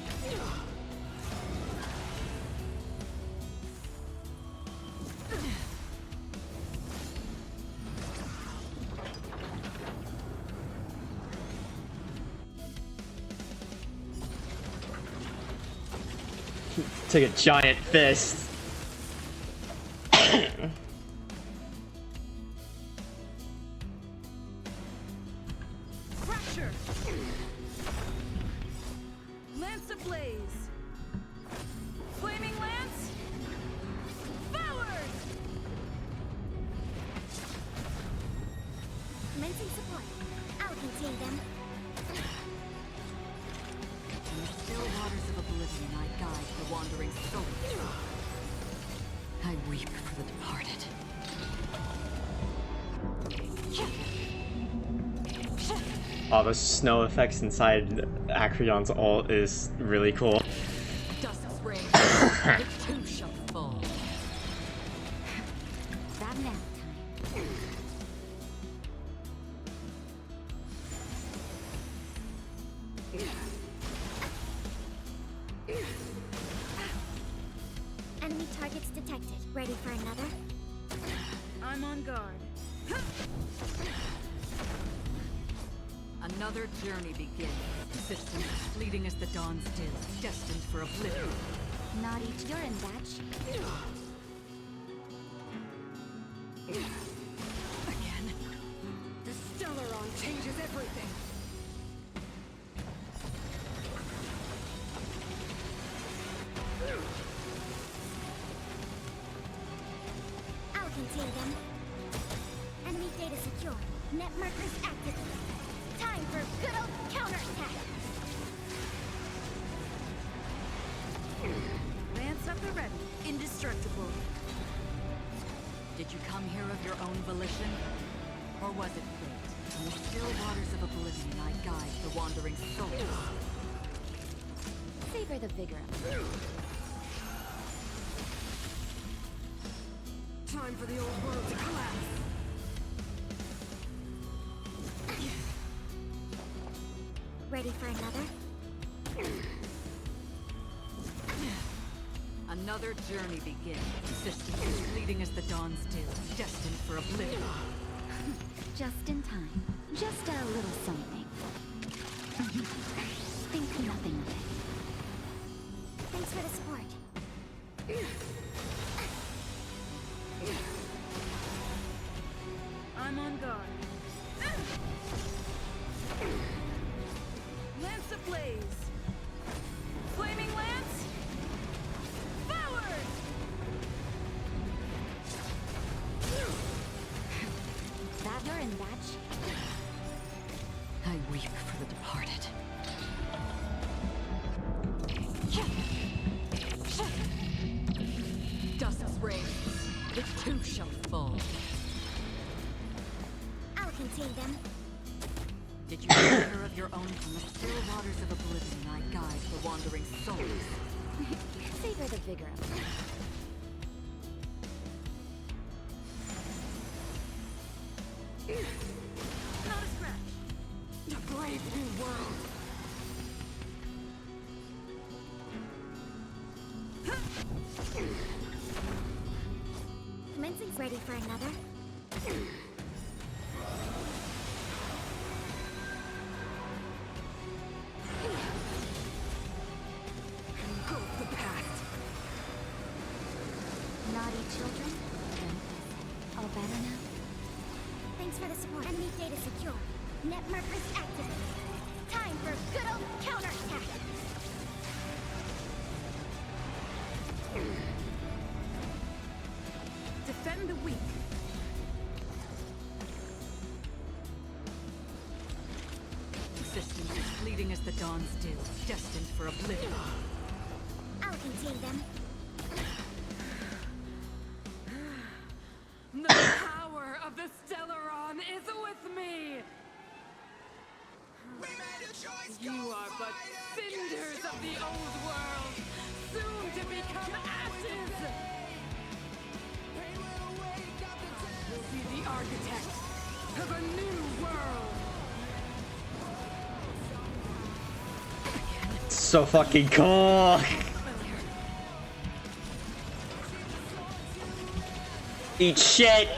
Took a giant fist. Fracture. Lance ablaze. Flaming lance. Forward. Commencing support. I'll contain them. In the still waters of oblivion I guide the wandering souls. I weep for the departed. All the snow effects inside Acreon's ult is really cool. Dust's rain, the too shall fall. That now. Enemy targets detected. Ready for another? I'm on guard. Another journey begins. Existence as fleeting as the dawn still, destined for oblivion. Not each. You're in batch. Again. The Stellaron changes everything. I'll contain them. Enemy data secure. Net markers active. Time for good old counterattack. Lance up the ready. Indestructible. Did you come here of your own volition? Or was it fate? In the still waters of oblivion I guide the wandering souls. Savor the vigor of it. Time for the old world to collapse. Ready for another? Another journey begins. Existence as fleeting as the dawn still, destined for oblivion. Just in time. Just a little something. Think nothing of it. Thanks for the support. I'm on guard. Lance ablaze. Flaming lance. Forward. That you're in batch. I weep for the departed. Dust's rain, it too shall fall. I'll contain them. Did you hear of your own from the still waters of oblivion? I guide the wandering souls. Savor the vigor of it. Not a scratch. A brave new world. Commencing's ready for another. Engulf the past. Naughty children. All better now? Thanks for the support. Enemy data secure. Net markers activated. Time for good old counterattack. Defend the weak. Existence is fleeting as the dawn's dew, destined for oblivion. I'll contain them. The power of the Stellaron is with me! You are but cinders of the old world, soon to become ashes! You'll be the architect of a new world! So fucking cool. Eat shit.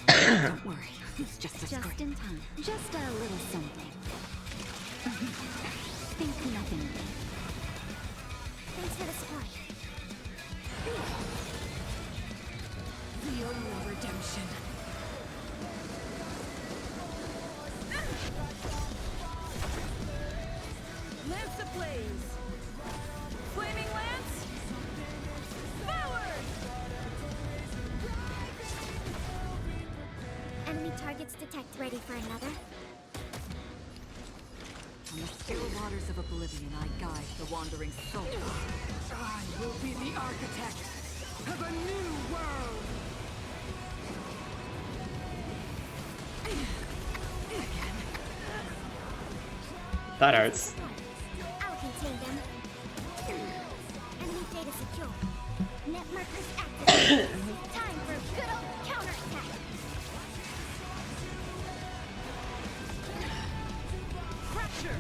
Don't worry, it's just a script. In time. Just a little something. Think nothing of it. Thanks for the support. The only redemption. Lance ablaze! Flaming lance! Forward! Enemy targets detect. Ready for another? On the still waters of oblivion, I guide the wandering souls. I will be the architect of a new world! That hurts. I'll contain them. Enemy data secure. Net markers activated. Time for good old counterattack. Fracture!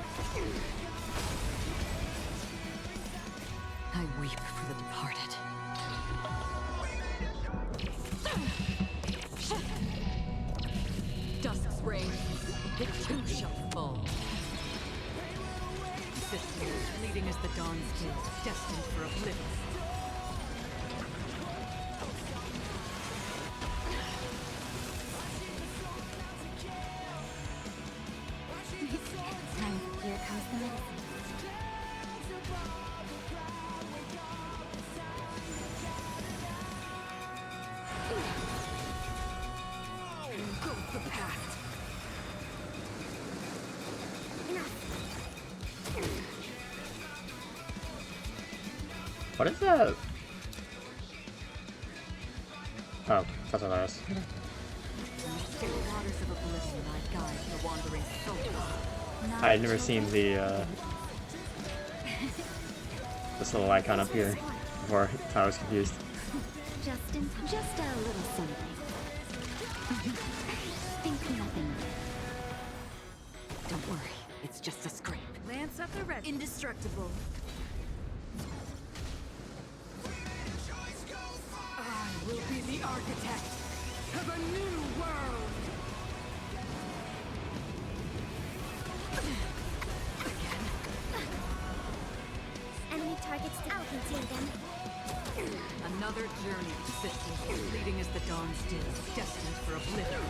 I weep for the departed. Dusk's reign, the two shall fall. Existence fleeting as the dawn's dew, destined for oblivion. Here comes the medicine. Engulf the past. What is that? Oh, that's what that is. In the still waters of oblivion, I guide the wandering souls. I had never seen the this little icon up here before, so I was confused. Just in time. Just a little something. Think nothing of it. Don't worry, it's just a scrape. Lance up the red. Indestructible. I will be the architect of a new world. Enemy targets. I'll contain them. Another journey of existence, fleeting as the dawn's dew, destined for oblivion.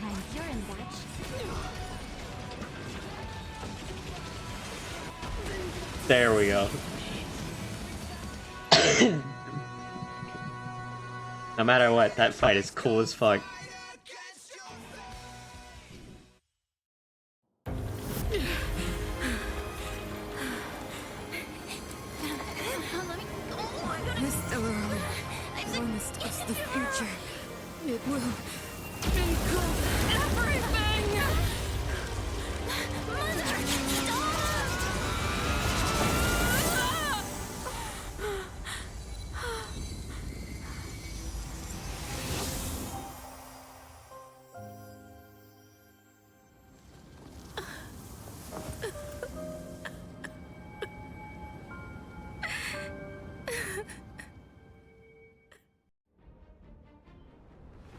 Time's your batch. There we go. No matter what, that fight is cool as fuck. future. It will include everything! Mother, stop!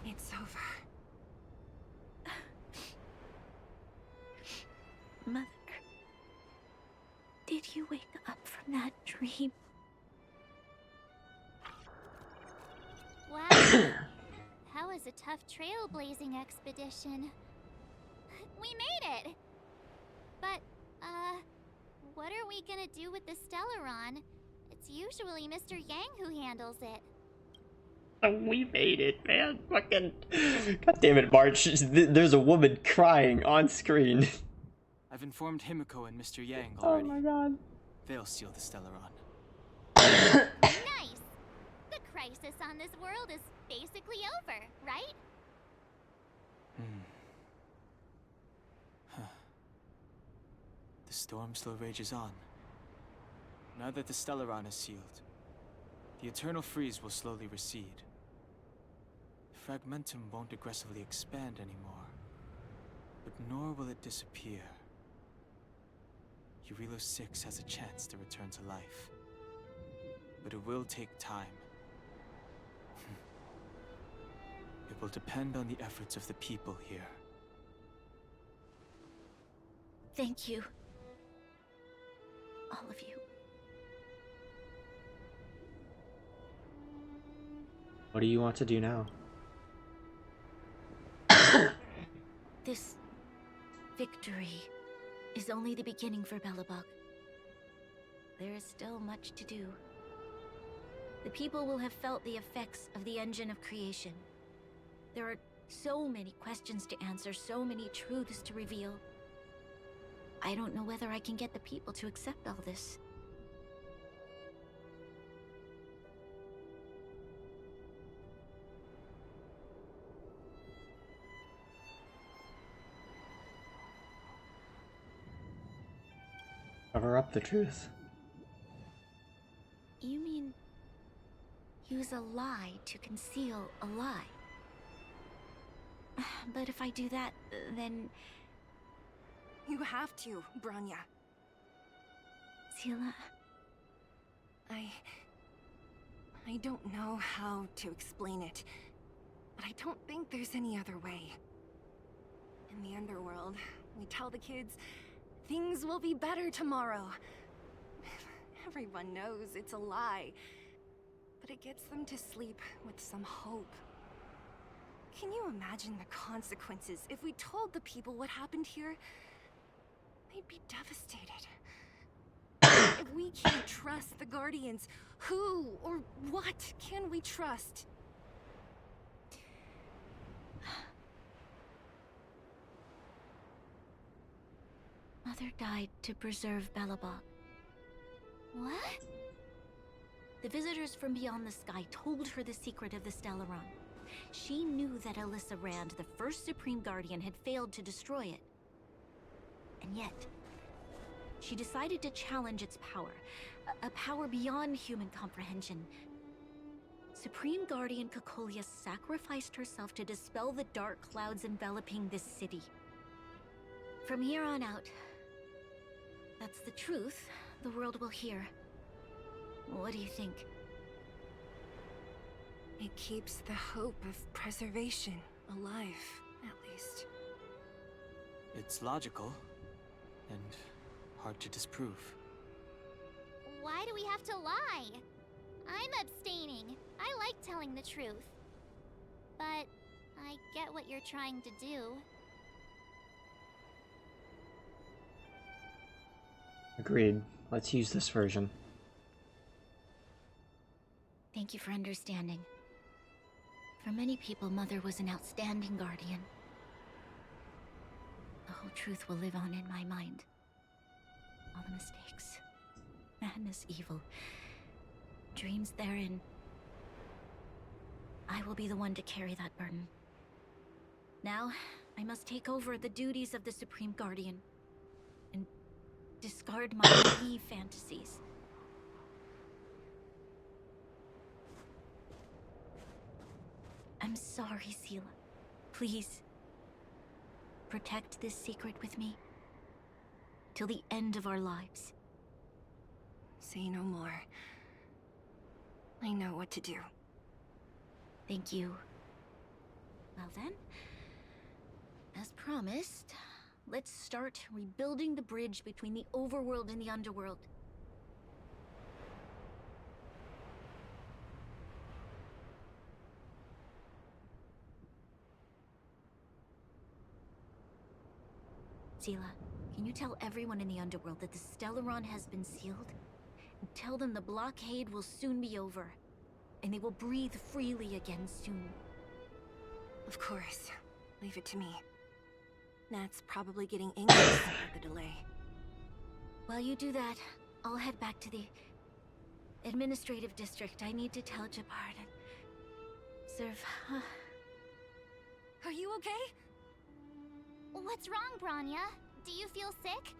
It's over. Mother, did you wake up from that dream? Wow. That was a tough trailblazing expedition. We made it! But, what are we gonna do with the Stellaron? It's usually Mr. Yang who handles it. We made it, man. Fucking. God damn it, March. There's a woman crying on screen. I've informed Himiko and Mr. Yang Oh already. my god. They'll steal the Stellaron. Nice! The crisis on this world is basically over, right? The storm still rages on. Now that the Stellaron is sealed, the eternal freeze will slowly recede. Fragmentum won't aggressively expand anymore, but nor will it disappear. Eurilo 6 has a chance to return to life, but it will take time. It will depend on the efforts of the people here. Thank you. All of you. What do you want to do now? This victory is only the beginning for Belobog. There is still much to do. The people will have felt the effects of the engine of creation. There are so many questions to answer, so many truths to reveal. I don't know whether I can get the people to accept all this. Cover up the truth. You mean use a lie to conceal a lie? But if I do that, then... You have to, Bronya. Sila... I don't know how to explain it, but I don't think there's any other way. In the underworld, we tell the kids, things will be better tomorrow. Everyone knows it's a lie, but it gets them to sleep with some hope. Can you imagine the consequences if we told the people what happened here? They'd be devastated. If we can't trust the Guardians, who or what can we trust? Mother died to preserve Belobog. What? The visitors from beyond the sky told her the secret of the Stellaron. She knew that Alyssa Rand, the first Supreme Guardian, had failed to destroy it. And yet, she decided to challenge its power, a power beyond human comprehension. Supreme Guardian Cocolia sacrificed herself to dispel the dark clouds enveloping this city. From here on out, that's the truth the world will hear. What do you think? It keeps the hope of preservation alive, at least. It's logical, and hard to disprove. Why do we have to lie? I'm abstaining. I like telling the truth. But I get what you're trying to do. Agreed. Let's use this version. Thank you for understanding. For many people, Mother was an outstanding guardian. The whole truth will live on in my mind. All the mistakes, madness, evil, dreams therein. I will be the one to carry that burden. Now, I must take over the duties of the Supreme Guardian and discard my naive fantasies. I'm sorry, Seela. Please, protect this secret with me till the end of our lives. Say no more. I know what to do. Thank you. Well then, as promised, let's start rebuilding the bridge between the overworld and the underworld. Seela, can you tell everyone in the underworld that the Stellaron has been sealed? And tell them the blockade will soon be over, and they will breathe freely again soon. Of course. Leave it to me. Nat's probably getting anxious about the delay. While you do that, I'll head back to the administrative district. I need to tell Jabard and serve. Are you okay? What's wrong, Bronya? Do you feel sick?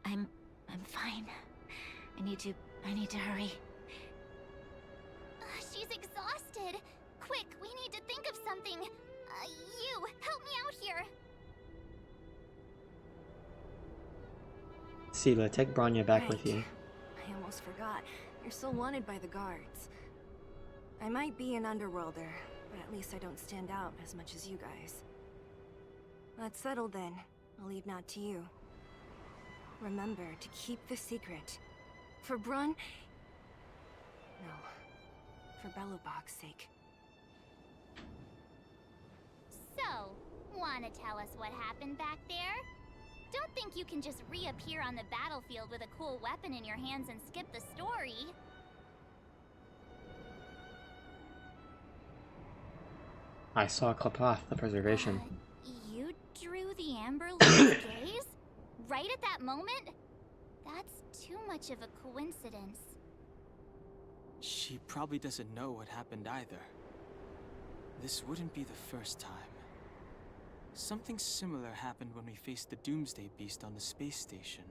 I'm fine. I need to hurry. She's exhausted. Quick, we need to think of something. You, help me out here. Seela, take Bronya back with you. I almost forgot. You're still wanted by the guards. I might be an underworlder, but at least I don't stand out as much as you guys. That's settled then. I'll leave Nat to you. Remember to keep the secret. For Brun... No. For Belobog's sake. So, wanna tell us what happened back there? Don't think you can just reappear on the battlefield with a cool weapon in your hands and skip the story. I saw Klapoth, the preservation. You drew the Amber Lady's gaze? Right at that moment? That's too much of a coincidence. She probably doesn't know what happened either. This wouldn't be the first time. Something similar happened when we faced the Doomsday Beast on the space station.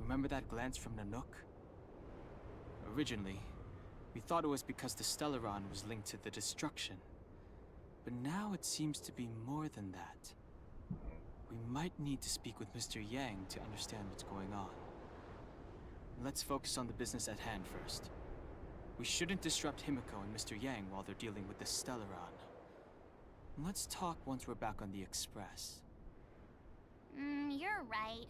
Remember that glance from Nanook? Originally, we thought it was because the Stellaron was linked to the destruction. But now it seems to be more than that. We might need to speak with Mr. Yang to understand what's going on. Let's focus on the business at hand first. We shouldn't disrupt Himiko and Mr. Yang while they're dealing with the Stellaron. Let's talk once we're back on the Express. You're right.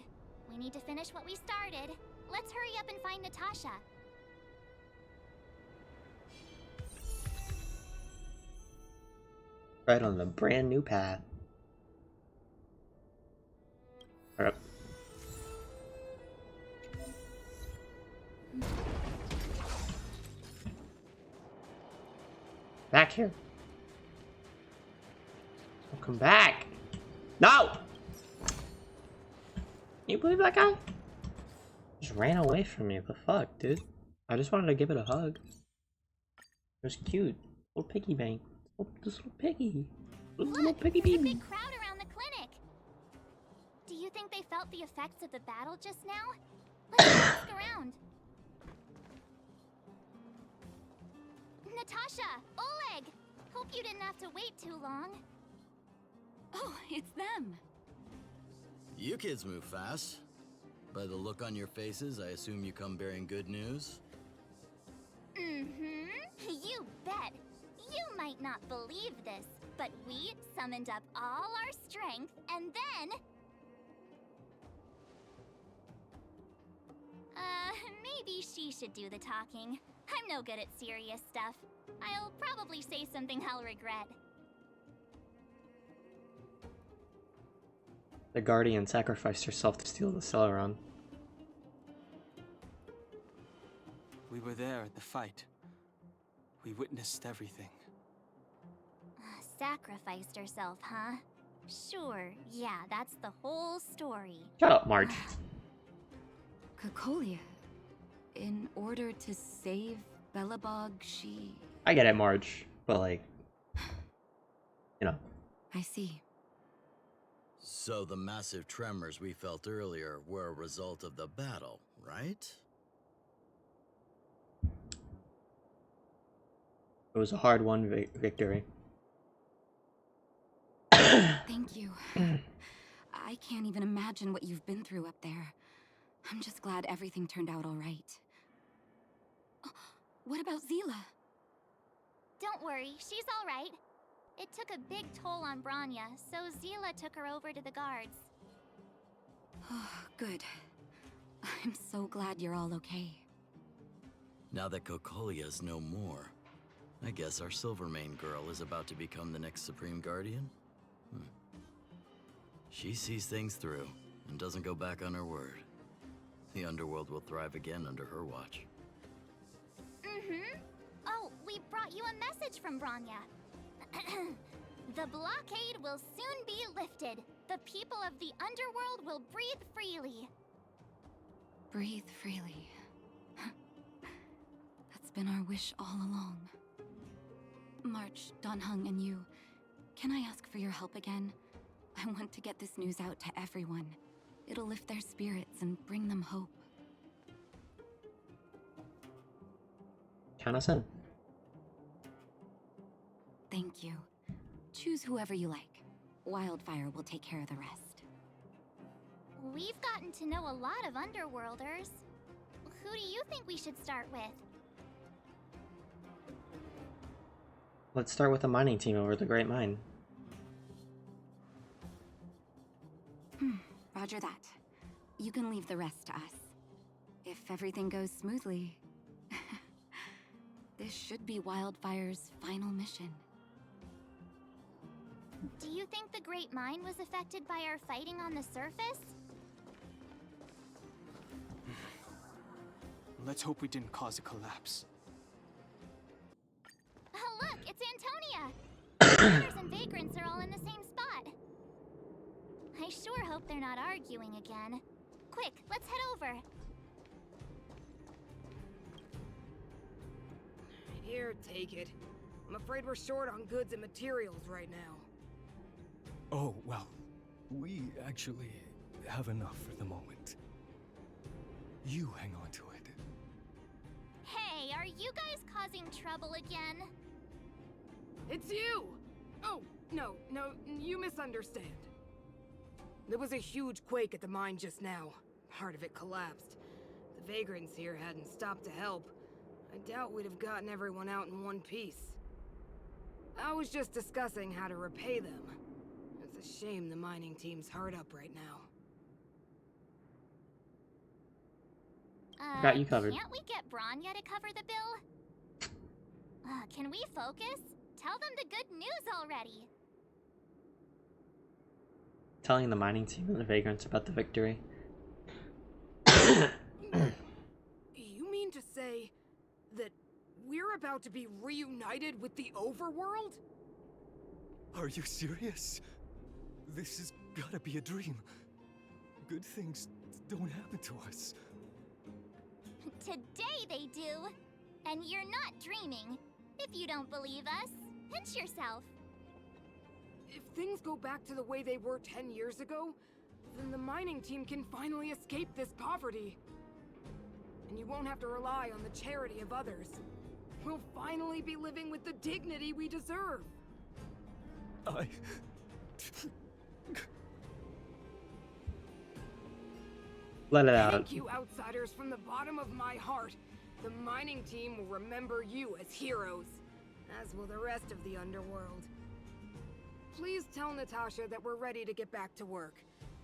We need to finish what we started. Let's hurry up and find Natasha. Right on the brand new path. Yep. Back here. Oh, come back. No! Can you believe that guy? Just ran away from me. What the fuck, dude? I just wanted to give it a hug. It was cute. Little piggy bank. Oh, this little piggy. Little piggy There's a baby. big crowd around the clinic. Do you think they felt the effects of the battle just now? Let's ask around. Natasha! Oleg! Hope you didn't have to wait too long. Oh, it's them. You kids move fast. By the look on your faces, I assume you come bearing good news? You bet. You might not believe this, but we summoned up all our strength, and then... maybe she should do the talking. I'm no good at serious stuff. I'll probably say something I'll regret. The Guardian sacrificed herself to steal the Stellaron. We were there at the fight. We witnessed everything. Sacrificed herself, huh? Sure, yeah, that's the whole story. Shut up, Marge. Cocolia. In order to save Belobog, she... I get it, March, but like, you know. I see. So the massive tremors we felt earlier were a result of the battle, right? It was a hard-won victory. Thank you. I can't even imagine what you've been through up there. I'm just glad everything turned out all right. Oh, what about Zila? Don't worry, she's all right. It took a big toll on Branya, so Zila took her over to the guards. Oh, good. I'm so glad you're all okay. Now that Cocolia's no more, I guess our Silvermane girl is about to become the next Supreme Guardian? She sees things through and doesn't go back on her word. The underworld will thrive again under her watch. Mm-hmm. Oh, we brought you a message from Branya. The blockade will soon be lifted. The people of the underworld will breathe freely. Breathe freely. That's been our wish all along. March, Donhung, and you, can I ask for your help again? I want to get this news out to everyone. It'll lift their spirits and bring them hope. Count us in. Thank you. Choose whoever you like. Wildfire will take care of the rest. We've gotten to know a lot of Underworlders. Who do you think we should start with? Let's start with the mining team over the Great Mine. Roger that. You can leave the rest to us. If everything goes smoothly, this should be Wildfire's final mission. Do you think the Great Mine was affected by our fighting on the surface? Let's hope we didn't cause a collapse. Oh, look, it's Antonia! The others and vagrants are all in the same spot. I sure hope they're not arguing again. Quick, let's head over. Here, take it. I'm afraid we're short on goods and materials right now. Oh, well, we actually have enough for the moment. You hang on to it. Hey, are you guys causing trouble again? It's you! Oh, no, you misunderstand. There was a huge quake at the mine just now. Part of it collapsed. The vagrants here hadn't stopped to help. I doubt we'd have gotten everyone out in one piece. I was just discussing how to repay them. It's a shame the mining team's hard up right now. Got you covered. Can't we get Branya to cover the bill? Can we focus? Tell them the good news already. Telling the mining team and the vagrants about the victory. You mean to say that we're about to be reunited with the overworld? Are you serious? This has gotta be a dream. Good things don't happen to us. Today they do. And you're not dreaming. If you don't believe us, pinch yourself. If things go back to the way they were 10 years ago, then the mining team can finally escape this poverty. And you won't have to rely on the charity of others. We'll finally be living with the dignity we deserve. Let it out. Thank you, outsiders, from the bottom of my heart. The mining team will remember you as heroes, as will the rest of the underworld. Please tell Natasha that we're ready to get back to work.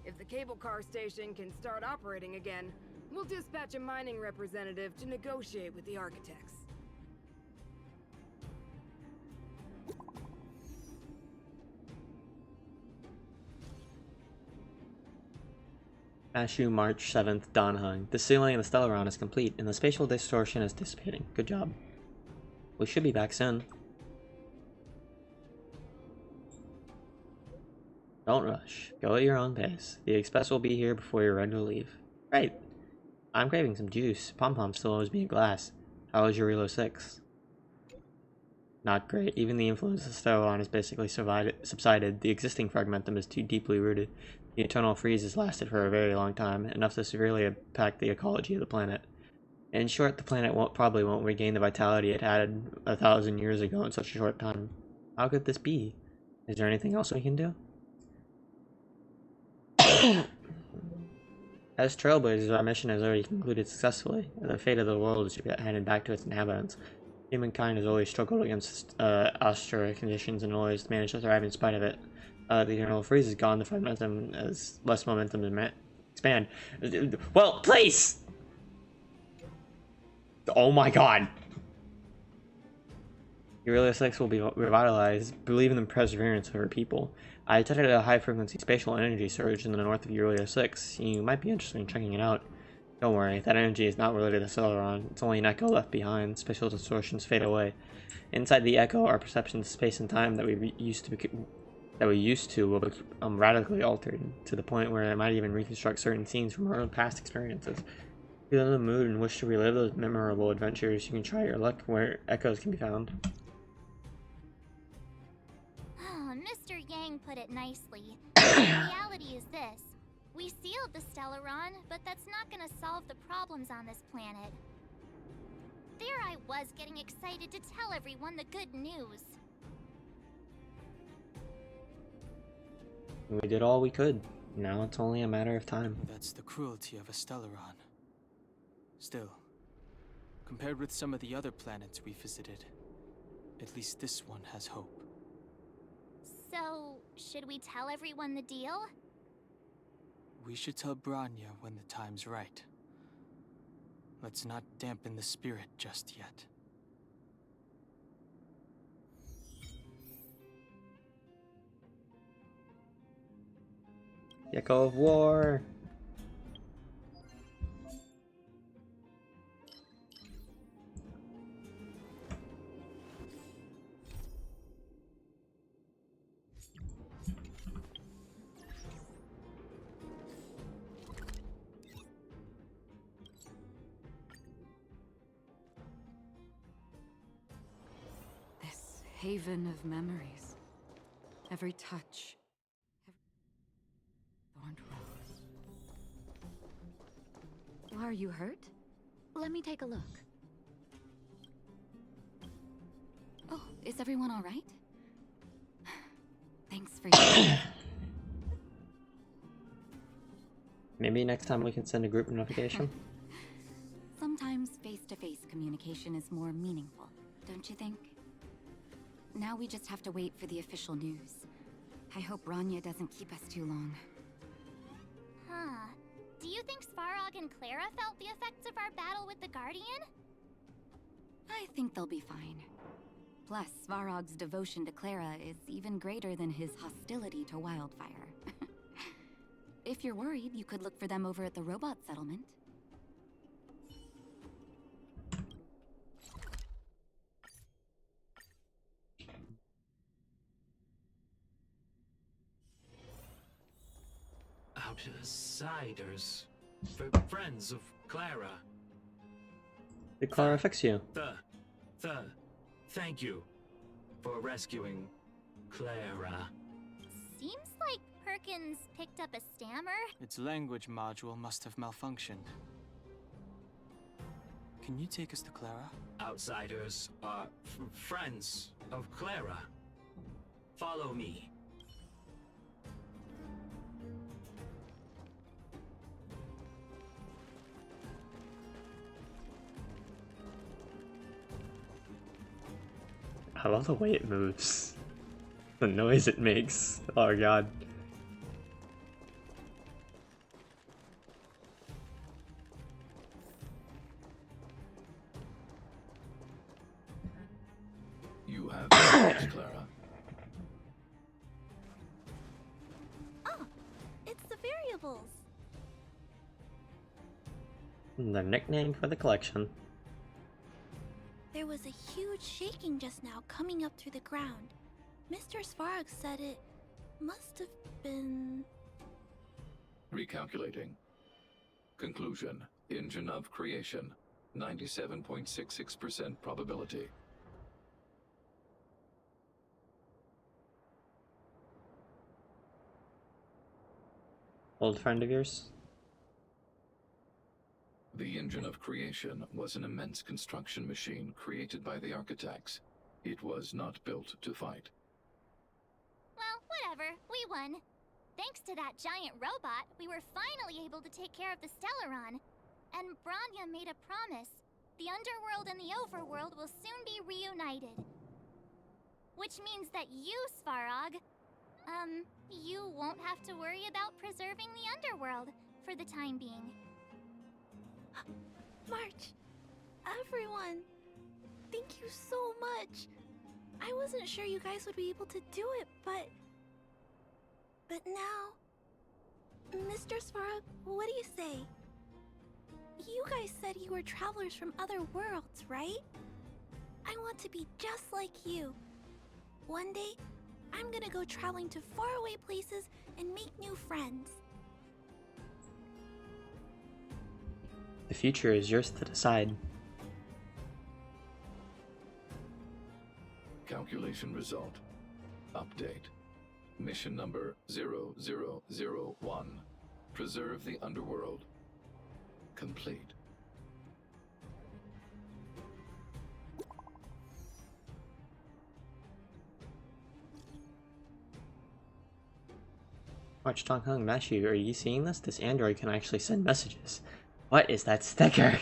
If the cable car station can start operating again, we'll dispatch a mining representative to negotiate with the architects. Mashiuwu, March 7th, Donhung. The sealing of the Stellaron is complete, and the spatial distortion is dissipating. Good job. We should be back soon. Don't rush. Go at your own pace. The express will be here before you're ready to leave. Right. I'm craving some juice. Pom Pom still owes me a glass. How was your Relo 6? Not great. Even the influence of Stellaron has basically subsided. The existing fragmentum is too deeply rooted. The eternal freeze has lasted for a very long time, enough to severely impact the ecology of the planet. In short, the planet probably won't regain the vitality it had 1,000 years ago in such a short time. How could this be? Is there anything else we can do? As Trailblazers, our mission has already concluded successfully. The fate of the world is handed back to its inhabitants. Humankind has always struggled against austere conditions and always managed to thrive in spite of it. The eternal freeze is gone, the fragmentum has less momentum to expand. Well, please! Oh my god! Aurelia 6 will be revitalized. Believe in the perseverance of her people. I detected a high-frequency spatial energy surge in the north of Aurelia 6. You might be interested in checking it out. Don't worry, that energy is not related to Celeron. It's only an echo left behind. Spatial distortions fade away. Inside the echo, our perception of space and time that we used to will become radically altered, to the point where it might even reconstruct certain scenes from our own past experiences. If you're in the mood and wish to relive those memorable adventures, you can try your luck where echoes can be found. Mr. Yang put it nicely. The reality is this. We sealed the Stellaron, but that's not gonna solve the problems on this planet. There I was getting excited to tell everyone the good news. We did all we could. Now it's only a matter of time. That's the cruelty of a Stellaron. Still, compared with some of the other planets we visited, at least this one has hope. So, should we tell everyone the deal? We should tell Bronya when the time's right. Let's not dampen the spirit just yet. The Echo of War! Haven of memories. Every touch. Thorned rose. Are you hurt? Let me take a look. Oh, is everyone all right? Thanks for your... Maybe next time we can send a group notification? Sometimes face-to-face communication is more meaningful, don't you think? Now we just have to wait for the official news. I hope Bronya doesn't keep us too long. Huh. Do you think Svarog and Clara felt the effects of our battle with the Guardian? I think they'll be fine. Plus, Svarog's devotion to Clara is even greater than his hostility to Wildfire. If you're worried, you could look for them over at the robot settlement. Outsiders. Friends of Clara. Did Clara fix you? Thank you for rescuing Clara. Seems like Perkins picked up a stammer. Its language module must have malfunctioned. Can you take us to Clara? Outsiders are friends of Clara. Follow me. I love the way it moves. The noise it makes. Oh god. You have message, Clara. Oh, it's the variables. The nickname for the collection. There was a huge shaking just now coming up through the ground. Mr. Svarog said it must have been... Recalculating. Conclusion. Engine of creation. 97.66% probability. Old friend of yours? The engine of creation was an immense construction machine created by the architects. It was not built to fight. Well, whatever. We won. Thanks to that giant robot, we were finally able to take care of the Stellaron. And Bronya made a promise. The underworld and the overworld will soon be reunited. Which means that you, Svarog, you won't have to worry about preserving the underworld for the time being. March, everyone, thank you so much. I wasn't sure you guys would be able to do it, but now, Mr. Svarog, what do you say? You guys said you were travelers from other worlds, right? I want to be just like you. One day, I'm gonna go traveling to faraway places and make new friends. The future is yours to decide. Calculation result. Update. Mission number 0001. Preserve the underworld. Complete. Watch Dongheng Mashiuwu, are you seeing this? This android can actually send messages. What is that sticker?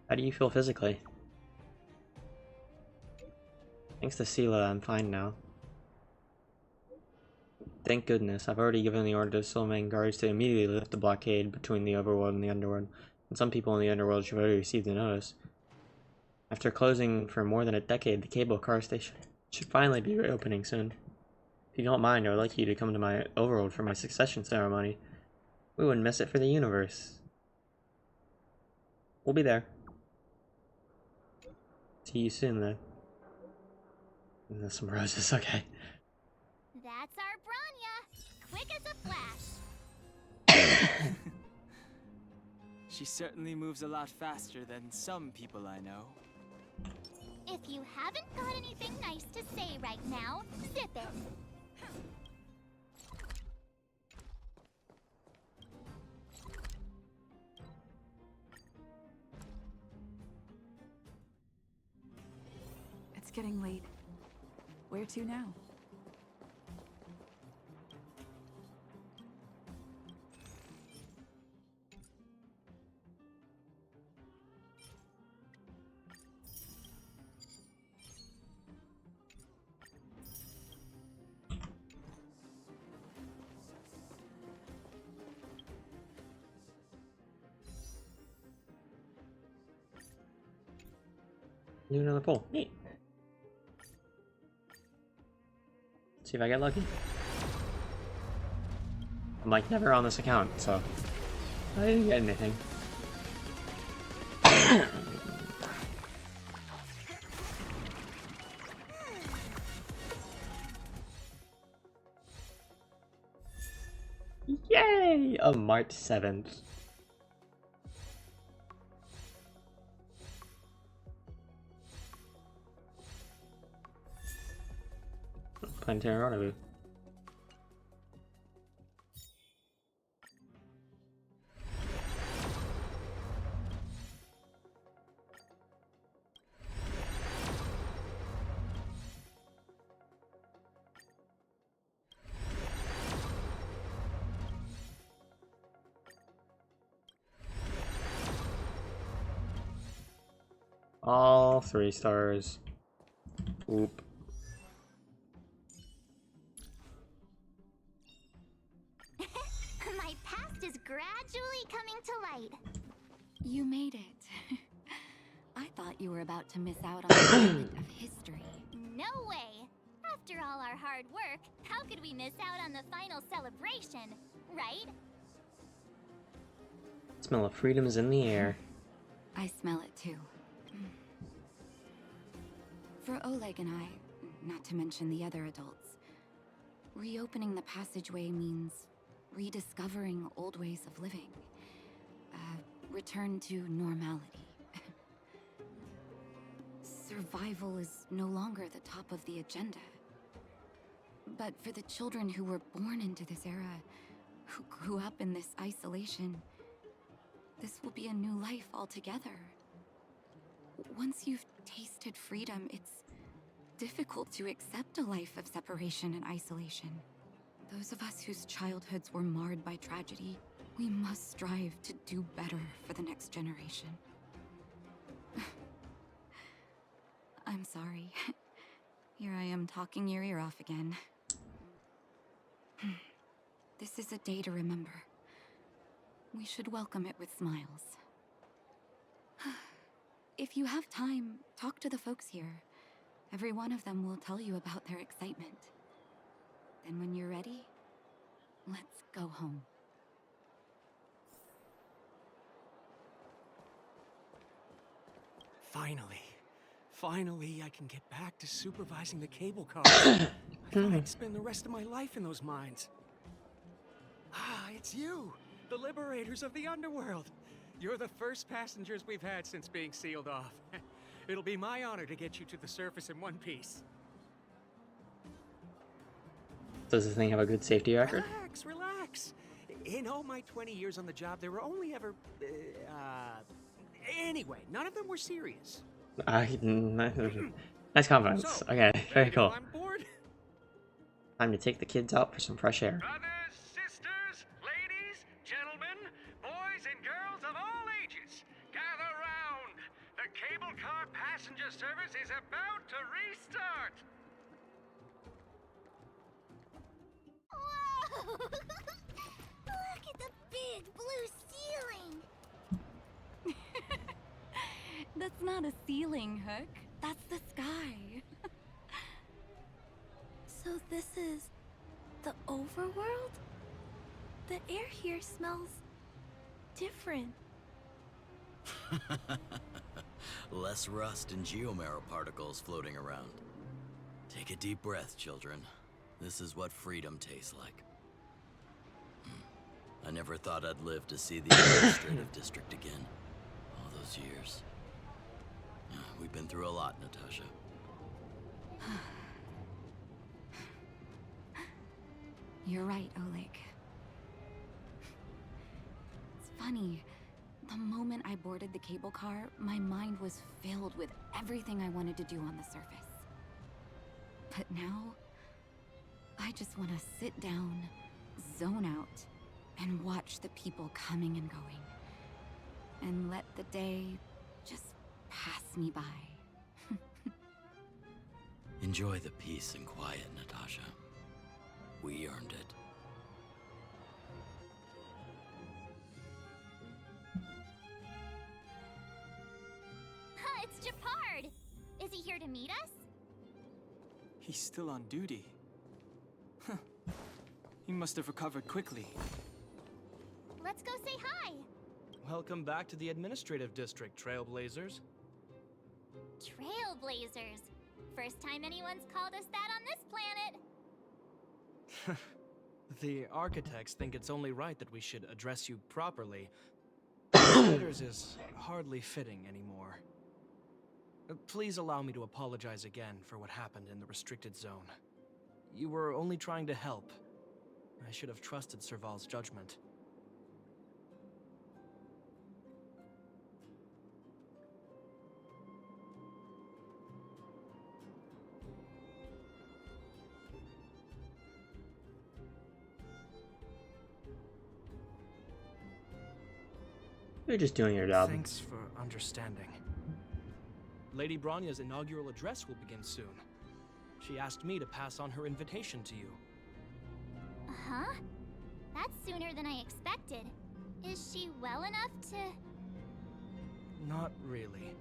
How do you feel physically? Thanks to Sela, I'm fine now. Thank goodness, I've already given the order to Silvermane guards to immediately lift the blockade between the overworld and the underworld, and some people in the underworld should have already received the notice. After closing for more than a decade, the cable car station should finally be reopening soon. If you don't mind, I would like you to come to my overworld for my succession ceremony. We wouldn't miss it for the universe. We'll be there. See you soon, then. And there's some roses, okay. That's our Bronya, quick as a flash. She certainly moves a lot faster than some people I know. If you haven't got anything nice to say right now, zip it. It's getting late. Where to now? Do another pull. Neat. See if I get lucky. I'm like never on this account, so I didn't get anything. Yay! On March 7th. Planetary rendezvous. All 3 stars. Oop. My past is gradually coming to light. You made it. I thought you were about to miss out on a moment of history. No way! After all our hard work, how could we miss out on the final celebration, right? Smell of freedom is in the air. I smell it too. For Oleg and I, not to mention the other adults, reopening the passageway means rediscovering old ways of living. Return to normality. Survival is no longer the top of the agenda. But for the children who were born into this era, who grew up in this isolation, this will be a new life altogether. Once you've tasted freedom, it's difficult to accept a life of separation and isolation. Those of us whose childhoods were marred by tragedy, we must strive to do better for the next generation. I'm sorry. Here I am talking your ear off again. This is a day to remember. We should welcome it with smiles. If you have time, talk to the folks here. Every one of them will tell you about their excitement. Then when you're ready, let's go home. Finally, I can get back to supervising the cable cars. I thought I'd spend the rest of my life in those mines. Ah, it's you, the liberators of the underworld. You're the first passengers we've had since being sealed off. It'll be my honor to get you to the surface in one piece. Does this thing have a good safety record? Relax. In all my 20 years on the job, there were only ever... Anyway, none of them were serious. Nice confidence. So, Okay, very cool. on board? Time to take the kids out for some fresh air. Brothers, sisters, ladies, gentlemen, boys and girls of all ages, gather round. The cable car passenger service is about to restart. Whoa! Look at the big blue ceiling! That's not a ceiling, Hook. That's the sky. So this is the overworld? The air here smells different. Less rust and geomarrow particles floating around. Take a deep breath, children. This is what freedom tastes like. I never thought I'd live to see the administrative district again. All those years. We've been through a lot, Natasha. You're right, Oleg. It's funny. The moment I boarded the cable car, my mind was filled with everything I wanted to do on the surface. But now, I just want to sit down, zone out, and watch the people coming and going. And let the day just pass me by. Enjoy the peace and quiet, Natasha. We earned it. It's Japard! Is he here to meet us? He's still on duty. Huh. He must have recovered quickly. Let's go say hi! Welcome back to the administrative district, Trailblazers. Trailblazers. First time anyone's called us that on this planet. The architects think it's only right that we should address you properly. Letters is hardly fitting anymore. Please allow me to apologize again for what happened in the restricted zone. You were only trying to help. I should have trusted Serval's judgment. You're just doing your job. Thanks for understanding. Lady Bronya's inaugural address will begin soon. She asked me to pass on her invitation to you. Huh? That's sooner than I expected. Is she well enough to... Not really.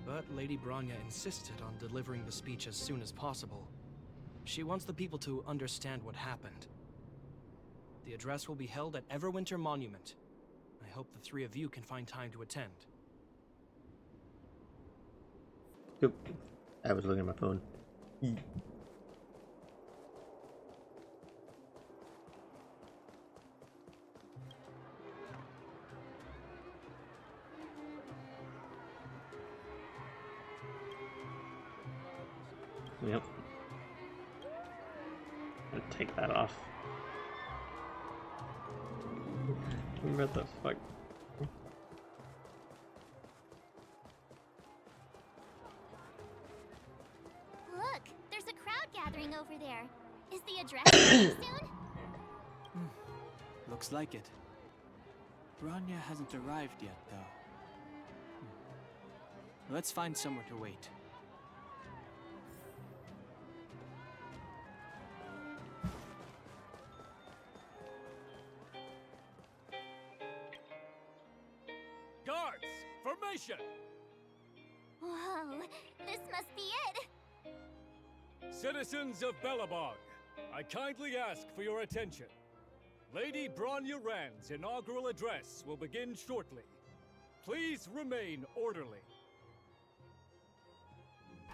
But Lady Bronya insisted on delivering the speech as soon as possible. She wants the people to understand what happened. The address will be held at Everwinter Monument. I hope the three of you can find time to attend. Oop. I was looking at my phone. Yep. take that off. What the fuck? Look, there's a crowd gathering over there. Is the address coming soon? Looks like it. Bronya hasn't arrived yet, though. Let's find somewhere to wait. Guards, formation! Whoa, this must be it. Citizens of Belobog, I kindly ask for your attention. Lady Bronya Rand's inaugural address will begin shortly. Please remain orderly.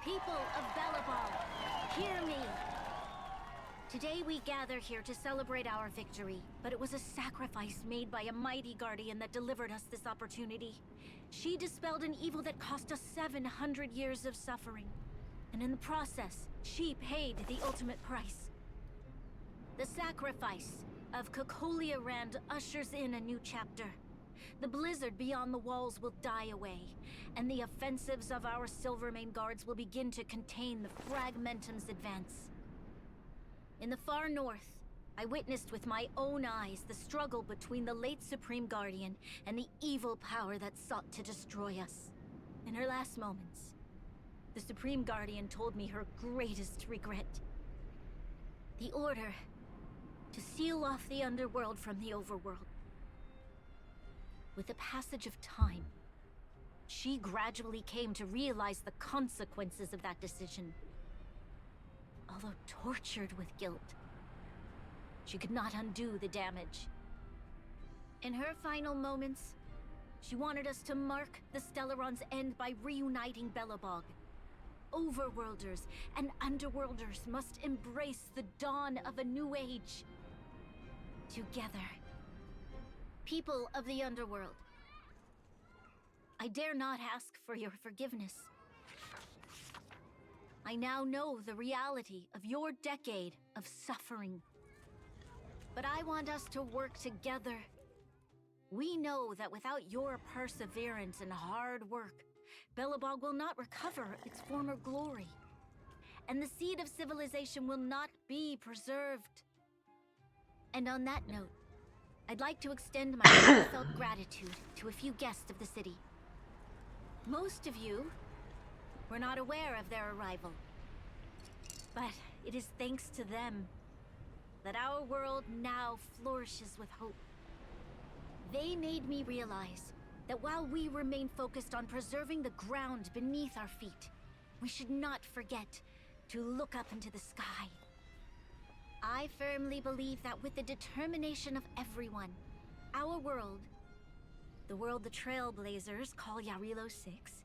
People of Belobog, hear me! Today we gather here to celebrate our victory, but it was a sacrifice made by a mighty guardian that delivered us this opportunity. She dispelled an evil that cost us 700 years of suffering. And in the process, she paid the ultimate price. The sacrifice of Cocolia Rand ushers in a new chapter. The blizzard beyond the walls will die away, and the offensives of our Silvermane guards will begin to contain the Fragmentum's advance. In the far north, I witnessed with my own eyes the struggle between the late Supreme Guardian and the evil power that sought to destroy us. In her last moments, the Supreme Guardian told me her greatest regret. The order to seal off the underworld from the overworld. With the passage of time, she gradually came to realize the consequences of that decision. Although tortured with guilt, she could not undo the damage. In her final moments, she wanted us to mark the Stellaron's end by reuniting Belobog. Overworlders and Underworlders must embrace the dawn of a new age. Together. People of the Underworld, I dare not ask for your forgiveness. I now know the reality of your decade of suffering. But I want us to work together. We know that without your perseverance and hard work, Belobog will not recover its former glory. And the seed of civilization will not be preserved. And on that note, I'd like to extend my heartfelt gratitude to a few guests of the city. Most of you were not aware of their arrival. But it is thanks to them that our world now flourishes with hope. They made me realize that while we remain focused on preserving the ground beneath our feet, we should not forget to look up into the sky. I firmly believe that with the determination of everyone, our world, the world the Trailblazers call Yarilo 6,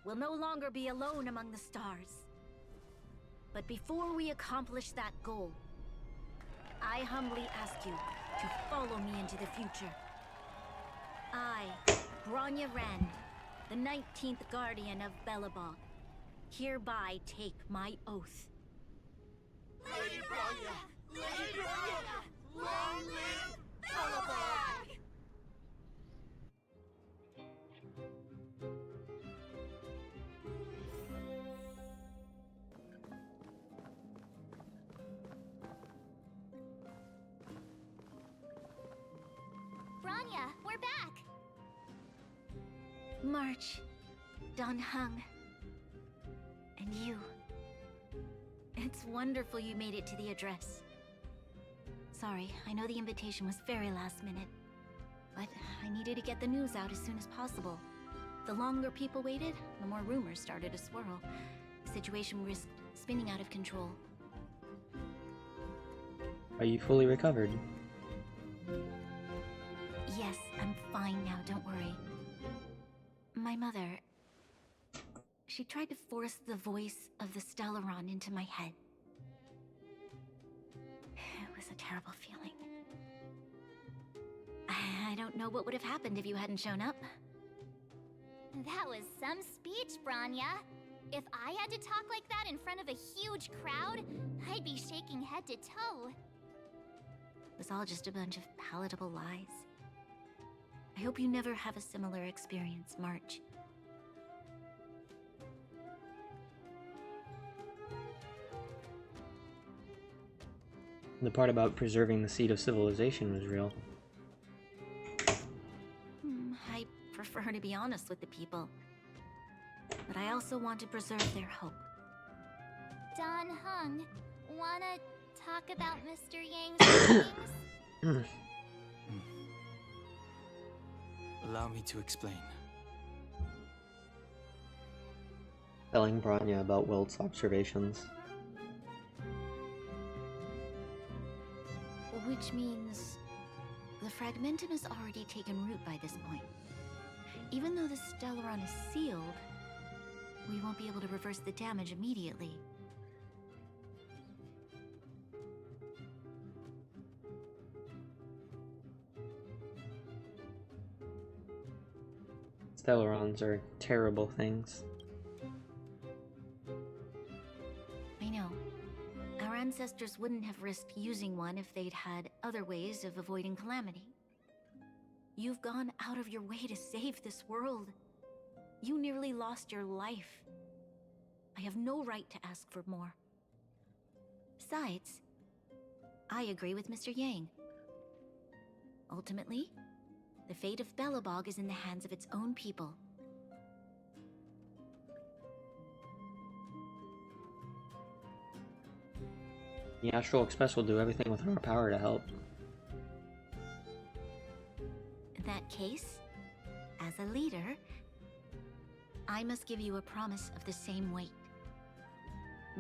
will no longer be alone among the stars. But before we accomplish that goal, I humbly ask you to follow me into the future. I, Bronya Rand, the 19th Guardian of Belobog, hereby take my oath. Lady Bronya! Lady Bronya! Long live Belobog! Bronya, we're back! March, Donhung, and you. It's wonderful you made it to the address. Sorry, I know the invitation was very last minute, but I needed to get the news out as soon as possible. The longer people waited, the more rumors started to swirl. The situation risked spinning out of control. Are you fully recovered? Yes, I'm fine now, don't worry. My mother... she tried to force the voice of the Stellaron into my head. It was a terrible feeling. I don't know what would have happened if you hadn't shown up. That was some speech, Bronya. If I had to talk like that in front of a huge crowd, I'd be shaking head to toe. It was all just a bunch of palatable lies. I hope you never have a similar experience, March. The part about preserving the seed of civilization was real. I prefer to be honest with the people. But I also want to preserve their hope. Don Hung, wanna talk about Mr. Yang's things? Allow me to explain. Telling Bronya about Wilt's observations. Which means the fragmentum has already taken root by this point. Even though the Stellaron is sealed, we won't be able to reverse the damage immediately. Stellarons are terrible things. I know. Our ancestors wouldn't have risked using one if they'd had other ways of avoiding calamity. You've gone out of your way to save this world. You nearly lost your life. I have no right to ask for more. Besides, I agree with Mr. Yang. Ultimately, the fate of Belobog is in the hands of its own people. The Astral Express will do everything within our power to help. In that case, as a leader, I must give you a promise of the same weight.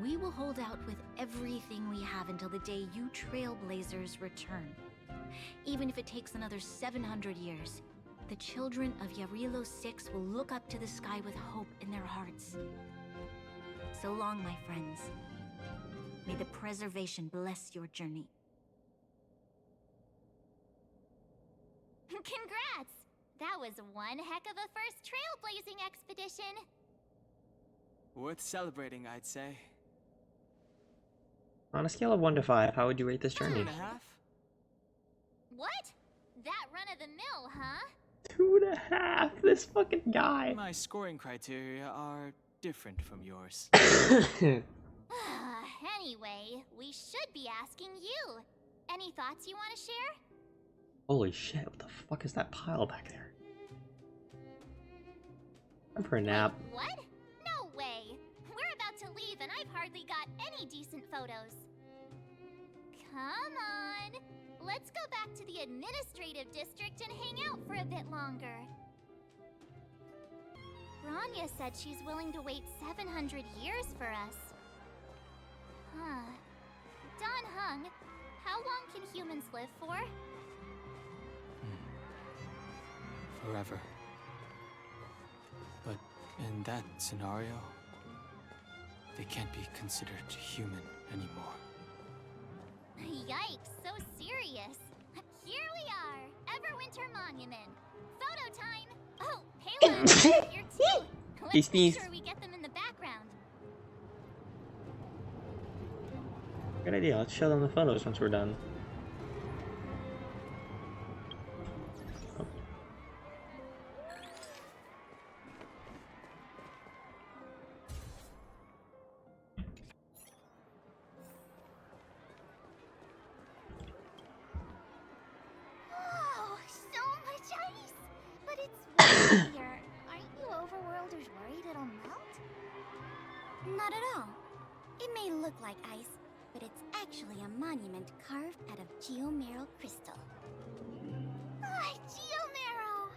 We will hold out with everything we have until the day you Trailblazers return. Even if it takes another 700 years, the children of Yarilo 6 will look up to the sky with hope in their hearts. So long, my friends. May the preservation bless your journey. Congrats! That was one heck of a first trailblazing expedition. Worth celebrating, I'd say. On a scale of 1 to 5, how would you rate this journey? 2.5? What? That run-of-the-mill, huh? 2.5! This fucking guy! My scoring criteria are different from yours. Anyway, we should be asking you. Any thoughts you want to share? Holy shit, what the fuck is that pile back there? Time for a nap. What? No way! We're about to leave and I've hardly got any decent photos. Come on! Let's go back to the administrative district and hang out for a bit longer. Bronya said she's willing to wait 700 years for us. Huh. Don Hung, how long can humans live for? Forever. But in that scenario, they can't be considered human anymore. Yikes, so serious. Here we are, Everwinter Monument. Photo time! Oh, Payla, you're here too. Let's make sure we get them in the background. Good idea, let's show them the photos once we're done. Oh, so much ice! But it's warm here. Aren't you overworlders worried it'll melt? Not at all. It may look like ice, but it's actually a monument carved out of geomeral crystal. Ah, Geomero!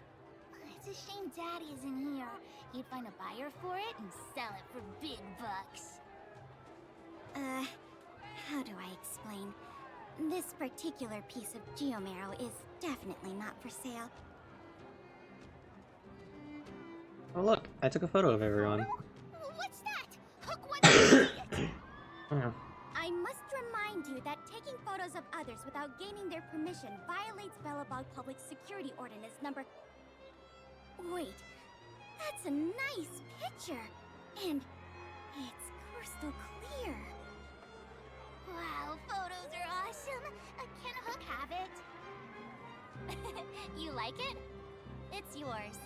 It's a shame Daddy isn't here. He'd find a buyer for it and sell it for big bucks. How do I explain? This particular piece of geomarrow is definitely not for sale. Oh look, I took a photo of everyone. What's that? Hook one to see it! Oh. I must remind you that taking photos of others without gaining their permission violates Belobog Public Security Ordinance number... Wait, that's a nice picture! And it's crystal clear. Wow, have it. You like it? It's yours.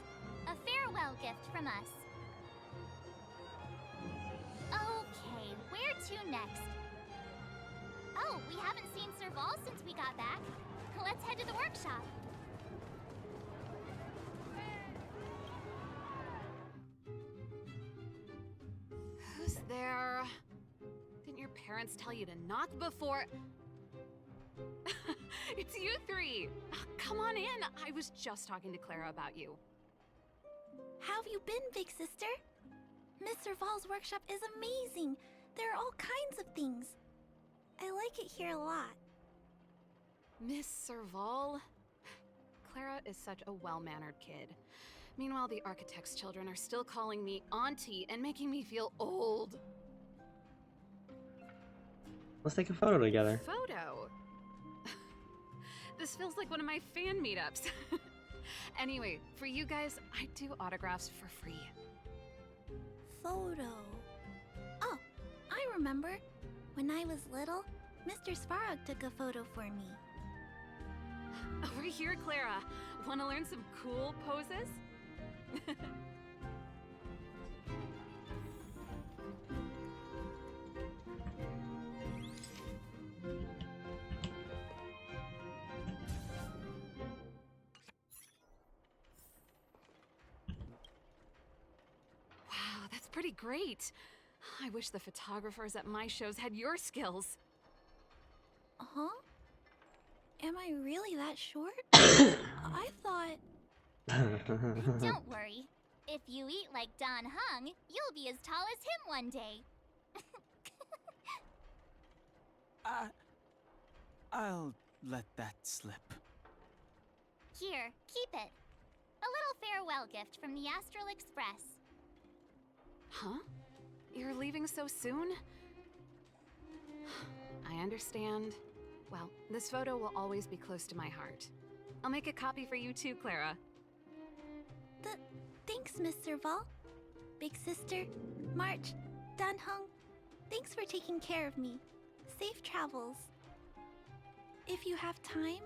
A farewell gift from us. Okay, where to next? Oh, we haven't seen Serval since we got back. Let's head to the workshop. Who's there? Didn't your parents tell you to knock before? It's you three! Come on in! I was just talking to Clara about you. How have you been, big sister? Miss Serval's workshop is amazing. There are all kinds of things. I like it here a lot. Miss Serval? Clara is such a well-mannered kid. Meanwhile, the architect's children are still calling me auntie and making me feel old. Let's take a photo together. Photo? This feels like one of my fan meetups. Anyway, for you guys, I do autographs for free. Photo. Oh, I remember. When I was little, Mr. Svarog took a photo for me. Over here, Clara. Want to learn some cool poses? Wow, that's pretty great. I wish the photographers at my shows had your skills. Huh? Am I really that short? I thought... Don't worry. If you eat like Dan Heng, you'll be as tall as him one day. I'll let that slip. Here, keep it. A little farewell gift from the Astral Express. Huh? You're leaving so soon? I understand. Well, this photo will always be close to my heart. I'll make a copy for you too, Clara. Thanks, Miss Serval. Big sister, March, Dan Heng, thanks for taking care of me. Safe travels. If you have time,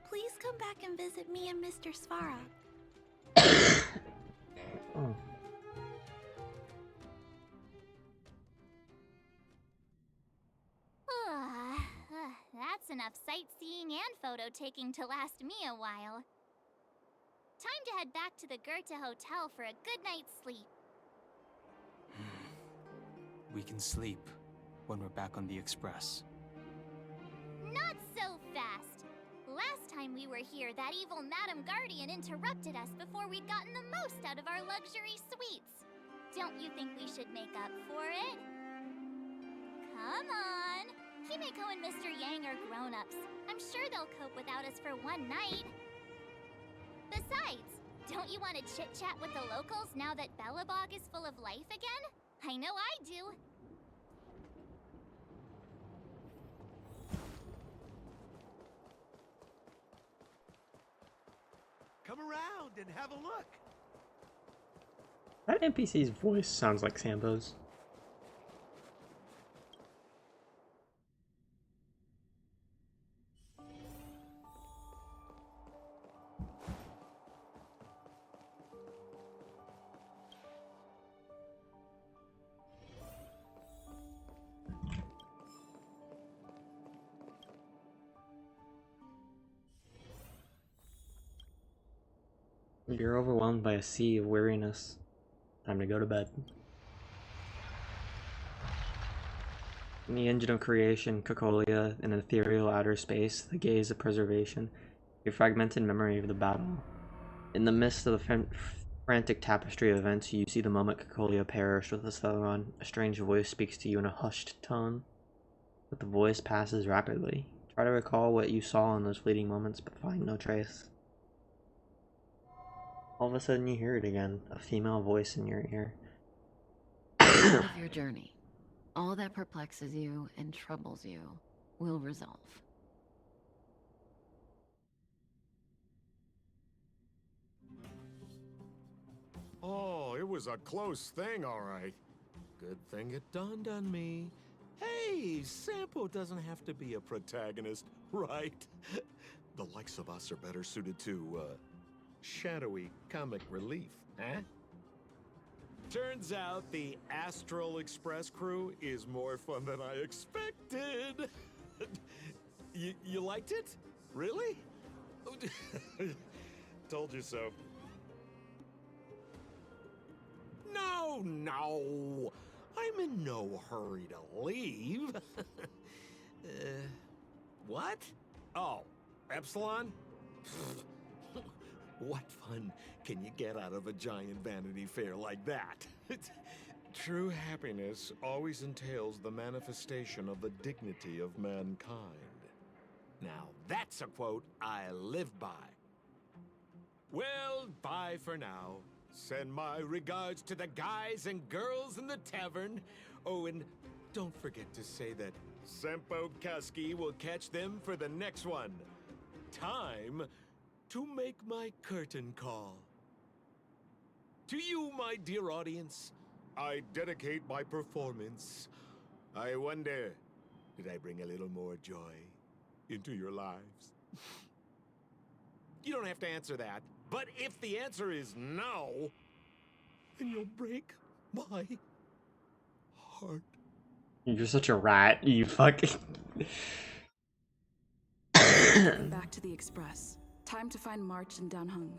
please come back and visit me and Mr. Svarog. Oh. That's enough sightseeing and photo taking to last me a while. Time to head back to the Goethe Hotel for a good night's sleep. We can sleep when we're back on the Express. Not so fast! Last time we were here, that evil Madam Guardian interrupted us before we'd gotten the most out of our luxury suites. Don't you think we should make up for it? Come on! Himeko and Mr. Yang are grown-ups. I'm sure they'll cope without us for one night. Besides, don't you want to chit-chat with the locals now that Belobog is full of life again? I know I do. Come around and have a look. That NPC's voice sounds like Sambo's. You're overwhelmed by a sea of weariness. Time to go to bed. In the engine of creation, Cocolia, in ethereal outer space, the gaze of preservation, your fragmented memory of the battle. In the midst of the frantic tapestry of events, you see the moment Cocolia perished with the Celeron. A strange voice speaks to you in a hushed tone, but the voice passes rapidly. Try to recall what you saw in those fleeting moments, but find no trace. All of a sudden you hear it again, a female voice in your ear. Of your journey, all that perplexes you and troubles you will resolve. Oh, it was a close thing, all right. Good thing it dawned on me. Hey, Sampo doesn't have to be a protagonist, right? The likes of us are better suited to, shadowy comic relief, huh? Turns out the Astral Express crew is more fun than I expected. You liked it? Really? Told you so. No. I'm in no hurry to leave. What? Oh, Epsilon? What fun can you get out of a giant Vanity Fair like that? True happiness always entails the manifestation of the dignity of mankind. Now, that's a quote I live by. Well, bye for now. Send my regards to the guys and girls in the tavern. Oh, and don't forget to say that Sempo Kasky will catch them for the next one. Time to make my curtain call. To you, my dear audience, I dedicate my performance. I wonder, did I bring a little more joy into your lives? You don't have to answer that. But if the answer is no, then you'll break my heart. You're such a rat, you fucking... Back to the Express. Time to find March and Dunhung.